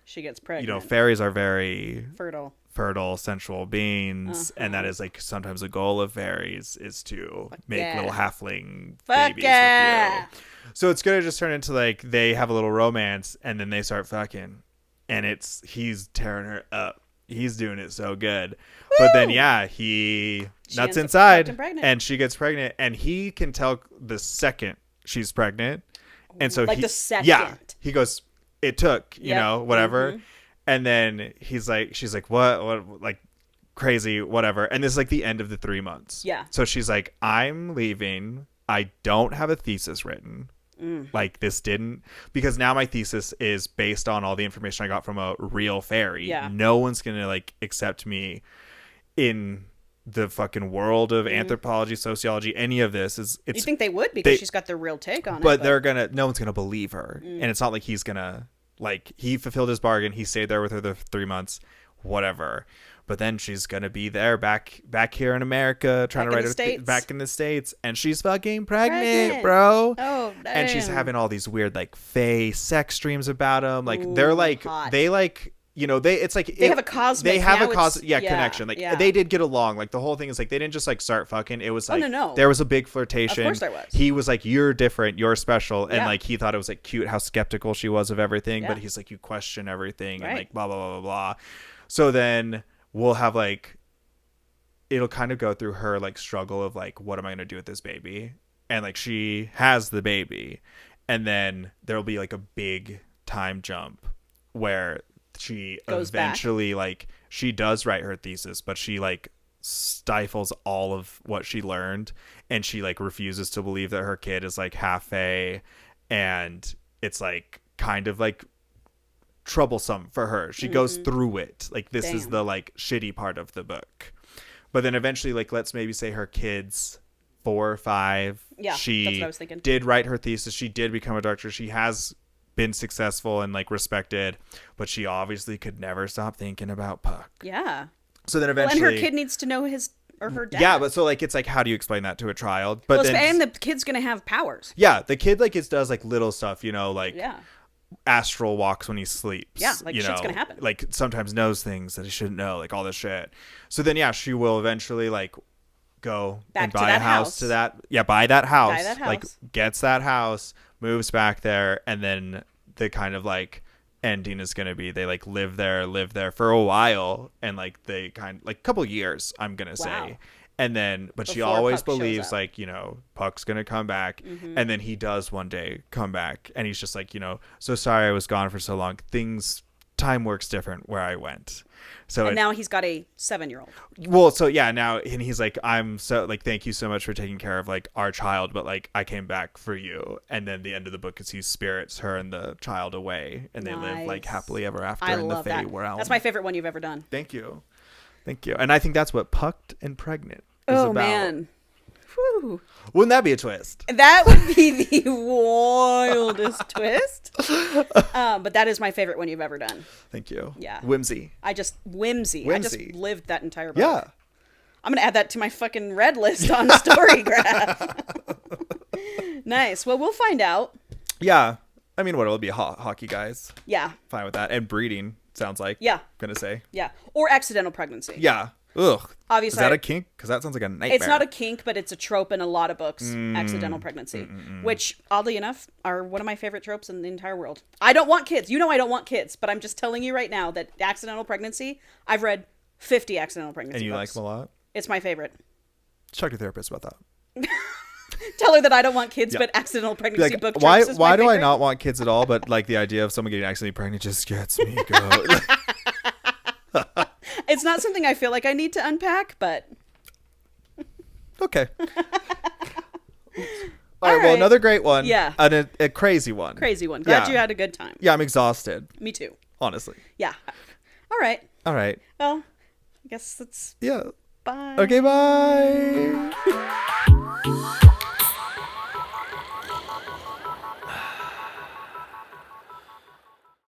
she gets pregnant. You know, fairies are very fertile, sensual beings. And that is like sometimes the goal of fairies is to make little halfling babies with you. So it's going to just turn into like they have a little romance, and then they start fucking, and he's tearing her up. He's doing it so good. Woo! But then, yeah, he nuts inside and she gets pregnant, and he can tell the second she's pregnant. And so the second. Yeah, he goes, it took, you know, whatever. And then she's like, what, like crazy, whatever. And this is like the end of the 3 months. Yeah. So she's like, I'm leaving. I don't have a thesis written. Like this didn't, because now my thesis is based on all the information I got from a real fairy. Yeah. No one's gonna like accept me in the fucking world of anthropology, sociology, any of this. You think they would, because she's got their real take on it. But no one's gonna believe her. And it's not like he's gonna, like, he fulfilled his bargain. He stayed there with her the 3 months, whatever. But then she's going to be there back here in America, trying to write her back in the States. And she's fucking pregnant, bro. Oh, damn. And she's having all these weird, like, fae sex dreams about him. Like, they're like, hot. They like, you know, they have a cosmic. They have connection. Like, they did get along. Like, the whole thing is like, they didn't just like start fucking. It was like, there was a big flirtation. Of course there was. He was like, you're different. You're special. And like, he thought it was like cute how skeptical she was of everything. But he's like, you question everything. And like, blah, blah, blah, blah, blah. So then we'll have like, it'll kind of go through her like struggle of like, what am I going to do with this baby? And like, she has the baby, and then there'll be like a big time jump where she goes eventually back. Like, she does write her thesis, but she like stifles all of what she learned, and she like refuses to believe that her kid is like half fae, and it's like kind of like troublesome for her. She goes through it. Like, this is the like shitty part of the book. But then eventually, like, let's maybe say her kid's 4 or 5. Yeah, She that's what I was thinking. did write her thesis. She did become a doctor. She has been successful and like respected, but she obviously could never stop thinking about Puck. Yeah. So then eventually, and her kid needs to know his or her dad. Yeah, but so like it's like, how do you explain that to a child? But then, and the kid's gonna have powers. Yeah, the kid like does like little stuff, you know, like Yeah. astral walks when he sleeps. Yeah, like you shit's know, gonna happen. Like sometimes knows things that he shouldn't know, like all this shit. So then yeah, she will eventually like go Back and to buy that a house house. to that. Yeah, buy that house. Buy that Like house. gets that house, moves back there, and then the kind of like ending is gonna be they like live there for a while, and like they kind like a couple years, I'm gonna say. Wow. And then, but she Before always Puck shows believes up. like, you know, Puck's going to come back. Mm-hmm. And then he does one day come back. And he's just like, you know, so sorry I was gone for so long. Time works different where I went. So And now he's got a 7-year-old. well, so yeah, now, and he's like, I'm so like, thank you so much for taking care of like our child. But like, I came back for you. And then the end of the book is he spirits her and the child away. And they live like Nice. happily ever after I in the love Fey that. realm. That's my favorite one you've ever done. Thank you. Thank you. And I think that's what Pucked and Pregnant is Oh, about. man. Whew. Wouldn't that be a twist? That would be the wildest twist. But that is my favorite one you've ever done. Thank you. Yeah. Whimsy. I just whimsy. I just lived that entire book. Yeah. I'm gonna add that to my fucking red list on Storygraph. Nice. Well, we'll find out. Yeah. I mean, what, it'll be hockey guys. Yeah. Fine with that. And breeding, sounds like. Yeah. I'm gonna say. Yeah. Or accidental pregnancy. Yeah. Ugh. Obviously, Is that a kink? Because that sounds like a nightmare. it's not a kink, but it's a trope in a lot of books. Accidental pregnancy, which oddly enough are one of my favorite tropes in the entire world. I don't want kids. You know I don't want kids, but I'm just telling you right now that accidental pregnancy. I've read 50 accidental pregnancy. And you like books. them a lot? It's my favorite. Talk to your therapist about that. Tell her that I don't want kids, Yeah. but accidental pregnancy Like, book why tropes is why my do I favorite. not want kids at all? But like the idea of someone getting accidentally pregnant just gets me going. It's not something I feel like I need to unpack, but Okay. All right. right. Well, another great one. Yeah. And a crazy one. crazy one. Glad Yeah. you had a good time. Yeah, I'm exhausted. Me too. Honestly. Yeah. All right. All right. Well, I guess that's Yeah. bye. Okay, bye.